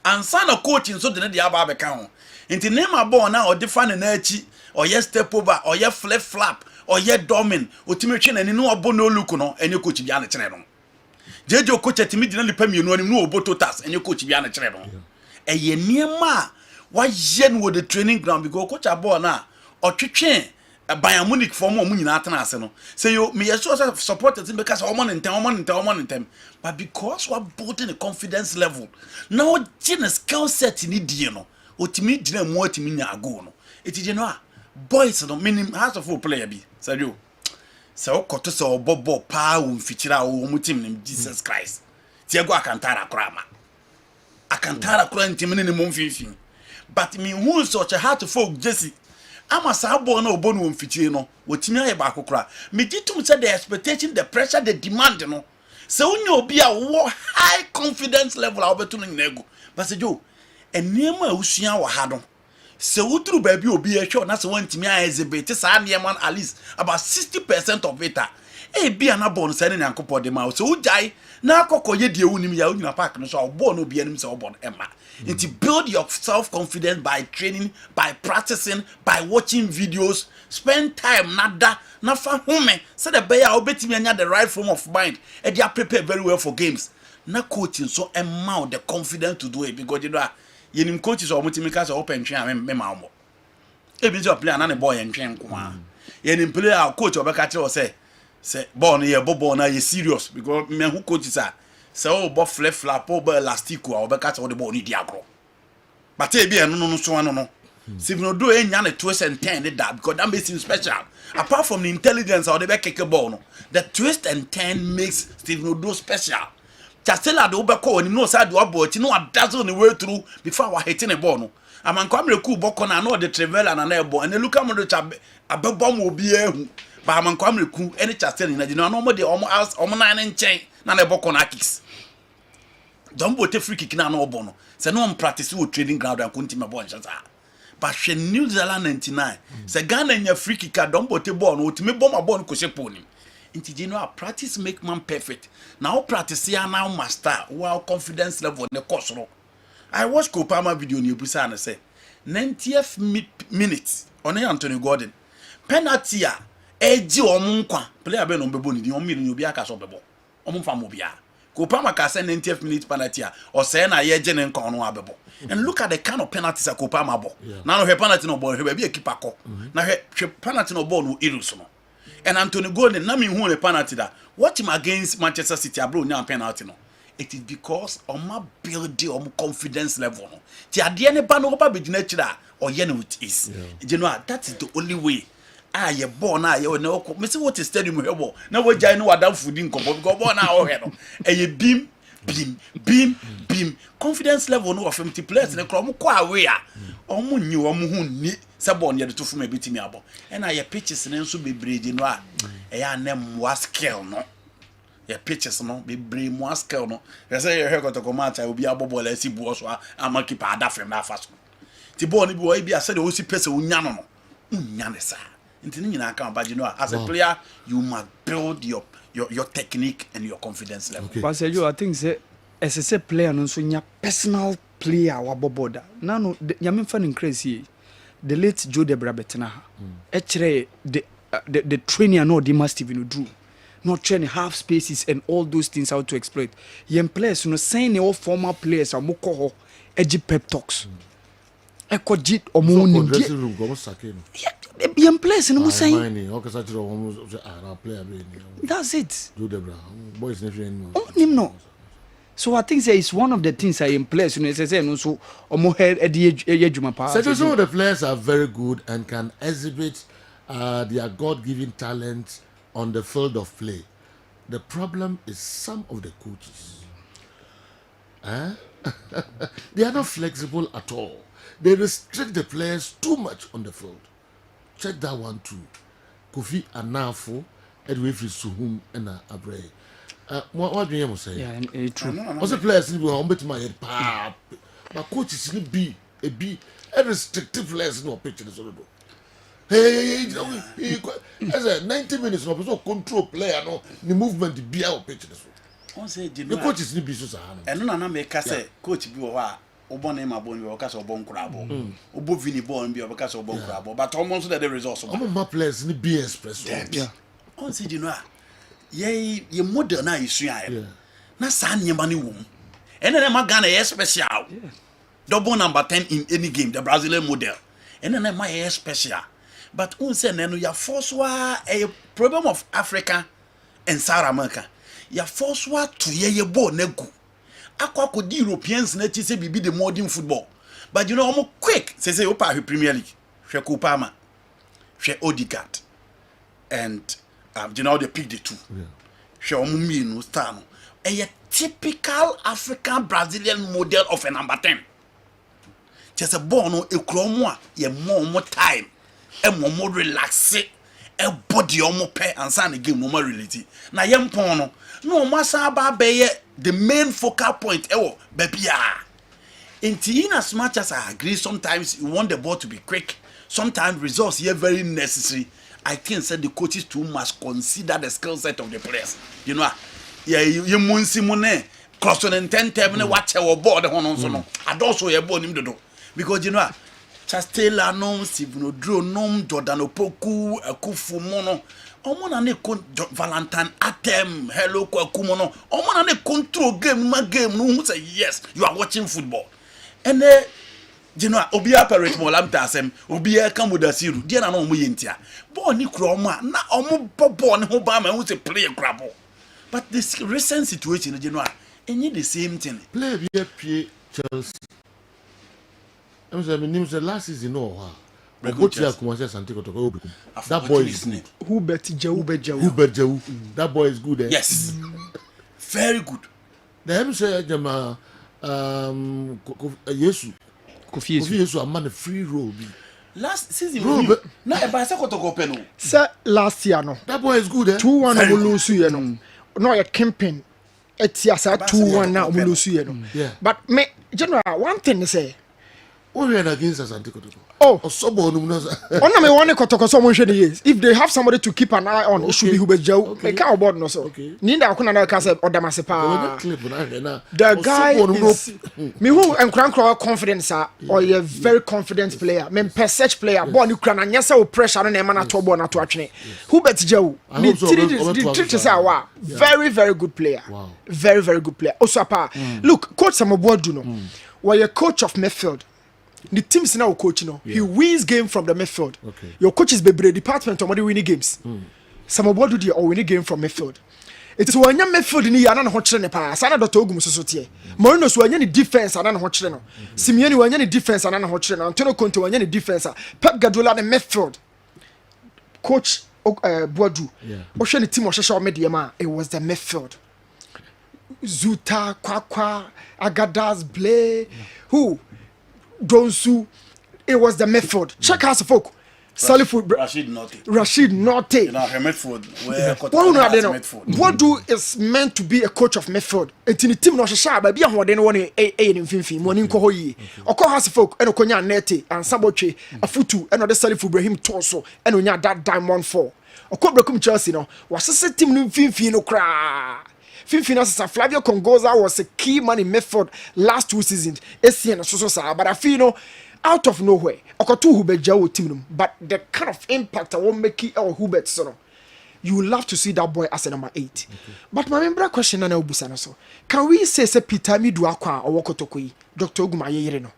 and sign a coaching so the aba be kan ho nti name a ball na o defend na achi or ye step over or ye flip flap or ye domin otimi twe na ni no obo no look no enye coach bia na kire no jeje coach atimi di na lipa mienu anim no obo totas enye coach bia na kire no eye niema wa ye no the training ground because coach a ball na otwetwe Bayern Munich for more money atena ase no say you me sure support the team because omo ntem but because we are building a confidence level now gene skill set ni die no otimi gina mu atimi nya go no etije no boys no minimum has of player bi say you say okoto say obobo pa wo mfikira wo mu team nim Jesus Christ Tiago Akantara krama Akantara kura ntim ne mu mfimfin but me who such a hard to folk Jesse ama sa ball na obo no mfichire no wotimi aye ba akokora me ditum say the expectation the pressure the demand no se unya obi a wo high confidence level a obetu no nyinagu but se jo eniema usua wa ha no se wuduru ba bi obi e hwe na se wantimi a exhibit sa eniema at least about 60% of it e bia na ball no se ne nyankopɔ de ma so ujai na akokɔ ye die wunim ya unyina park no so ball no bia nim se ball ema to build your self confidence by training, by practicing, by watching videos, spend time nada na fa home so the bear obetimi anya the right frame of mind and they are prepared very well for games na coaching so amount the confidence to do it because you know yenim coaches or mutimika so open twen me ma omo e bi so player na ne boy entwen ko a yenim player coach obeka kire o say ball no ye ball na ye serious because me who coaches are say oh bo flip flap oh bo elastic o obeka say the ball ni di agro but e bi eno no so ano no Stephen Odo enya na twist and turn that because that makes him special apart from the intelligence or the back kick ball no the twist and turn makes Stephen Odo special Chastela do be call no side do about no dazzle the way through before we hitting the ball no amanko amreku boko na no the trevela na na ball and look am do cha abebom obi ehu ba amanko amreku any Chastela na no mo de omo na nchen na na boko na kicks don't bote free kick na no ball no say no practice with training ground and continue ball chance but she New Zealand 99 say Ghana nya free kick don't bote ball no ultimate bomb ball no ko she poni inti you know practice make man perfect now practice ya now master wow confidence level ne course no I watch Kopama video ni busa na say 90th minute on Anthony Gordon penalty a eji omunkwa player be no bebo ni di omi ni obi aka so bebo omfa mo bia Kopama ka say 90th minute penalty a o say na ye je ne nkan no abebo and look at the kind of penalties that Kopama ball now no he penalty no ball he be a keeper ko na he penalty no ball no irus no and Anthony Gordon na me hu a penalty that watch him against Manchester City abro nya penalty no it is because oma build the confidence level no ti ade ne ba no oba be gina kira o ye no it is you know that is the only way ye ball na ye na okọ me say what is stadium he ball na we jai no wadam fudi nkombo because ball na o he no ye beam confidence level no of 50 players ne kro mo kwa away a omo nyi omo hu ni se ball ne de to fuma betimi abo na ye pitches ne nso bebreji no a ya na mwa skill no ye pitches no bebre mwa skill no ye say ye hekoto komata obi abobo la si buo so ama keeper adafem na afa so ti ball ni bi wo bi ase de o si pese unya no unya ne sa ntini nyina kan ba no as a player you must build your technique and your confidence level. But say you I think say as a player no so nya personal player wa boboda. Na no nyame fa no crazy. The late Joe Debra betena ha. Echere the trainer no the must even do. Not training half spaces and all those things how to exploit. Young players no saying all former players are moko ho eji pep talks. Eko jit omo ni dressing room go sakeno. Young players no say. That's it. Joe Debra boys never know. No. So I think say it's one of the things I in place. You know, say no so omo head ejuma pa. So some of the players are very good and can exhibit their God-given talent on the field of play. The problem is some of the coaches. They are not flexible at all. They restrict the players too much on the field. Check that one too. Kofi Anafo, Edwefri Suhum, and Abre. What do you say? Yeah, true. Also, players will home to my head. My coach is a restrictive players no pitch in the solo. Hey, as a 90 minutes no person control player no the movement be out pitch this. On say The coach is ni bi so sa no. Eno na make say coach bi wo ha obo na ma bo ni o ka say obo nkura bo. Obo vini ball bi o ka say obo nkura bo. But almost the results. My players ni be express. Yeah. On say ye model na isu ya. Na sa nyema ni wom. Ene na ma Ghana ye special. Double number 10 in any game, the Brazilian model. Ene na ma ye special. But on say no ya force wa a problem of Africa and South America. Ya force wa to ye ball na gu. Akwa ko di Europeans na ti say bibi the modern football. But you know almost quick say opa Premier League. Hwe Kupama. Hwe Odegaard. And you know they pick the two. Hwe omumi no star no. A typical African Brazilian model of a number 10. Just a ball no e kro mo a ye more time. E more relax. E body omo pe ansa na game no more reality. Na ye mpon no masa ba be the main focal point ewo babia. In as much as I agree sometimes you want the ball to be quick, sometimes results here very necessary. I think said the coaches too must consider the skill set of the players. You know, you munsi mune cross on 10 10 watch our board on so no. And also your ball him do. Because you know, Chastela no, Stephen Odro no, Jordan Opoku, Akufu mono. Omo na ne Valentine Atem, hello Kwakumo no. Omo na ne control game no who say yes, you are watching football. And you know, Obia parrot mo lamta asem, Obia kamudasiru, dia na no mo yentia. Ball ni kro ma na omo ball ni ho ba ma who say play grabo. But this recent situation, you know, and the same thing. Play be Chelsea. I'm saying the last season no. That boy is good. Hubert Jau. That boy is good. Yes. Very good. The him say Jama Yesu. Kofi Yesu a man a free roll. Last season na e ba se kotoko pe no. Sir last year no. That boy is good 2-1 we lose you no. No a campaign. Etiasa 2-1 now we lose you no. But me general one thing say we are against us Antikotoko. Oh, if they have somebody to keep an eye on, it should be Hubert Jau. They can't board no so. Ninda Kuna Casa or Damasepa. The guy is me who and Crankrow confidence or a very confident player. Men per such player, born you can and yes, pressure on a man at Tobo not watching. Hubert Jau. Very, very good player. Very, very good player. Also, look, coach Samoboa Duno. Were a coach of midfield. The teams now coach, he wins game from the midfield. Your coach is the department of winning games. Some of what do you winning game from midfield? It is when you midfield in the Yana Hotchen pass, another Togum Society. Morinos when you defense and Hotchen. Simeone when you defense and Hotchen, Antonio Conte when you defense, Pep Guardiola the midfield. Coach Boadu. Ocean team was short mediama, it was the midfield. Zuta, Kwakwa, Agadas, Blay, who? Donsu, it was the method. Check out the folk. Rashid Norte. You know, her method. What do is meant to be a coach of method? It's in the team no shasha, but be a one in Finfi, morning Kohoyi. Or call has folk, and Okonya Nete, and Saboche, a futu, and other Salif Ibrahim Torso, and Onya that diamond 4. Or Cobra Chelsea, no, was a team in Finfi no cry. Finfinance Flavio Congoza was a key man in method last 2 seasons. But I feel out of nowhere. Okotu Hubert Jau team, but the kind of impact I won't make it or Hubert Sono. You will love to see that boy as a number 8. But my member question na Obusana so. Can we say Peter Miduakwa or Wokotokoi, Dr. Oguma Yereno?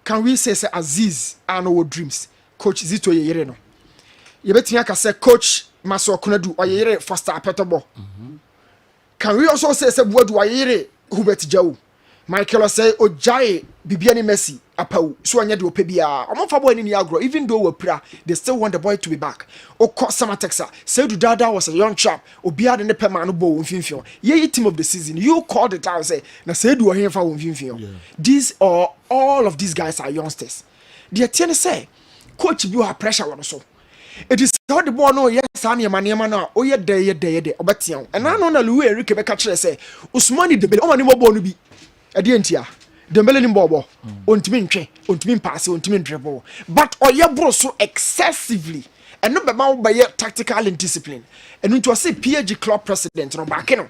Can we say Aziz and our dreams, Coach Zito Yereno? You bet me I can say Coach Maso Kunadu or Yere Foster Petobo. Can we also say what do I Hubert Jau? Michael say Ojai Bibiani Messi Apau so anya do pebia. Omo fa boy ni agro even though we pra they still want the boy to be back. O ko Samatexa say do Dada was a young chap obia de ne pema no bo mfimfio. Ye team of the season you called it out say na say do here fa mfimfio. These are all of these guys are youngsters. The tiene say coach bi have pressure on so. It is how the boy no yes ani manema na o ye dey obetian and I know na Louis Enrique be catch say Usmani de be o mani mo bo no bi e de ntia Dembele ni bobo ontimi ntwe ontimi pass ontimi dribble but oye bro so excessively and no be ma wo be tactical and discipline and into say PSG club president no back no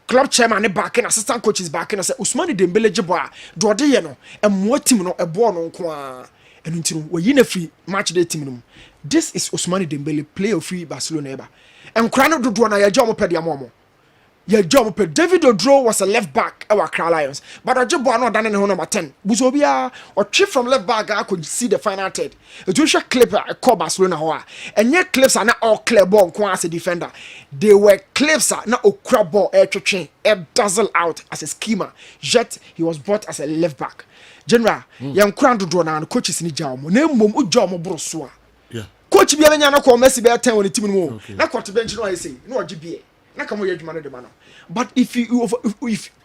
club chairman ne back and assistant coaches back and say Ousmane Dembele jibo a do de ye no emmo team no ebo no nko a and into no we na free match day team no this is Ousmane Dembele player free Barcelona eba and kra no dodo na ya je omo pede amomo ya job pe David Odro was a left back our Accra Lions but Ojibo no dane ne ho number 10 buso bia or trip from left back I could see the final third it was a clip a call Barcelona ho a enye clips are na all clear ball nko as a defender they were clips na okra ball twetwe dazzle out as a schemer yet he was brought as a left back general yan kura dodo na coaches ni jaw mo na mom ujo mo bro so a yeah coach bia nya na call Messi be 10 on the team no na court bench no I say no oji na kamo ye adwuma no de ma no but if you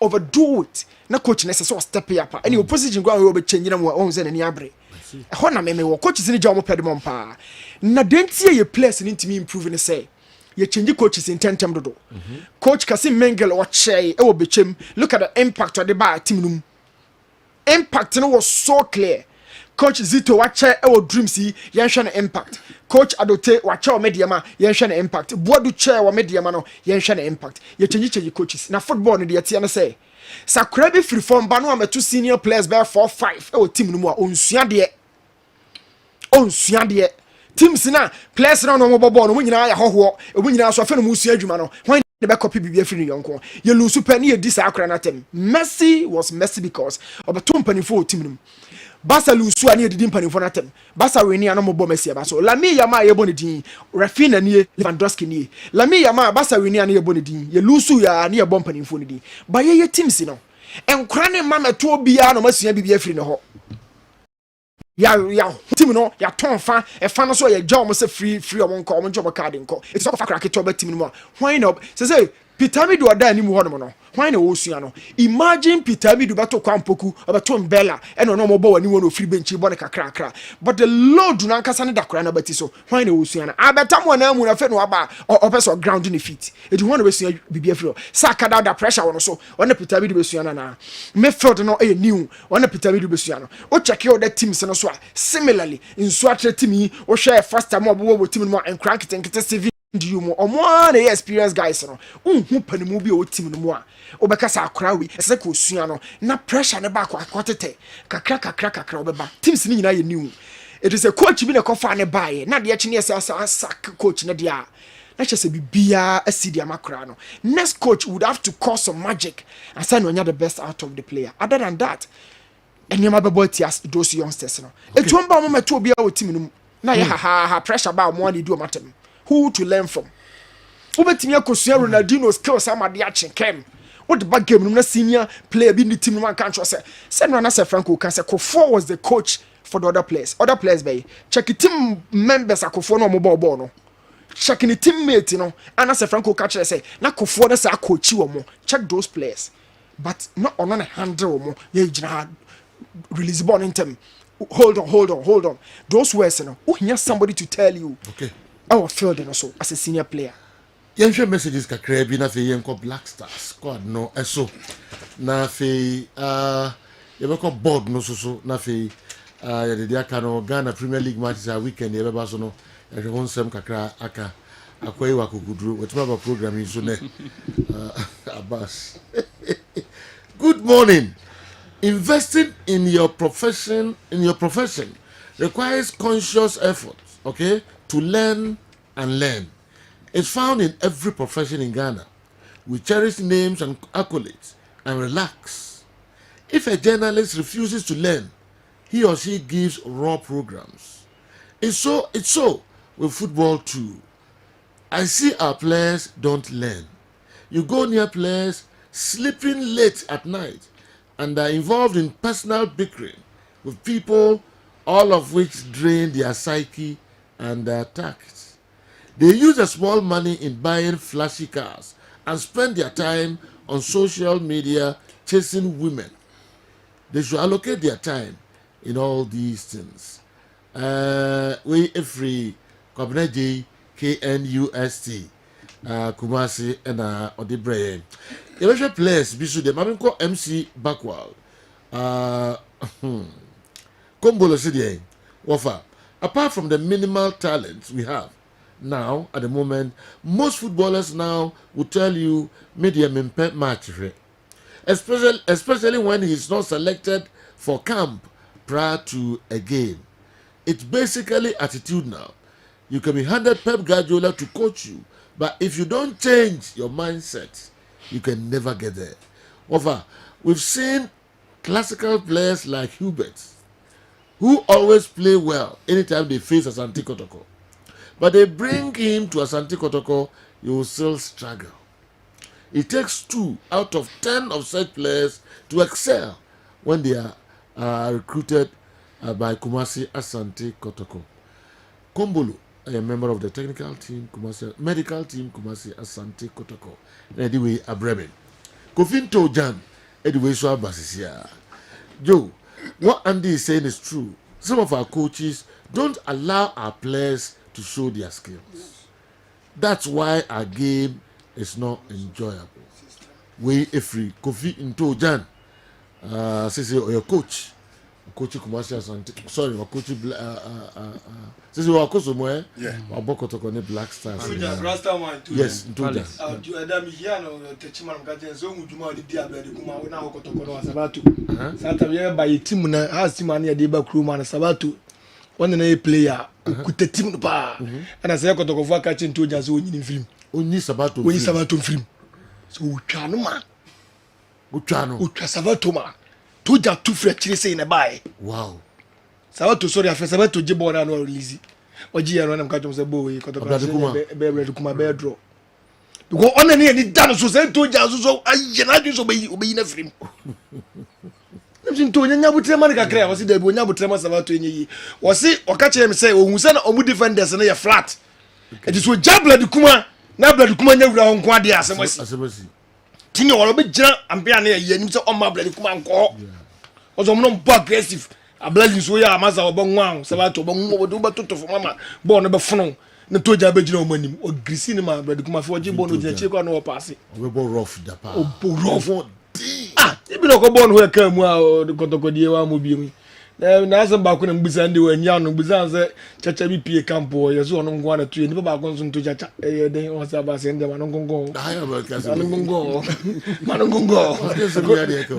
overdo it na coach na so step up any opposition go we be change na mo on say na ni abre e ho na me wo coaches ni ja mo pede mo pa na dentie ye players ni ntimi improve ni say ye change coaches in tentem dodo coach Kasim Mengele o che e wo bechem look at the impact of the bar team num impact no was so clear coach Zito wache e dreams yi yenhwe na impact coach Adote wache o mediama yenhwe na impact Boadu che o mediama no yenhwe na impact ye change coaches na football no de tie na say Sakura bi free form ba no ameto senior players by 4-5 e team no mu a onsua de teams na players na no mo bobo no mu nyina ya hoho e mu nyina so afa no mu sua adwuma no when the back copy bibia free yonko ye lose penny ye dis akra na tem Messi was Messi because obeto mpanifo team no Basa lusu ani edidi mpanifo na tem Basa weni ano mo bo Messi ba so Lami Yama ye boni din Rafinha ni Lewandowski ni Lami Yama Basa weni ani ye boni din ye lusu ya ni ye bo mpanifo ni din ba ye teams no enkra ne mama to obia no masua bibia free no ho ya team no ya tonfa e fa no so ye jaw mo se free o mo nko o mo job card nko e so fa kra ke to ba team no mo why no say Peter Midu oda ni mu ho no why na wo sua no imagine Peter Midu bato kwampoku obato mbella e no no mo bo wani won free bench bo ne kakra but the load na nkasa ne dakora na bati so why na wo sua na abeta mo na mu na fe no aba opeso ground in feet e di won we sua bibia free saka da pressure won so won Peter Midu be sua na midfield no e new won Peter Midu be sua no o check your the teams no so similarly in so atre team yi o share faster mo bo team no en crank tenkete CV you mo omo na experience guys no unhu panimu bi o team no mo a obekasa akra wi ese ko sua no na pressure ne ba akotete kakra obeba teams ni nyina ye new it is a coach bi na kofa ne bae na de echi ne asa coach ne dia na chese bibia asidi amakra no next coach would have to cause some magic and say no nya the best out of the player other than that enyama bebo tias those youngsters no etuomba mo meto obi a o team no na ye ha pressure ba mo ani do matem who to learn from ubetimi akosua Ronaldinho skills amade achekem what the back game no na senior player bi ni team no man kan cho say no na say Franco can say Kofo was the coach for the other players by check team members Akofo no mo ball no check ni teammate no and say Franco catch say na Kofo na say coach wo mo check those players but not on handle mo ye gina release ball in them hold on those words no who hear somebody to tell you okay our field and also as a senior player. Yenhwe messages kakra bi na fe yenko Black Stars squad no eso na fe yebeko board no so na fe ya de aka no Ghana Premier League matches a weekend yebeba so no yehwe wonsem kakra aka akwai wa kugudru wetima ba program so ne Abbas. Good morning. Investing in your profession requires conscious effort, okay? To learn and learn. It's found in every profession in Ghana. We cherish names and accolades and relax. If a journalist refuses to learn, he or she gives raw programs. It's so with football too. I see our players don't learn. You go near players sleeping late at night and are involved in personal bickering with people, all of which drain their psyche and their tact. They use the small money in buying flashy cars and spend their time on social media chasing women. They should allocate their time in all these things. We free Kwabena KNUST Kumasi and Odebreye. The players bisu de maminko MC Backwell Kombolo City, Wafa. Apart from the minimal talents we have now at the moment, most footballers now will tell you medium impact match, especially when he's not selected for camp prior to a game. It's basically attitude now. You can be handed Pep Guardiola to coach you, but if you don't change your mindset, you can never get there. Over, we've seen classical players like Hubert, who always play well anytime they face Asante Kotoko. But they bring him to Asante Kotoko, you will still struggle. It takes 2 out of 10 of such players to excel when they are recruited by Kumasi Asante Kotoko. Kombolo, a member of the technical team, Kumasi, medical team, Kumasi Asante Kotoko. Anyway, Abremen. Kofinto Jan, anyway, so Basisia. Joe, what Andy is saying is true. Some of our coaches don't allow our players to show their skills. That's why our game is not enjoyable. We free Kofi into Jan. Say your coach Kumasi Asante. Sorry, our coach say our coach somewhere. Yeah. Our Boko connect Black Stars. Yes, into Jan. By team na has team ani adeba crew man Sabato. One na player kuta team no pa. And say Kotoko for catching to Jan so onyi film. Onyi Sabato. Onyi Sabato film. So utwa no ma. Utwa Sabato ma. Toja two free chire say na buy. Wow. Sabato sorry after Sabato jibo na no release. Oji ya no na mka say boy Kotoko be kuma be draw. Because on any done so say toja so aye na do so be na film. Nto nya butrema ka kra wasi da bi nya butrema Sabato enyi wasi okache me say ohun say na omu defenders na ya flat. It is so jabla di kuma na bla di kuma nya wura honko ade asemasi. Tini wala be jira ambia na ya nim say o ma bla di kuma nko. Ozo mo no bo aggressive. Abla di so ya amasa obo nwan Sabato obo nwo obo do toto fo mama bo no be fono na toja be jira o manim o grisi ni ma bla di kuma fi oji bo no jina chi kwa no o pass. Obo rough da pa. Obo rough. Ibi no ko bon ho ka mu a Kotoko die wa mo bi mu na asa ba ko na mbisa ndi wa nya no mbisa se chacha bi pie campo ye so no ngwa na tu ni ba ko nso to chacha e de o sa ba se ndi ma no ngongo ma no ngongo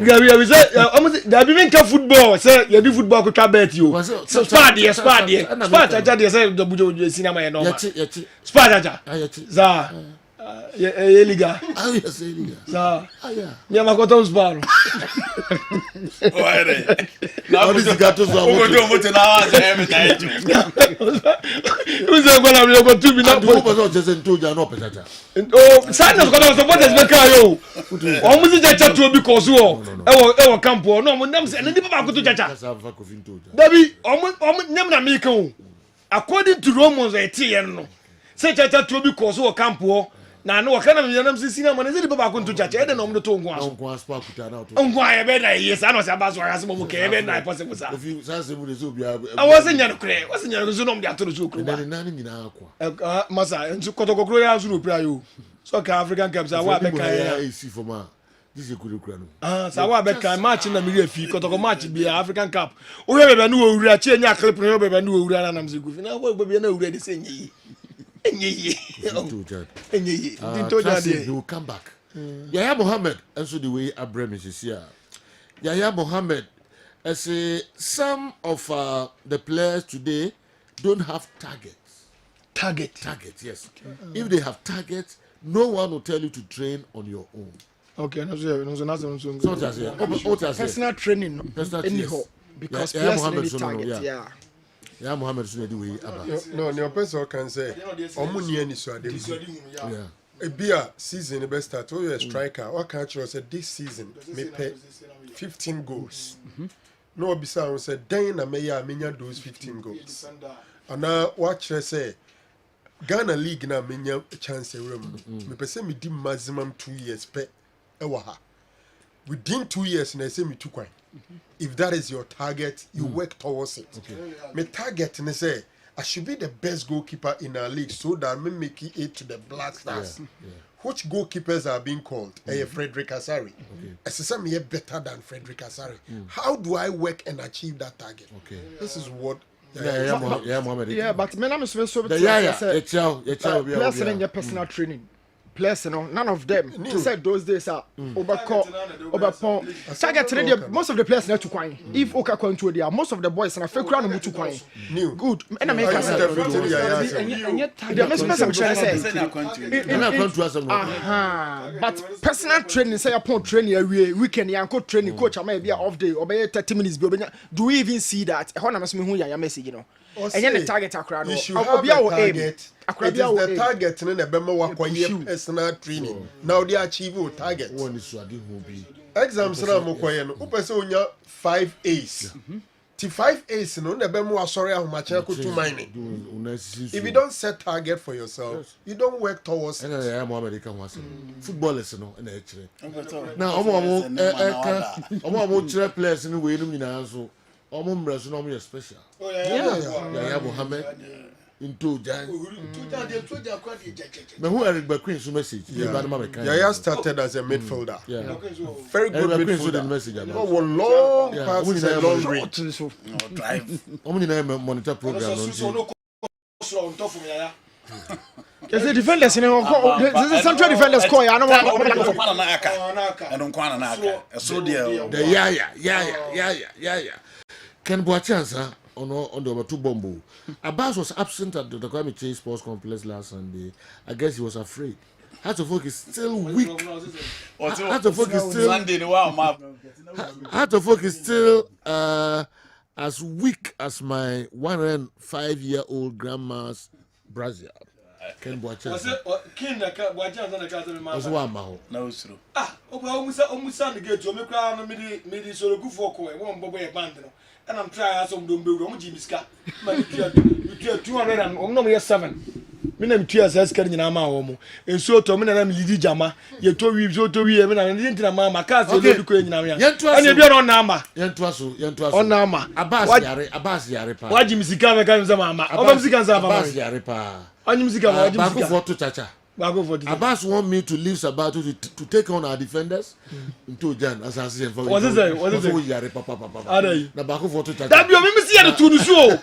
gabi se o da bi men ka football se ye bi football ko twa bet yo spa chacha de se do bujo sinema ye no ma spa chacha za Eliga. Yes, Eliga. Sa. Mi amakoto sparo. Oere. Na this gato so. O go do mo te na wa se me ta eju. Uze gona mi go tu bi na po so je se ntoja no pechacha. Oh, sana ko na support be ka yo. O mu si chacha tu obi ko so o. E wo camp o no mo nam se na di papa ko to chacha. Dabi o mu nyam na mi kan. According to Romans 18 no. Se chacha tu obi ko so o camp o. Na no wakana mi yanam sisi na mane zedi baba ko nto chacha ede na omdo to ngwa so ngwa spa kuta na to ngwa ye be na yes ano se abaso ya se mo ke be na possible sa ofi sa se mu de so bia awase nya no kre wase nya no so no mde atoro so kro na ni nyina akwa masa ntu Kotoko kro ya so no pra yo so ka African Cup sa wa be kan ya isi for ma this ekuru kra no sa wa be kan match na mi refi Kotoko match bi African Cup o we be na wo wura che nya clip no be na wo wura na nam se gufi na wo be na wura de se nyi he will come back. Yahya Mohammed, and so the way Abraham is here. Yahya Mohammed, I say some of the players today don't have targets. Targets, yes. Okay. If they have targets, no one will tell you to train on your own. Okay, personal training, anyhow, because players need targets. Yeah. Yeah, Mohammed should do it. No, your person can say, Omuni any so yeah. A beer season the best start. Oh, you're a striker. What catch you said this season may pay 15 goals. No, besides, said, Dana may I mean those 15 goals. And now, watch her say, Ghana League now mean a chance a room. Me person me di maximum 2 years pay. Within 2 years, and I say me too quiet. If that is your target, you work towards it. Okay. My target, and say, I should be the best goalkeeper in our league so that I'm making it to the Black Stars. Which goalkeepers are being called? Frederick Asari. Some better than Frederick Asari. How do I work and achieve that target? This is what. Yeah, but men I'm so players in your personal training. Players, none of them. To say those days are overpon. Target most of the players not to quine. If Oka control there, most of the boys and I feel crown to quine. Good. And I make us. But personal training say upon training weekend yanko training coach I may be off day or 30 minutes. Do we even see that? I want to who ya message, you know. And then the target across. You should have a target. It is the target in the Bema personal training. Now they achieve a target. Exams na mokoyen. Upese onya 5 A's. Ti 5 A's no na Bema sorry ahomache akutu mine. If you don't set target for yourself, you don't work towards it. Football is no na echire. Now omo chire players ni we num nyina so. Omo mbraso no mo special. Yeah, Mohammed. Into Jan. But who Eric Bakrin so message? Yaya started as a midfielder. Very good midfielder. Message. Long passes and long range. Drive. How many monitor program Is the defenders in the central defenders call ya no yeah. Ken Boachansa on the two bombo. Abbas was absent at the Kwame Chase Sports Complex last Sunday. I guess he was afraid. Hatofok is still weak. Hatofok is still as weak as my 105-year-old grandma's Brazil. Ken Boachansa. Ken Boachansa na kata me ma. Oso wa ma ho. Na osuro. Omusa the gate o me kra no me soro kufo ko e won bobo e band no. And I'm trying some don't build on Jimiska. Man, you 200 and no 7. Minam 2 years as carrying a mamma. And so to me and Lidi Jama, you told me so to be and I didn't know Mamma Cast. And you're on Nama. Yentuaso on Nama. Abbas Yaripa. Why Jimmy comes a mamma? Abbas Yaripa. On music, Baku Chacha. Abbas want me to leave Sabato to take on our defenders into Jan as I say. What is it? What is it? Na Baku for Chacha. That you me see to the show.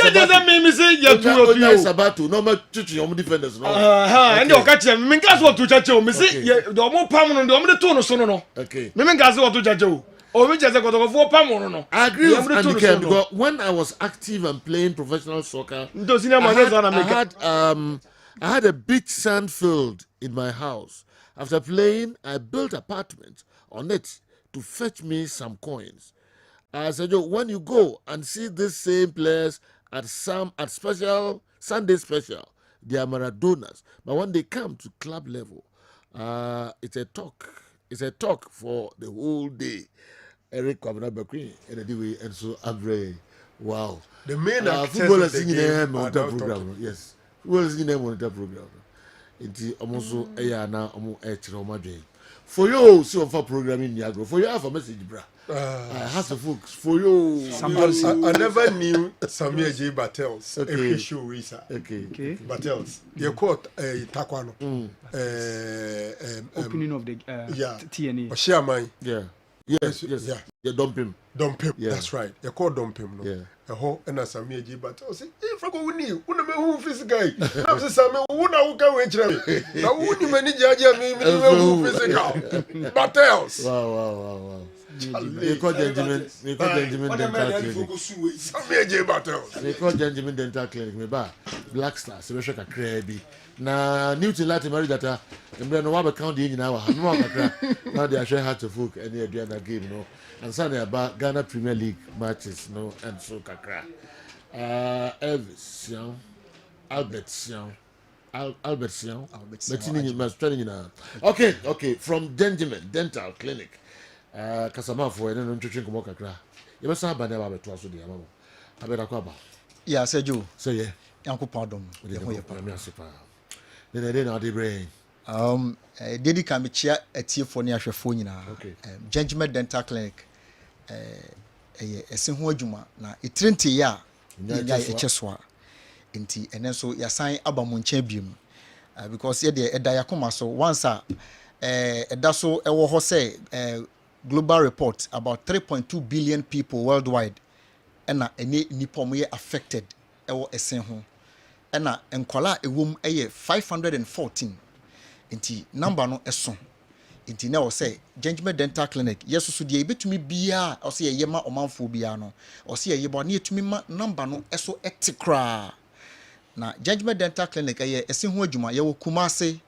Doesn't make me say you to Sabato. No more teaching defenders. No. And you catch them. Me gas what to Chacha. Me say the more permanent. The tone so no. Okay. Me gas what to Chacha. I agree with Anike because when I was active and playing professional soccer, I had a big sand field in my house. After playing, I built apartments on it to fetch me some coins. I said, when you go and see these same players at special Sunday special, they are Maradonas. But when they come to club level, it's a talk. It's a talk for the whole day. Eric Kwabena Bakri, and so Andre. Wow. The main football is in the monitor program. Yes. Football is in the monitor program. It's almost a na for you, see on for programming Niagara. For you, have a message, bra. I have the folks for you. I never knew Samir J. Battles. Okay. Show okay. Battles. You caught a Takwano. Opening of the TNA. Oshiamai. Yeah. Yes. You dump him. Yeah. That's right. You call dump him. No? Yeah. And as Samir J. Battles say, if I go with you, who physical? I'm saying, Samir, who can wait? Now, who you manage who physical? Battles. Wow. They call Benjamin Dental Clinic. Samir J. Battles. They call Benjamin Dental Clinic. Me ba Black Star. Se we shock a crabby. Na Newton Latin married that. Embre no wa count the na wa. No kakra. Now they are showing how to folk and they do that game, you know. And Sunday about Ghana Premier League matches, you know, and so kakra. Elvis, Albert Sion. Okay. From Benjamin Dental Clinic. Kasama for any nutrition come kakra. You must have banana about twice a day, mama. I better come back. Yeah, say Joe. Say yeah. Uncle pardon. Then I didn't know the brain. Dedi can be chair a tea for near phone. Okay. Benjamin Dental Clinic. ɛsɛ ho adwuma na ɛtirenti ya ya ɛkyɛ so a nti ɛnɛ nso yɛasan aba mo nkyɛn biem because yɛde ɛda yakoma so once a ɛda so ɛwɔ hɔ sɛ global report about 3.2 billion people worldwide ɛna ɛne nipa mo yɛ affected ɛwɔ ɛsɛn ho ɛna nkɔla a ɛwɔ mu ɛyɛ 514 nti number no ɛso nti na ɔsɛ Gentleman Dental Clinic yɛsoso deɛ yɛbɛtumi biara ɔsɛ yɛyɛ ma ɔmanfoɔ biara no ɔsɛ yɛyɛ bɔ ne yɛtumi ma number no ɛso ɛte koraa na Gentleman Dental Clinic ɛyɛ ɛsɛ ho adwuma yɛwɔ Kumase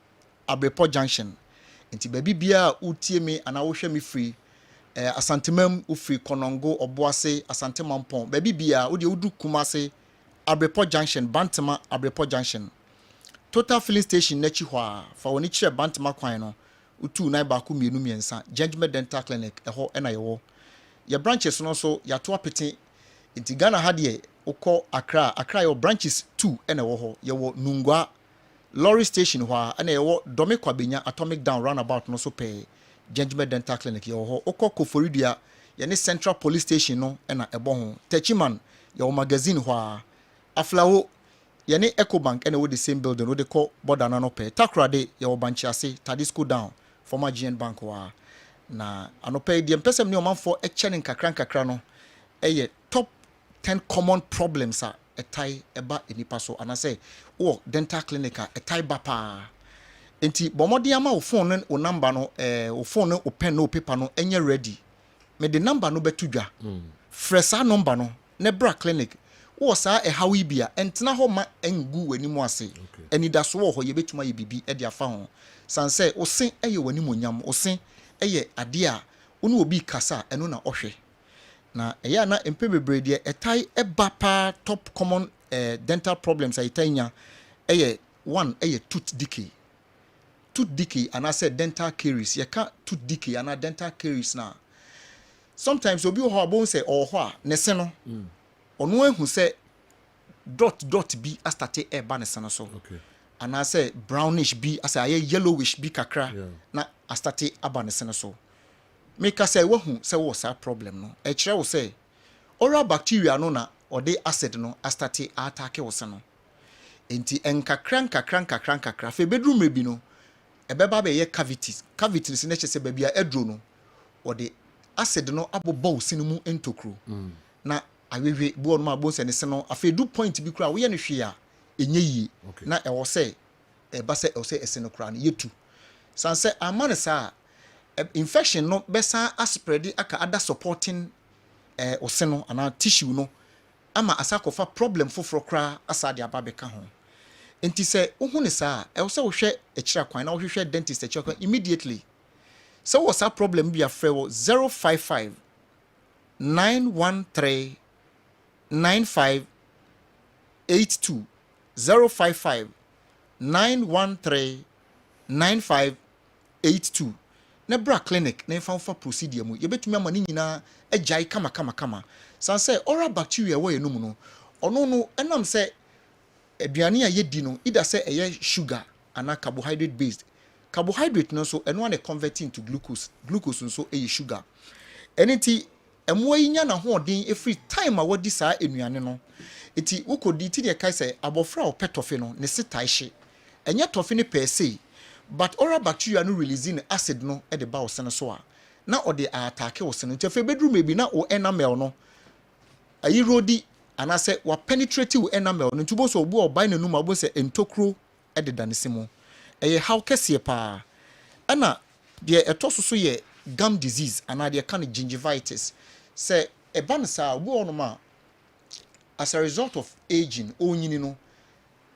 Abrepo Junction nti baabi biara wotie me anaa wohwɛ me free Asantemam ufiri Konongo Obuase Asantemampon baabi biara wode wodu Kumase Abrepo Junction Bantama Abrepo Junction Total Filling Station n'akyi hɔ a fa woni kyerɛ Bantama kwan no utu na baako mienu miensa Gentleman Dental Clinic ɛhɔ ɛna yɛwɔ yɛ branches no so yɛato apete nti Ghana ha deɛ wokɔ Accra yɛwɔ branches 2 ɛna ɛwɔ hɔ yɛwɔ Nungwa Lorry Station hɔ a ɛna yɛwɔ Dome Kwabenya Atomic Down roundabout no so pɛɛ Gentleman Dental Clinic yɛwɔ hɔ wokɔ Koforidua yɛne Central Police Station no ɛna ɛbɔ ho Techiman yɛwɔ magazine hɔ a Aflawo yɛne Ecobank ɛna wɔ the same building wode kɔ border na no pɛɛ Takoradi yɛwɔ Banchiase Tadisco Down former GN Bank wa na anopɛ deɛ mpɛsɛm ne ɔmanfoɔ ɛkyɛ ne nkakra no ɛyɛ top 10 common problems a ɛtai ɛba enipa so anasɛ wɔ dental clinic a ɛtai ba paa enti bɔmmɔden ama wo phone ne wo number no wo phone ne wo pen ne wo paper no ɛnyɛ ready me de number no bɛto dwa frɛ saa number no ne bra clinic wɔ saa ɛhaw yi bia ɛntena hɔ ma ɛngu w'anim ase ɛnidaso wɔ hɔ yɛbɛtuma yɛ bibi ɛde afa ho sanse ose ɛyɛ w'anim onyam ose ɛyɛ ade a wo ne obi kasa ɛno na ɔhwɛ na ɛyɛ na mpe bebree deɛ ɛtai ɛba paa top common dental problems a ɛtai nya ɛyɛ one ɛyɛ tooth decay anasɛ dental caries yɛka tooth decay ana dental caries na sometimes obi wɔ hɔ abɔ sɛ ɔwɔ hɔ a ne se no ɔno ahu sɛ dot bi astate ɛba ne se no so anasɛ brownish bi asɛ ayɛ yellowish bi kakra na astate aba ne se no so meka sɛ wahu sɛ wɔ saa problem no ɛkyerɛ wo sɛ oral bacteria no na ɔde acid no astate atake wo se no enti nkakra fe bedroom rebi no ɛbɛba bɛyɛ cavities ne kyɛ sɛ baabi a ɛduro no ɔde acid no abobɔ wo se no mu ntokuro na awewe bo no abo sɛ ne se no afei du point bi kura wo yɛ no hwe a enye yie na ɛwɔ sɛ ɛba sɛ ɛwɔ sɛ ɛse no kura no yɛtu sanse ama ne saa infection no bɛsa aspread aka ada supporting ose no ana tissue no ama asakofa problem foforo kra asade aba bɛka ho enti sɛ wohu ne saa ɛwɔ sɛ wohwɛ ɛkyira kwan na wohwehwɛ dentist ɛkyira kwan immediately sɛ wɔ saa problem bi afrɛ wɔ 055 913 9582 055 913 9582 na bra clinic na mfa procedure mu yebetumi ama ni nyina agyae kama sanse oral bacteria wɔ enum no ɔno no enam sɛ aduane a yedi no ida sɛ ɛyɛ sugar ana carbohydrate based carbohydrate no so ɛno ane convert into glucose nso ɛyɛ sugar ɛniti ɛmoa yi nya na hoɔden every time a wɔdi saa enuane no eti wokodi ti de kai sɛ abɔfra o petofe no ne setai hye ɛnyɛ tofe ne per se but oral bacteria no releasing acid no e de ba wo sene so a na ɔde attack wo sene nti fe bedroom ebi na o enamel no ayi rodi anase wa penetrate wo enamel no ntubo so obu oban nanum abo se entokro e de danese mu ɛyɛ how kɛseɛ paa ana de ɛtɔ so yɛ gum disease ana de kan gingivitis sɛ ɛba no saa obu onoma as a result of aging onyini no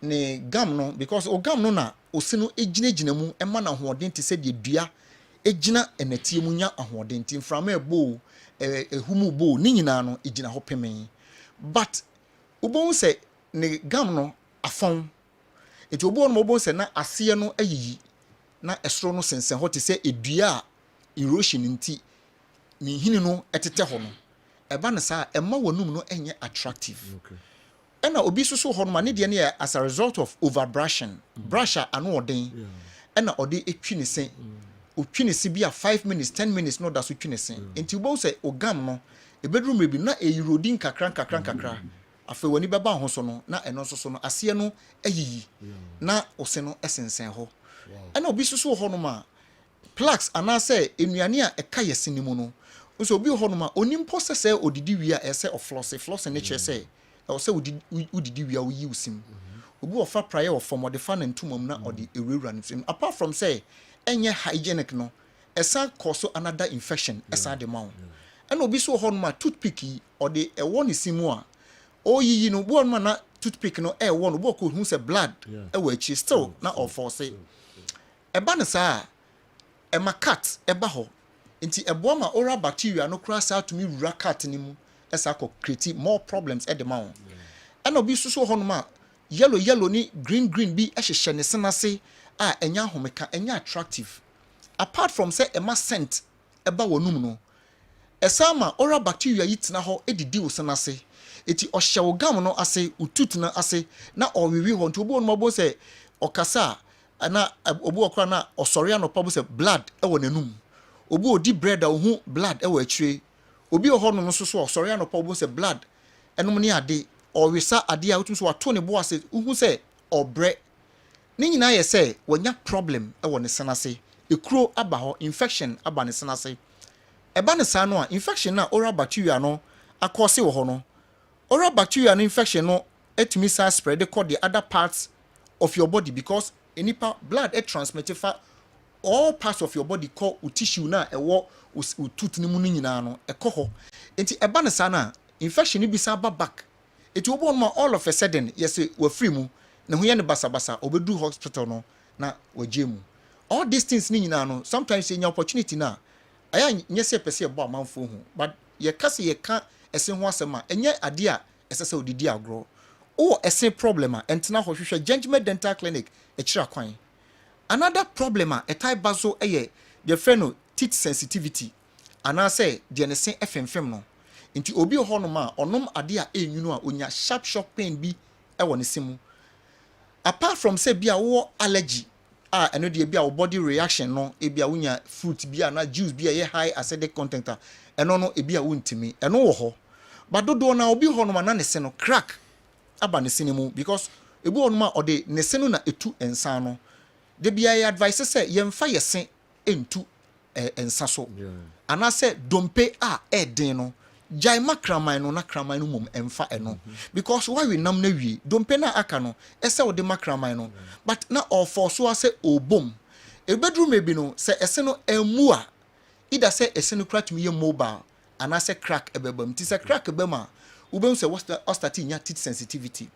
ne gum no because o gum no na ose no egyina mu ema na hoɔden te sɛ de dua egyina enatie mu nya ahoɔden ti mframa ebo ehumu bo ni nyina no egyina hɔ pemen but obo sɛ ne gum no afɔn eti obo no obo sɛ na aseɛ no ayiyi na ɛsoro no sensen hɔ te sɛ edua a erosion nti ne hini no ɛtete hɔ no ɛba no saa ɛma wɔnum no ɛnyɛ attractive ɛna obi soso hɔ no ma ne deɛ ne yɛ as a result of overbrushing brush a ano ɔden ɛna ɔde etwi ne se otwene se bi a 5 minutes 10 minutes no da so twene se enti wo say ogam no e bedroom bi na e erodin kakra afa wani beba ho so no na eno so no ase no ayiyi na ose no esensen ho ana obi susu ho no ma plaques anase enuane a eka yesi ni mu no nso obi ho no ma onimpo sese odidi wi a ese floss ne che se o se odidi wi a wo yi usim obi ofa prayer of form of the fan and tumom na or the ewura nim apart from say enye hygienic no esa cause another infection esa de ma ana obi so ho no ma toothpick or the ewo ne simu a oyiyi no bo no na toothpick no ewo no bo ko hu se blood ewo achi still na of force eba ne sa ema cat eba ho nti ebo ma oral bacteria no kra sa to me rura cat ni mu esa ko create more problems at the mouth ana obi so ho no ma yellow ni green bi ehhehye ne senase a enya homeka enya attractive apart from say ema scent eba wonum no esa ma oral bacteria yitina ho edidi wo senase eti ohyewo gam no ase utut na ase na owiwi ho nti obo no mabo say okasa na obo okra na osori anopa bo say blood ewo nanum obi odi bread a ohu blood ewo achire obi ho no so osori anopa bo say blood enum ne ade owisa ade a utum so wato ne bo ase uhu say obre ni nyina ye say wanya problem ewo ne senase ekuro aba ho infection aba ne senase eba ne sa no a infection na oral bacteria no akose wo ho no oral bacteria no infection no etumi sa spread the other parts of your body because enipa blood transmitted for all parts of your body called tissue na ewo tooth ni mu nyina no ekoho enti eba ne sa na infection ni bi sa back eti obo no all of a sudden yes we free mu na hu ye ne basa obedu hospital no na wajemu all these things ni nyina no sometimes you opportunity na aya nyese pese ebo amanfo hu but ye kase ye ka ese ho asema enye ade a esese odidi agro o ese problem a entena ho hwehwe Ghanaian dental clinic ekira kwan another problem a etai bazo eye the friend teeth sensitivity ana say de ne sen FMFM no nti obi ho no ma onom ade a enyunu a onya sharp pain bi ewo ne simu apart from say bia wo allergy eno de bia wo body reaction no e bia wonya fruit bia na juice bia ye high acidic content eno no e bia wontimi eno wo ho badodo na obi ho no ma na ne se no crack aba ne sinimu because ebi ho no ma ode ne se no na etu ensa no de bia ye advice say ye mfa ye se entu ensa so ana say dompe den no jai makraman no na kraman no mum emfa eno because why we nam na wie dompe na aka no ese wo de makraman no but na all for so ase obom e bedroom ebi no se ese no emu a ida se ese no kra tumi ye mobile ana se crack ebebam ti se crack ebema ubem se what's the nya teeth sensitivity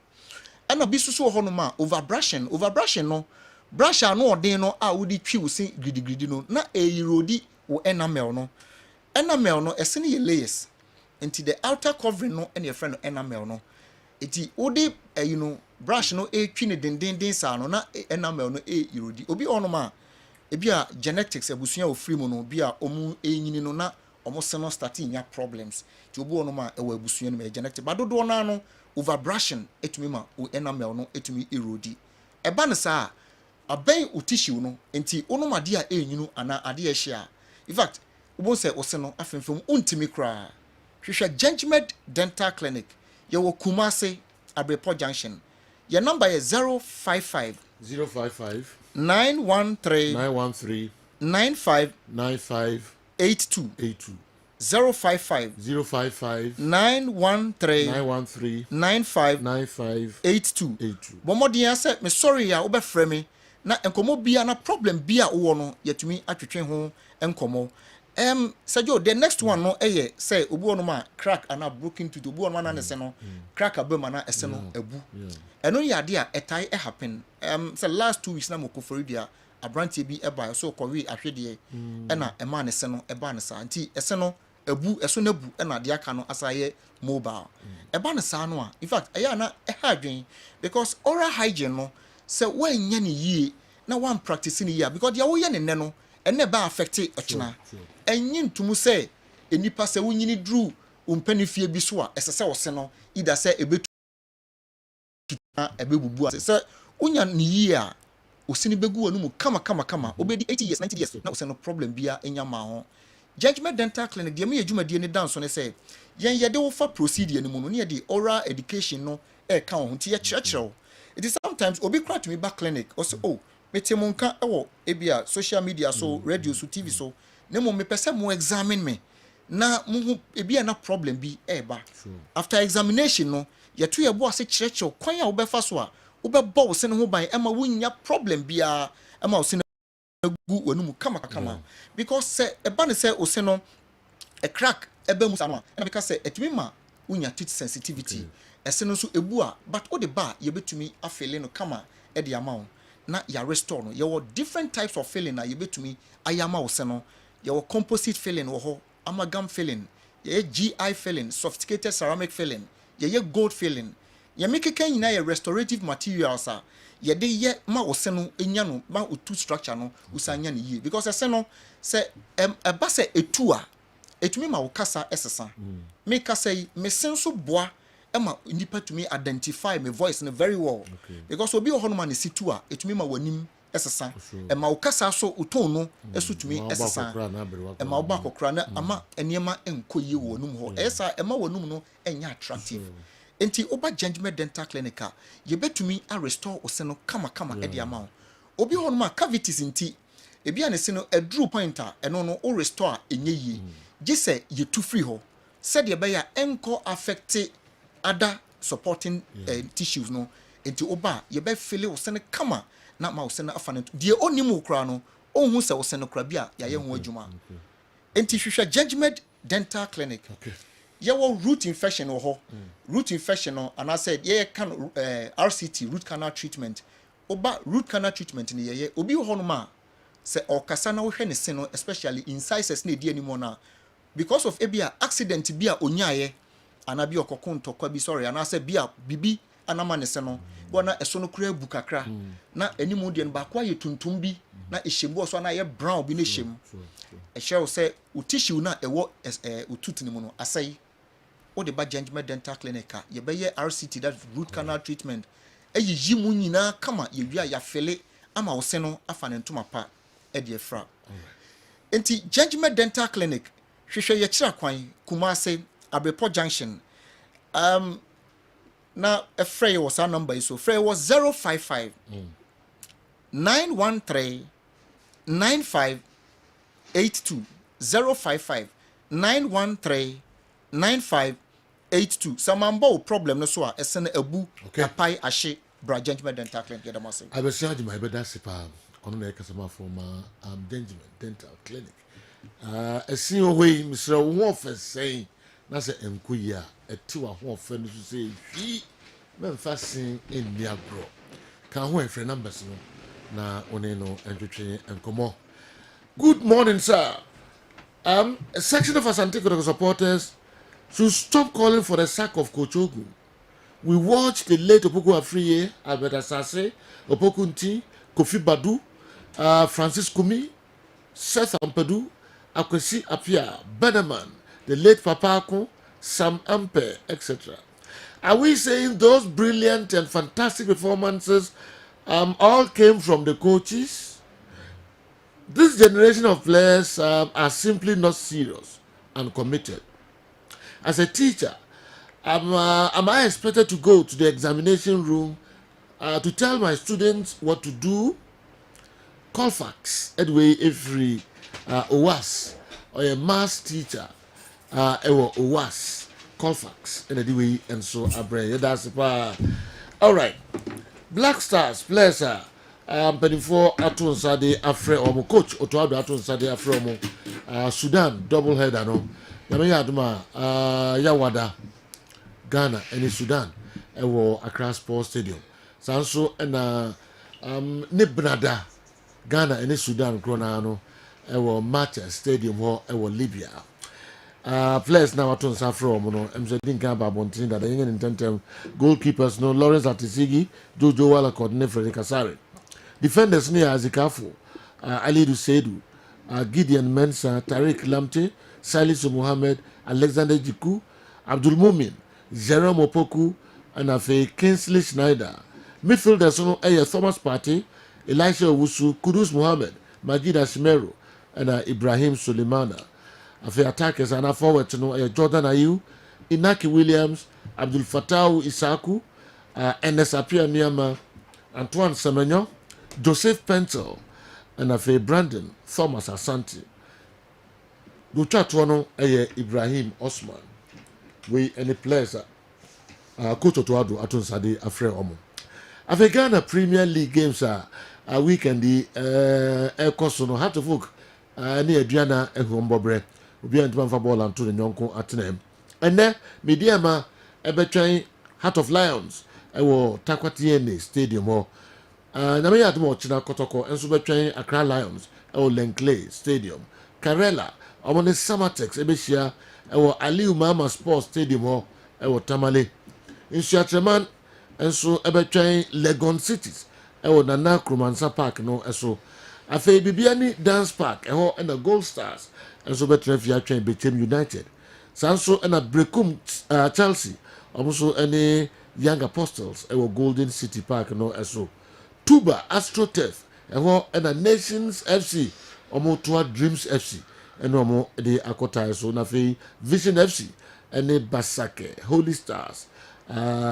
ana bi susu ho no ma overbrushing no brush no odin no a wodi twi wo sin gidigidi no na eyirodi wo enamel no ese ne ye layers into the outer covering no and your friend enamel no eti odi brush no twi ne den sa no na enamel no erodi obi ono ma ebia genetics abusunya ofri mu no bia omu enyini no na omo se no starting nya problems ti obi ono ma ewa abusunya no genetic badodo na no overbrushing etumi ma o enamel no etumi erodi eba ne sa aben o tissue no enti ono ma de a enyinu ana ade a hia in fact ubon se ose no afemfem untimi kra hwehwe Ghanaian dental clinic ye wo Kumase Abrepo junction your number is 055 913 95 82 055 913 95 82 bomodin say me sorry ya obefre me na enkomo bia na problem bia wo no yatumi atwetwe ho enkomo Sajo, the next one no say obu no ma crack and a broken tooth obu no na ne se no crack abema na ese no ebu eno ya de a etai happen say last 2 weeks na mokofori bia abrantie bi eba so kowe ahwede na ema ne se no eba ne sa nti ese no ebu eso na bu na de aka no asaye mobile eba ne sa no a in fact eya na ha adwen because oral hygiene no say wan nya ne yie na wan practice ne yie because dia wo ye ne ne no ene ba affect ochina enyin tumu say enipa se wunyini dru umpanifie bi so a esese wose no ida se ebetu na ebebubu se unya ne yie a osini begu wonu mu kama obedi 80 years 90 years na oseno problem bia enya ma ho judgment dental clinic de me adwumadie ne dance ne say yen ye de wo fa procedure ni mu no ne de oral education no e ka ho nti ye kyerɛkyerɛw it is sometimes obi cry to me back clinic or say oh mete mo nka ewo ebia social media so radio so tv so ne mo me pese mo examine me na mo ebia na problem bi eba after examination no ye to ye bo ase kyerɛkyerɛw kwan a wo befa so a wo be bo wo se ne ho ban ema wonya problem bia ema wo se gu wonu mu kama because say eba ne say wo se no a crack ebe mu sama na because say etimi ma wonya teeth sensitivity ese no so ebu a but o de ba ye betumi afele no kama e de ama na ya restore no ye wo different types of filling na ye betumi ayama wo se no ye wo composite filling wo ho amalgam filling ye GI filling sophisticated ceramic filling ye gold filling ye make kan nyina ye restorative materials a ye de ye ma wo se no enya no ma o tooth structure no usanya ne yie because ese no se eba se etu a etumi ma wo kasa esesa me kasa yi me senso boa ema nipa tumi identify my voice no very well because obi ohono ma ne situ a etumi ma wanim esesa ema wo kasa so uton no esu tumi esesa ema wo ba kokra na ama eniema enkoye wo num ho esa ema wonum no enya attractive enti oba judgment dental clinic a ye betumi a restore oseno kama e de ama obi hono ma cavities nti ebi ane se no edru point a eno no o restore enye yi gise ye tu free ho said ye be ya enko affect other supporting tissues no enti oba ye be feel oseno kama na ma oseno afane die onimu kra no ohun se oseno kra bia ya ye ho adwuma enti hwehwe judgment dental clinic ye wo root infection wo ho root infection no and I said ye can RCT root canal treatment oba root canal treatment ni ye obi ho no ma se okasa na wo hwe ne se no especially incisors na di animo na because of ebia accident bia onyaye anabi okokonto kwa bi sorry and I said bia bibi anama ne se no bona eso no kura bu kakra na animu de no ba kwa ye tuntum bi na ehyembu so na ye brown bi na ehyem ehye se o tissue na ewo utut ni mu no asai o de ba judgment dental clinic ye be ye RCT that root canal treatment eyi mu nyina kama ye wi ya fele ama wo se no afa ne ntoma pa e de fra enti judgment dental clinic hwehwe ye kira kwan Kumase Abepo junction na a fray was our number so fray was 055 913 9582 055 913 9582 samambo problem no so a esen abu apai ahye bra judgment dental clinic yedamase I was saying my better sipa ono na kasama from judgment dental clinic esin ohwe misra wo ofe say na se enkoyi a eti wa ho ofe no so say hwi memfa sin eni agro ka ho efre numbers no na one no entwetwe enkomo. Good morning sir. A section of Asante Kotoko supporters should stop calling for the sack of Coach Ogu. We watched the late Opoku Afriye, Albert Asase, Opoku Nti, Kofi Badu, Francis Kumi, Seth Ampadu, Akwesi Apia, Beneman, the late Papa Ako, Sam Ampe, etc. Are we saying those brilliant and fantastic performances all came from the coaches? This generation of players are simply not serious and committed. As a teacher, am I expected to go to the examination room to tell my students what to do? Colfax, Edway Every OWAS, or a maths teacher, OWAS, Colfax, Edway, and so Abre. That's all right. Black Stars players are. Before Atun Sade Afre Omo coach Otoado Atun Sade Afre Omo Sudan double header no Yame Yaduma Yawada Ghana and Sudan ewo Accra Sports Stadium sanso na Nibnada Ghana and Sudan krona no ewo Match Stadium ho ewo Libya players now Atun Safre Omo no emse dinka ba bontin that yen intentem goalkeepers no Lawrence Atisigi Jojo Wala coordinator Frederick Kasari. Defenders near Azikafu, Ali Seidu, Gideon Mensah, Tariq Lamte, Salisu Mohammed, Alexander Jiku, Abdul Mumin, Jerome Opoku, and Afe Kingsley Schneider. Midfielders no Thomas Partey, Elisha Owusu, Kudus Muhammad, Majid Ashimero, and Ibrahim Suleimana. After attackers and forward to know Jordan Ayew, Inaki Williams, Abdul Fattah Isaku, Enes Apia Niama, Antoine Semenyo, Joseph Pentel, and Afe Brandon Thomas Asante. Ducha Tuano Ibrahim Osman. We any players Koto Tuadu Atun Sadi Afre Omo. Afe Ghana Premier League games a weekend Kosono had to book near Diana and Hombobre. Obi antuma fa ball anto ne nyonko atenem ene mediama ebetwen Heart of Lions ewo Takwatiene Stadium ho na me yatuma ochina kotoko enso betwen Accra Lions ewo Lenkley Stadium Karela omone Samatex ebehia ewo Aliu Mama Sports Stadium ho ewo Tamale Insuatreman enso ebetwen Legon Cities ewo Nana Krumansa Park no eso afei bibiani Dance Park eho na Gold Stars enso betre fia twen Bechem United sanso na Brekum Chelsea omuso any Young Apostles ewo Golden City Park no eso Tuba AstroTurf eho na Nations FC omo toa Dreams FC eno omo de akota eso na fei Vision FC ene Basake Holy Stars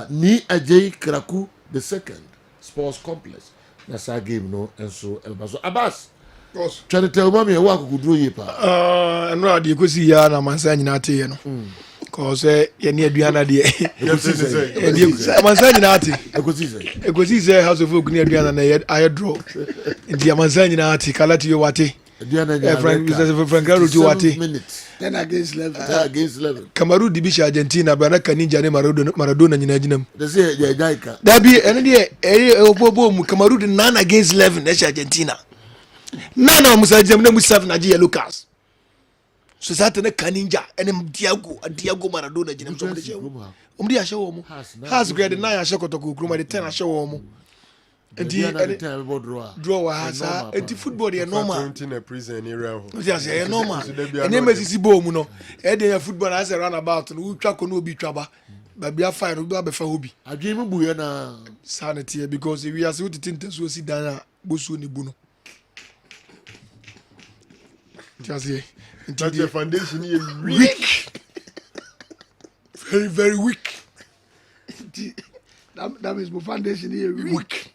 ni Ajay Kraku the second Sports Complex na sa game no enso elbaso Abbas Trying to tell mommy what could do you pa. And now the gosi ya na mansa nyina ate ye no. Cause ye ne aduana de. Mansa nyina ate. Egosi say house of folk ne aduana na ye aye draw. Ndi mansa nyina ate kala ti wate. Aduana nyina. Frank Garo ti wate. 10 against 11. 10 against 11. Kamaru di bisha Argentina bana kaninja ne Maradona nyina ginam. They say ye jaika. Da bi ene de obobo mu Kamaru di 9 against 11 na Argentina. Nana musa jam na musa na je Lucas so sata na kaninja enem Diago Maradona jinam so de umdi ya shawo mu has grade 9 ya shakoto ko kruma de 10 ya shawo mu enti draw wa hasa enti football de normal 20 na prison area ho yes ya normal ene mesisi bo mu no e de football na say run about no utwa ko no obi twaba ba bia fine no ba fa obi adwe mu buye na sanity because we are so titinta so si dan bosu ni bu no. That's the foundation is weak. Very, very weak. That means my foundation is weak.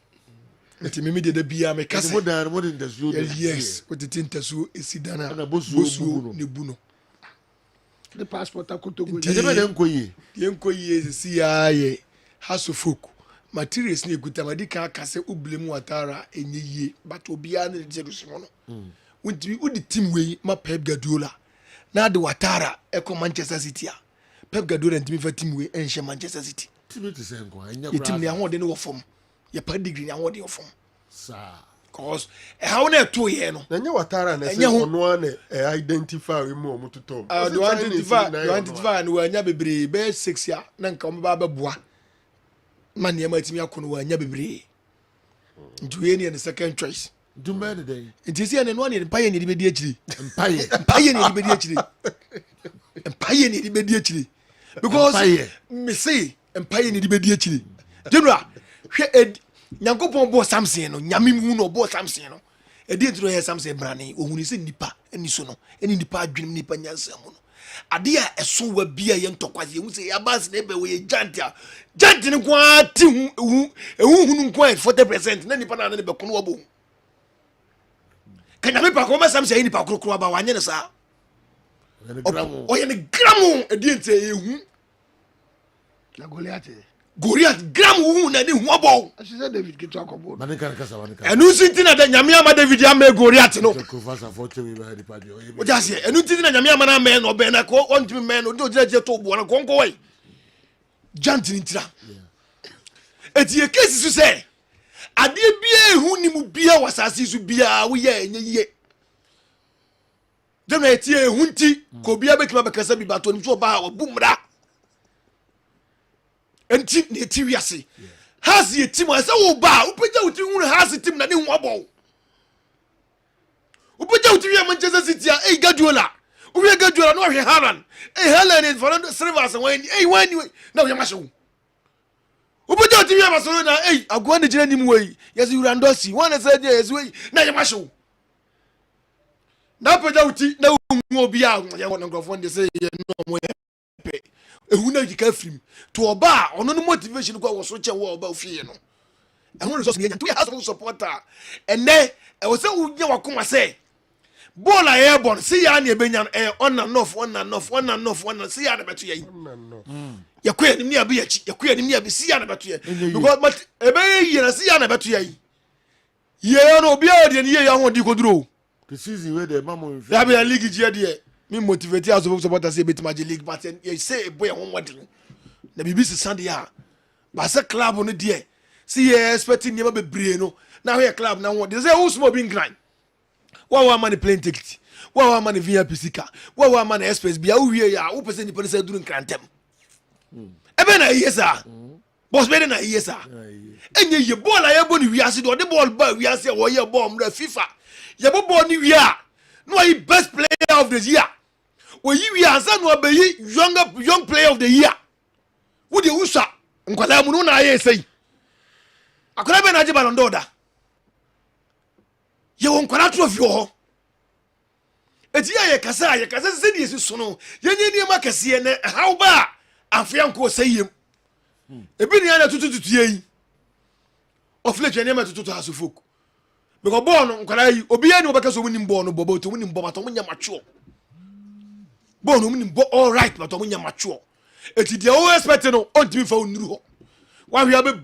Eti mimi de bia me kase. Mo den the zoo. Yes, with the tintasu esidana. Bosu ne buno. The passport akoto go. Ede be den koyi. Yen koyi si ya ye. Haso folk. Materials ne guta madi kan kase ublemu watara enye yie. But obia ne de rusimo no. Udi team we ma Pep Guardiola na de watara eko Manchester City a Pep Guardiola ntimi fa team we enhye Manchester City team to say nko anya kra team ne ahode ne wo fom ye pa degree ne ahode wo fom sa cause how na to ye no na nya watara na say ono na identify we mu omutoto do identify no anya bebre be 6 ya na nka mo ba boa man ne ma timi akono anya bebre ntuye ne the second choice do better day. It is an one in Pioneer immediately. Pioneer immediately. Pioneer immediately. Because me say and Pioneer immediately. General, Yankopon bought something, Yamimu no bought something. A dear to hear something brandy, or when he said Nipa, and Nisono, and in the part dream Nipa Yansamono. A dear as so will be a young talk you say Abbas neighbor with Jantia. Jantin quite a woman quite 40%, Nipa and the Bakunobo. Can you make a some say any pakro about 1 year, sir? Oh, you're the gramu, a dear say you. Goliath, gramu, and then wobble. I said, David, get talk about and who's sitting at the Yamiama David Yame Goliath? No, what does he? And you didn't Yamiama man or Benako, one to men who do judge your top one, go away. Jantin tra. It's your case to say. Ade bia hu ni mu bia wasase su bia wo ye enye ye dem na etie hu nti ko bia betima bekasa bi bato ni so ba wo bumra enti na eti wiase has ye tim asa wo ba wo peja wo ti hu has tim na ne hu abo wo peja wo ti wi Manchester City a Guardiola wo wi Guardiola no hwe Haaland Haaland is Fernando Silva so when when na wo yama hwe Ubejo TV Barcelona, hey, I go on the journey way. Yes, you randosi. One is said yes, way. Now you must show. Now put out no more be out. I want to go on the say no more. Who know you can film to a bar or no motivation to go was such a war about fear. And one is just to a house supporter. And then I was so you come say. Ball I airborne, see ya near Benyan air on and off, one and off, one and off, one and see ya about you. You quit near beach, you quit near be see ya about you. Because a bay and see ya about you. Yeah, no beard and ye, I want you could draw. The season where the mamma that be a league dear. Me motivate as of supporters say bit magic league, but you say a boy on what the BBC Sunday. But a club on the dear. See, expecting never be brain. Now here club now what they say who's more being grind. What one money plane ticket? What one money VIP sika? What one money express? Be out here, ya. Who percent the police doing crantem? Even a yes, sir. Boss better than a yes, sir. And you ball I ebony we are see the ball, but we are say, oh, your bomb the FIFA. Your ball ni we are. No, he best player of the year. Well, you are son will be young player of the year. Would you usa? Nkwala mu no na aye say. Akola be na je Ballon d'Or da. Ye won kwala trophy ho. Eti ye kasa se die si so no. Ye nye ma kase ne how ba afia nko sayem. Ebi ni ana tutu ye. Of late nye ma tutu hasofok. Because born nkwala yi obi ye ni obeka so munim born no bobo to munim boba to munya mature. Born munim bo all right but to munya mature. Eti dia o expect no on timi fa onuru ho. Wa hwe be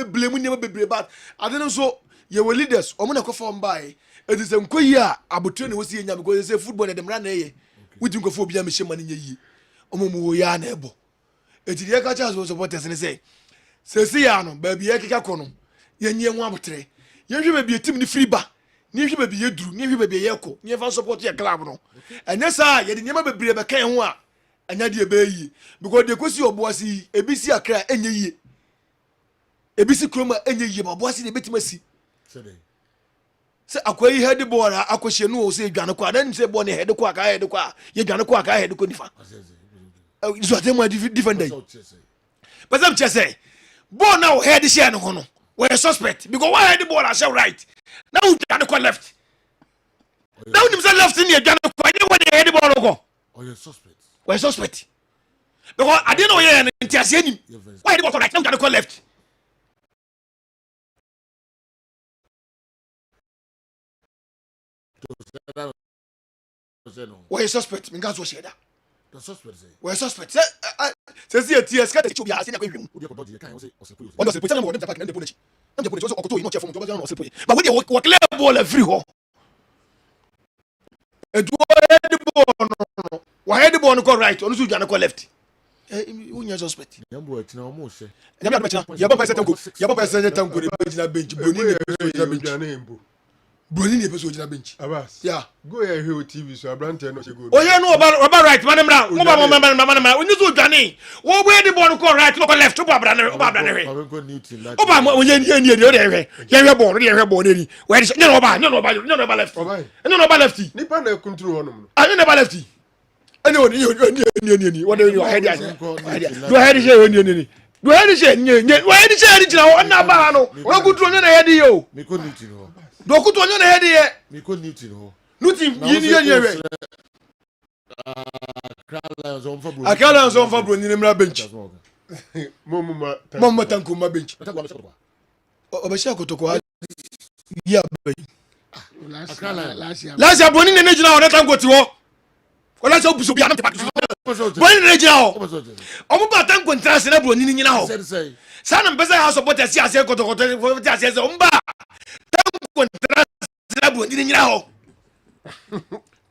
blame ni be but adeno so ye we leaders omo na kofo mbae eti se nkoyi a abotre ne wosi enya because say football na dem ra na ye wuti nkofo obi a me shema ne yi omo mu wo ya na ebo eti dia ka cha so supporters ne say se si ya no ba bi ye keka ko no ye nye nwa abotre ye hwe be team ni free ba ni hwe be ye duru ni hwe be ye ko ni fa support ye club no enya sa ye de nyema bebre be kan ho a enya de be yi because de kosi oboasi ebisi akra enye yi ebisi kroma enye yi ba oboasi de betimasi se akwai head ball akwhye no o se dwane kwa na se ball ne head kwa ka head kwa ye dwane kwa ka head ko nifa so tem different day but I'm just say ball now head share no hono we suspect because why head ball share right now dwane kwa left now nim say left in ye dwane kwa ye when head ball go oh you suspect we suspect because I didn't know ye ntiase anim why head ball right now dwane kwa left. Why suspect? Me gazo sheda. The suspect say. Why suspect? Say see TS ka techu bia say na kwehwem. On the put na mo dem park na dem ponechi. Na dem ponechi so okoto yi no chef mo to na osepo. But we dey work clear ball free ho. E do head ball no. Why head ball no go right, onu so dwane ko left. Who you suspect? Yambo etina o mo se. Yambo etina. Yambo pese tango. Yambo pese tango de bench na bench. Boni ne pese bench. Brony ne person ojina bench. Abbas. Yeah. Go here here TV so abrante no se go. Oh yeah no about right man mra. Mo ba oni so dwane. Wo bo the ball ko right no ko left. Oba bra ne. I go Newton that. Oba mo ye ni de hwe. Ye hwe ball, ye hwe ball ni. Where is no ba left. No ba lefty. Nipa na control hono no. Ah no ba lefty. Ani oni. What do you head ya? Do head je oni. Do head je nye. Wo head je jina ho na ba no. Wo control na head yo. Me ko Newton ho. Doku to nyone head ye. Me ko Newton ho. Newton yi ni ye we. Akala on fa bro ni mra bench. Mama tanku ma bench. Obesha kotoko ha. Ya be. Last year boni ne jina o tanku ti wo. Ko last year obuso bi anam te pakiso. Boni ne jina o. Omo ba tanku ntrase na bro ni nyina ho. Sana mpesa ha support asi ase kotoko te ase se omba. Tanko bro ni nyina ho.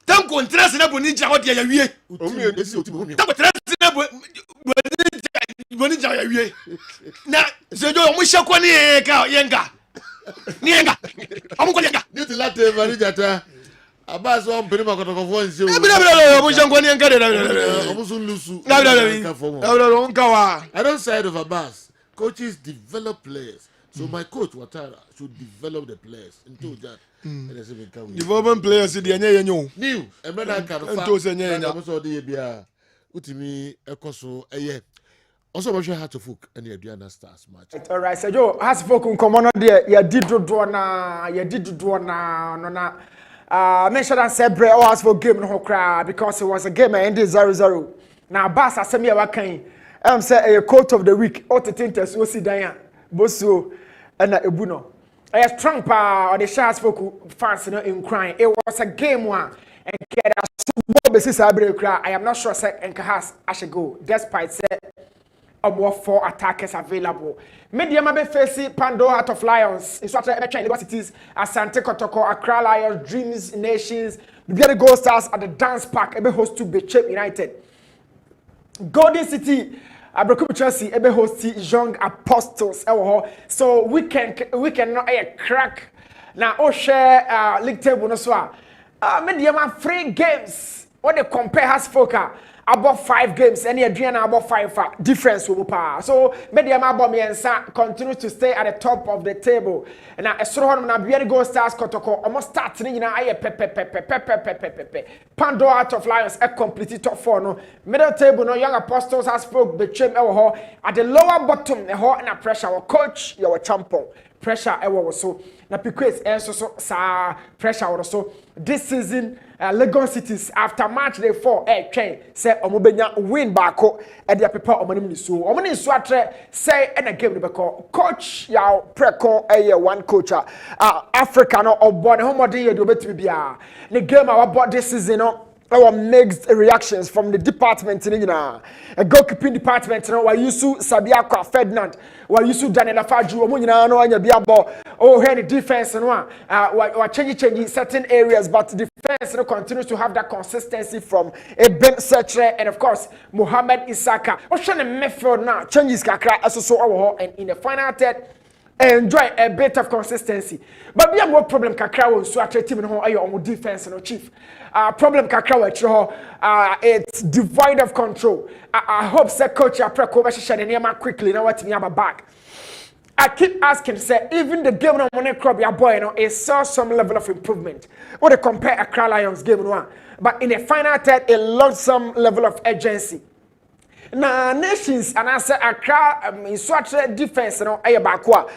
Tanko ntrase na bro ni jina ho de ya wie. Tanko ntrase na bro ni jina ya wie. Na se jo mo shako ni yenga. Ni yenga. Amu ko yenga. Ni ti late mari jata. Abbas o mpeni makotoko fo nse o. Bila mo shako ni yenga de. Omo sun lusu. I don't side of Abbas. Coaches develop players. So my coach Watara should develop the players into that. Development players the enye yenyo. New. Emena kan fa. Nto se enye nya. Mo so de bia. Utimi ekoso eye. Also, I'm sure how to folk and the Adriana Stars match. All right, so Joe, has folk nkomo no de ya di dodo na no na mention that Sebre or has for game no cry because it was a game ended 0-0. Now Bass asem ya wakan say a coach of the week or to tintes o si dan boso na ebu no. A strong pa or the shots folk fans no in crying. It was a game one and get I am not sure say Enkahas I should go despite say more 4 attackers available. Media be facing Pando Heart of Lions. It's what universities Asante Kotoko, Accra Lions, Dreams Nations. The Gold Stars at the Dance Park. Ebe host to Bechep United. Golden City. Abrakum Chelsea. Ebe host to Young Apostles. So we can not crack. Now oh share league table no so. Media free games. What they compare has foka. About 5 games, any Adriana about 5 difference will power. So media Mabomi and continue to stay at the top of the table. And now Esrohon na Biari Go Stars Kotoko almost starting na aye pepe. Pandora Heart of Lions a complete top 4 no. Middle table no Young Apostles has spoke between at the lower bottom na pressure our coach your champion. Pressure so na Piquet so pressure also this season Lagos Cities after match day 4 train say omobenya win bako e dia pepa omanim ni so atre say na game no beko coach ya preko one coach Africa no obone homodin ye do betimi bia the game our board this season no our mixed reactions from the department in a goalkeeping department no wa yusu Sabiakwa Ferdinand wa yusu Daniel Afaju omo nyina no anya bia ball oh here the defense no wa change certain areas but defense no continues to have that consistency from Ben Setre and of course Mohamed Isaka o hwe ne midfield now changes kakra asoso and in the final third enjoy a bit of consistency but be a more problem kakra won so attract team no ayo on defense no chief problem kakra wa it's devoid of control. I hope say coach Apreko be share the name quickly now what me about back. I keep asking say even the game no money club your boy no it saw some level of improvement when they compare Accra Lions game no but in the final third it lost some level of urgency. Na nations and I say Accra in defense no ayabakwa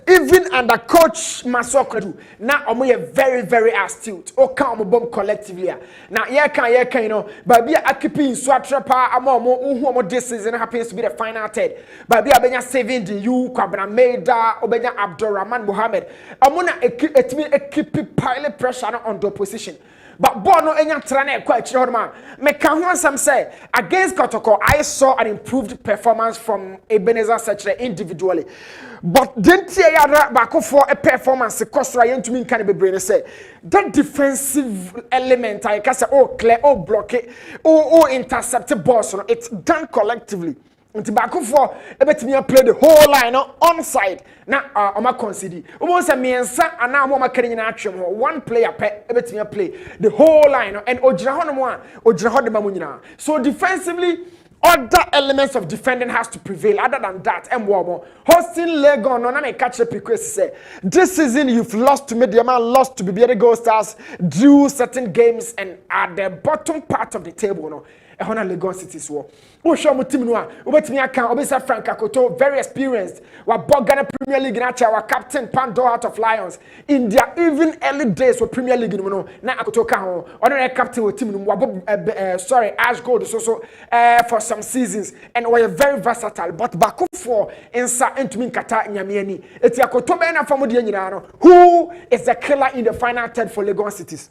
even under coach Masokadu na omo very very astute o kan omo bomb collectively na ye kan you know but be occupying swatre pa omo omo this season happens to be the final third but be abenya 70 you Kwabena Maida obenya Abdurrahman Mohammed omo na equipe pile pressure on the opposition. But Bono enya trana quite sure me can one some say against Kotoko I saw an improved performance from Ebenezer Setre individually. But didn't ya back for a performance cost Ryan to me can be brain say that defensive element I can say clear block it intercept balls it's done collectively. Nti back for ebetimi play the whole line onside na oma concede almost a miensa ana mo makare nyina atwem ho one player pe ebetimi play the whole line and ogira ho no mo ogira ho de ma mo nyina so defensively other elements of defending has to prevail other than that hosting Legon no na me catch Piquet say this season you've lost to Mediama lost to Bibiere Gold Stars drew certain games and at the bottom part of the table no ehona Lagos Cities wo show mo team no a obetimi aka obesa Frank Akoto very experienced wa Ghana Premier League na cha wa captain Pando Heart of Lions in their even early days with Premier League no na Akoto ka ho ono captain with team no wa Ash Gold so for some seasons and were very versatile but back for insa entumi nkata nyame ani eti Akoto be na famo de nyina no who is the killer in the final third for Lagos Cities.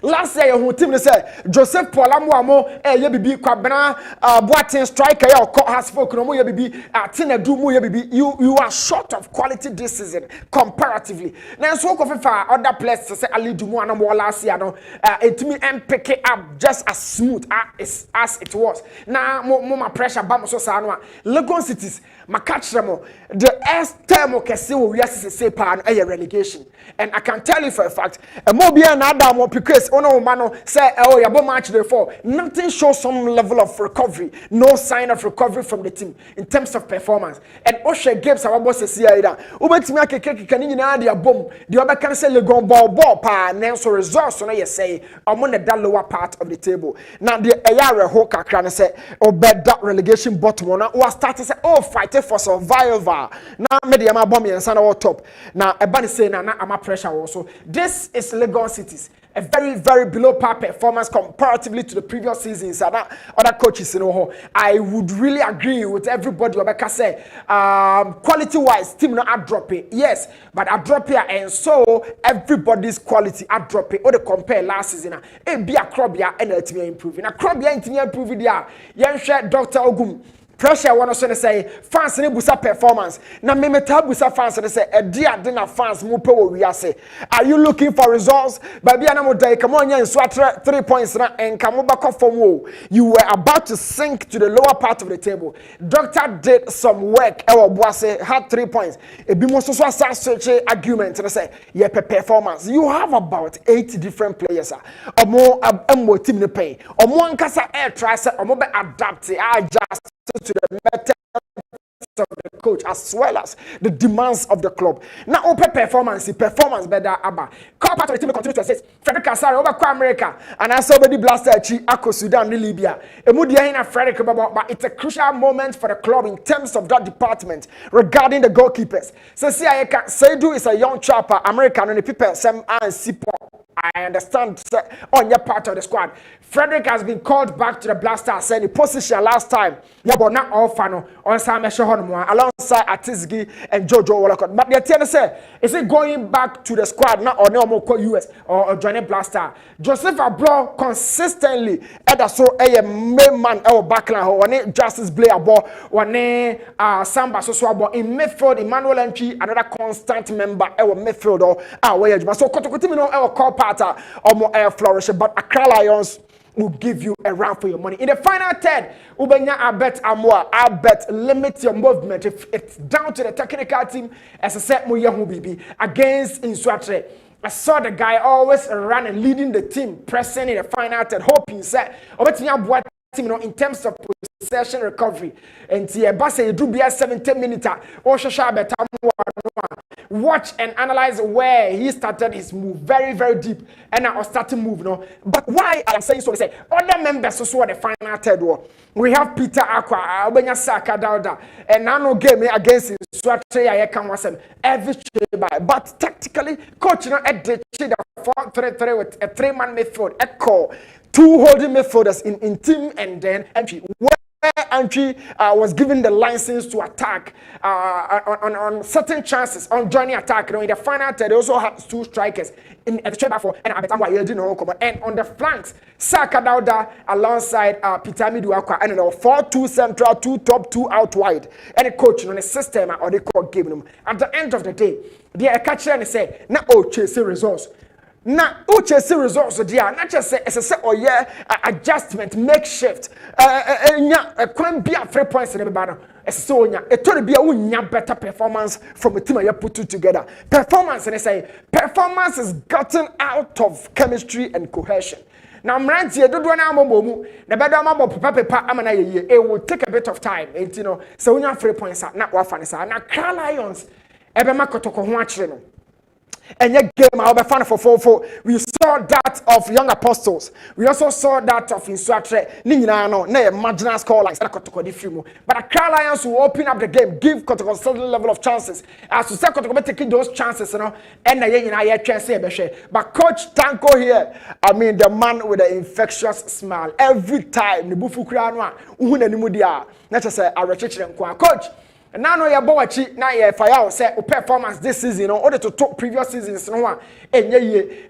Last year, your team say Joseph Polamuamo, ye bibi Kwabena, Boatin striker, your has spoken, ye bibi, Tina Dumu, ye bibi. You are short of quality this season comparatively. Now, so of other players to say Ali Dumu and more last year, no, it me and pick it up just as smooth as it was. Now, more pressure, Bam so Sanwa. Lagos Cities, ma catch them the S term kese wo wiase say pa no relegation. And I can tell you for a fact, a more be an Adam because ono mano say oh yabo match before. Nothing shows some level of recovery, no sign of recovery from the team in terms of performance. And Oshe games our boss say either. Ubetimi akeke kani nyina dia bom. The other can say legon ball pa na so results no you say among the lower part of the table. Now the Ayare ho kakra na say obed that relegation bottom one was starting say oh fighting for survival. Now media ma bomb and sana top. Now ebani say na ama pressure also. This is Lagos Cities. A very, very below par performance comparatively to the previous seasons and other coaches. I would really agree with everybody. Rebecca say, quality-wise, team not dropping. Yes, but I drop here, and so everybody's quality are dropping. Or they compare last season, it be a crop here and it's improving. A crop here and improving there. Young share Dr. Ogum. Pressure one also say fans ni busa performance na me meta busa fans ni say e dia de na fans mu pe wo wiase. Are you looking for results? Baby na mo dai come on yan so 3 points na enka mo back from wo. You were about to sink to the lower part of the table. Doctor did some work e wo boase had 3 points. E bi mo so search argument and say yeah performance. You have about 8 different players omo team ni pay. Omo ankasa air try say omo be adapt adjust to the methods of the coach as well as the demands of the club. Now, open performance better abba. Call part of the team continue to assist. Frederick Asare over America and I saw the blaster Ako Sudan Libya. Emudia Frederick, but it's a crucial moment for the club in terms of that department regarding the goalkeepers. So see, Seidu is a young chopper, American, and the people Sam and Sipo. I understand on your part of the squad. Frederick has been called back to the Blaster said the position last time. Yeah, but not all fano on Sam Eshahonmwa alongside Atizgi and Jojo Wolacott. But the TN say, is it going back to the squad now or no more US or joining Blaster? Joseph Abro consistently either so a main man or backline or one Justice Blair ball one Samba Soswabo in midfield Emmanuel Entry another constant member our midfield or where so Kotokotimi our call parter or more air flourish but Accra Lions will give you a run for your money. In the final third, Ubenya I bet limit your movement. If it's down to the technical team, as I said, Muyahu Bibi against Inswatre. I saw the guy always run and leading the team, pressing in the final third, hoping that in terms of possession recovery. And you do be 70 minutes. Watch and analyze where he started his move very, very deep. And now starting move, no. But why I'm saying so? Say other members also the final third war. We have Peter Aqua, Obenya Saka Dauda, and now no game against Swatre Ayekam every but tactically, coach at the 4-3-3 with a 3-man midfield, echo 2 holding midfielders in team and then entry. Entry was given the license to attack on certain chances on joining attack. In the final third, they also had 2 strikers in the straight back and on the flanks, Saka Dauda alongside Peter Miduakwa and 4-2 central, 2 top, 2 out wide. And the coach on the system or the court gave them. At the end of the day, they are catching and say, "Now, chasing results." Now, chasing results, not just say, adjustment, makeshift. Can't be a 3 points in everybody. So, it told be a better performance from a team you put together. Performance, and I say, performance is gotten out of chemistry and cohesion. Now, Mranti, it will take a bit of time. So, when you have 3 points, not what fun is. Now, Car Lions, and yet game I'll be fan for 4-4. We saw that of Young Apostles. We also saw that of Inswatre. Ninano, ne marginal score lines. But Accra Lions will open up the game, give Kotoko a certain level of chances. As to say Kotoko taking those chances, and I chance. But Coach Tanko here, I mean the man with the infectious smile. Every time the Bufu Krianwa, Uhuna Nimudia, not just a restriction. Coach. And now you're boachi now you fire say performance this season in order to talk previous seasons no one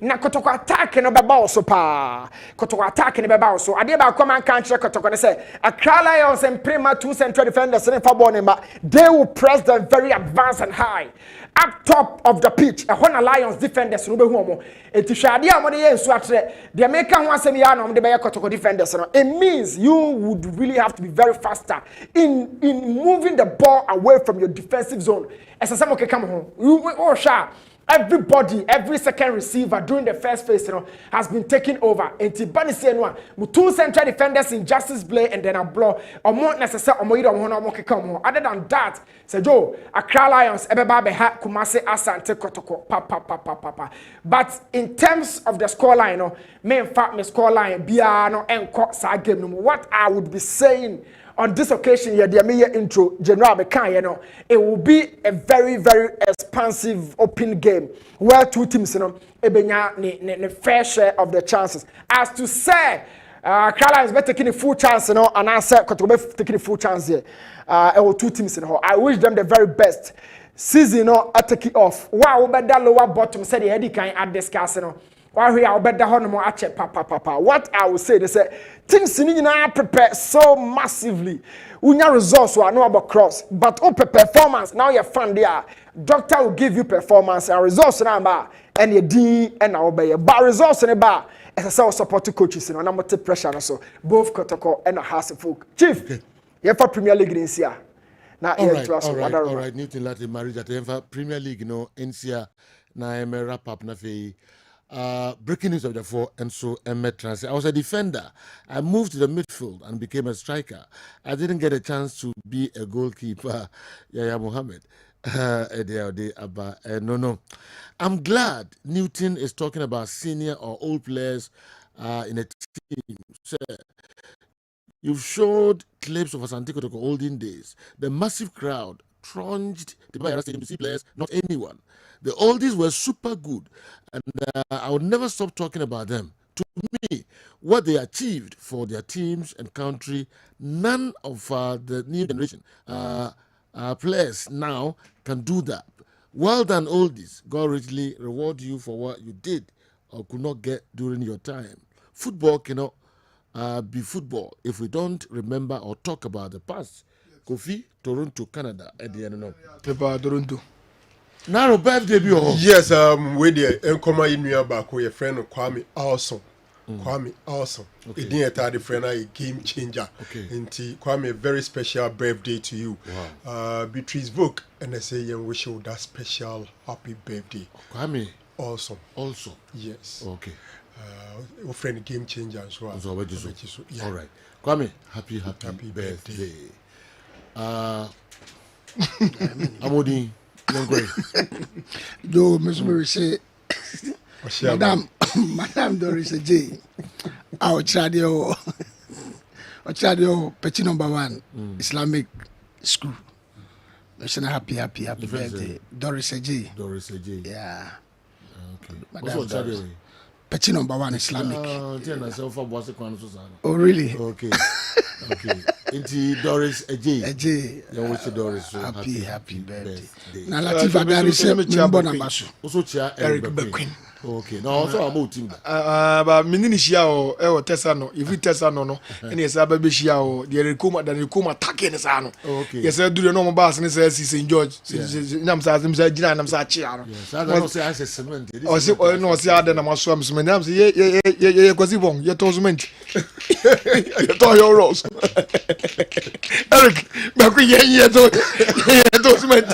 na kotoko attack no beba also pa kotoko attack no beba also ade ba come and can check kotoko say Accra Lions and Prima 2 central defenders in for ball number they will press them very advanced and high up top of the pitch a hona Lions defenders no be hu omo enti hwade a mo de ye nsu atre de make ho asem ya no mo de be kotoko defenders no it means you would really have to be very faster in moving the ball away from your defensive zone esasamo ke kam ho you sha everybody, every second receiver during the first phase, has been taken over. And Tibani say no, two central defenders in Justice Blay and then a blow. Or more necessary, or more other than that, say Joe, Accra Lions, Ebeba Beha, Kumase Asante Kotoko, papa. But in terms of the scoreline, me fact me scoreline, Biano and Cox game. What I would be saying on this occasion, intro, General Bekan, it will be a very, very expansive open game where two teams, ne fair share of the chances. As to say, Krala is taking a full chance, and I said, Kotobe taking a full chance here. Two teams, I wish them the very best. Season, I take it off. Wow, but that lower bottom said the Eddie can add discuss, While we are better honor ache papa. What I will say, they say things in prepare so massively. Unya results are no about cross, but open performance now you're fun there. Doctor will give you performance and results number and your D and our obey. But results in a bar as a self support coaches and I'm take pressure so both Kotoko and a house of folk. Chief, you for Premier League in here. Now all right. Newton Latin marriage at the Premier League, in here. Now I'm a wrap up na fe. Breaking news of the four and so trans. I was a defender. I moved to the midfield and became a striker. I didn't get a chance to be a goalkeeper. Yaya Mohammed. No. I'm glad Newton is talking about senior or old players in a team. So, you've showed clips of Asante Kotoko olden days. The massive crowd trudged the Bayern Stadium to see players, not anyone. The oldies were super good, and I would never stop talking about them. To me, what they achieved for their teams and country, none of the new generation players now can do that. Well done, oldies. God richly reward you for what you did or could not get during your time. Football cannot be football if we don't remember or talk about the past. Kofi, Toronto, Canada, at the end of Toronto. Now, birthday be your yes, with the Nkoma Inuya back with your friend Kwame Awesome. Kwame Awesome. He didn't tell the friend a game changer. Okay. And Kwame, a very special birthday to you. Wow. Beatrice Book, and I say, you wish you that special happy birthday. Kwame Awesome. Also. Yes. Okay. Your friend game changer as well. Yeah. All right. Kwame, happy birthday. Amodi. Do Miss Mary say, Madam Doris J. Our Chadio, Petit number 1, Islamic school. National happy birthday. Doris J. Yeah. Okay. Madam Doris. Petit number 1 Islamic. Oh, really? Okay. Into Doris Ajay. You wish Doris happy birthday. Now Latifa Dari say Mbona Basu. Also Chia Eric Bequin. Okay. Now also about team. But minini shia o e o Tesano. If you Tesano no, any say baby shia o the Rekoma take ne sa no. Okay. Yes, do the normal boss ne say St. George. Nam sa Gina nam sa chia no. Yes, I don't say I say cement. O say no say ada na maso am cement. Nam say ye kwasi bon, ye to cement. Ye to your rose. Eric, back ye to cement.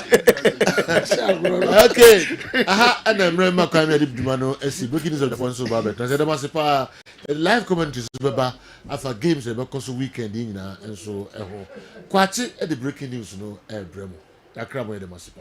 Okay. Aha, and I'm remember Kwame no esi breaking news of the phone so bad because there must be live commentaries beba after games e be cause weekend nyina and so kwachi e the breaking news no e bremo akra mo e de must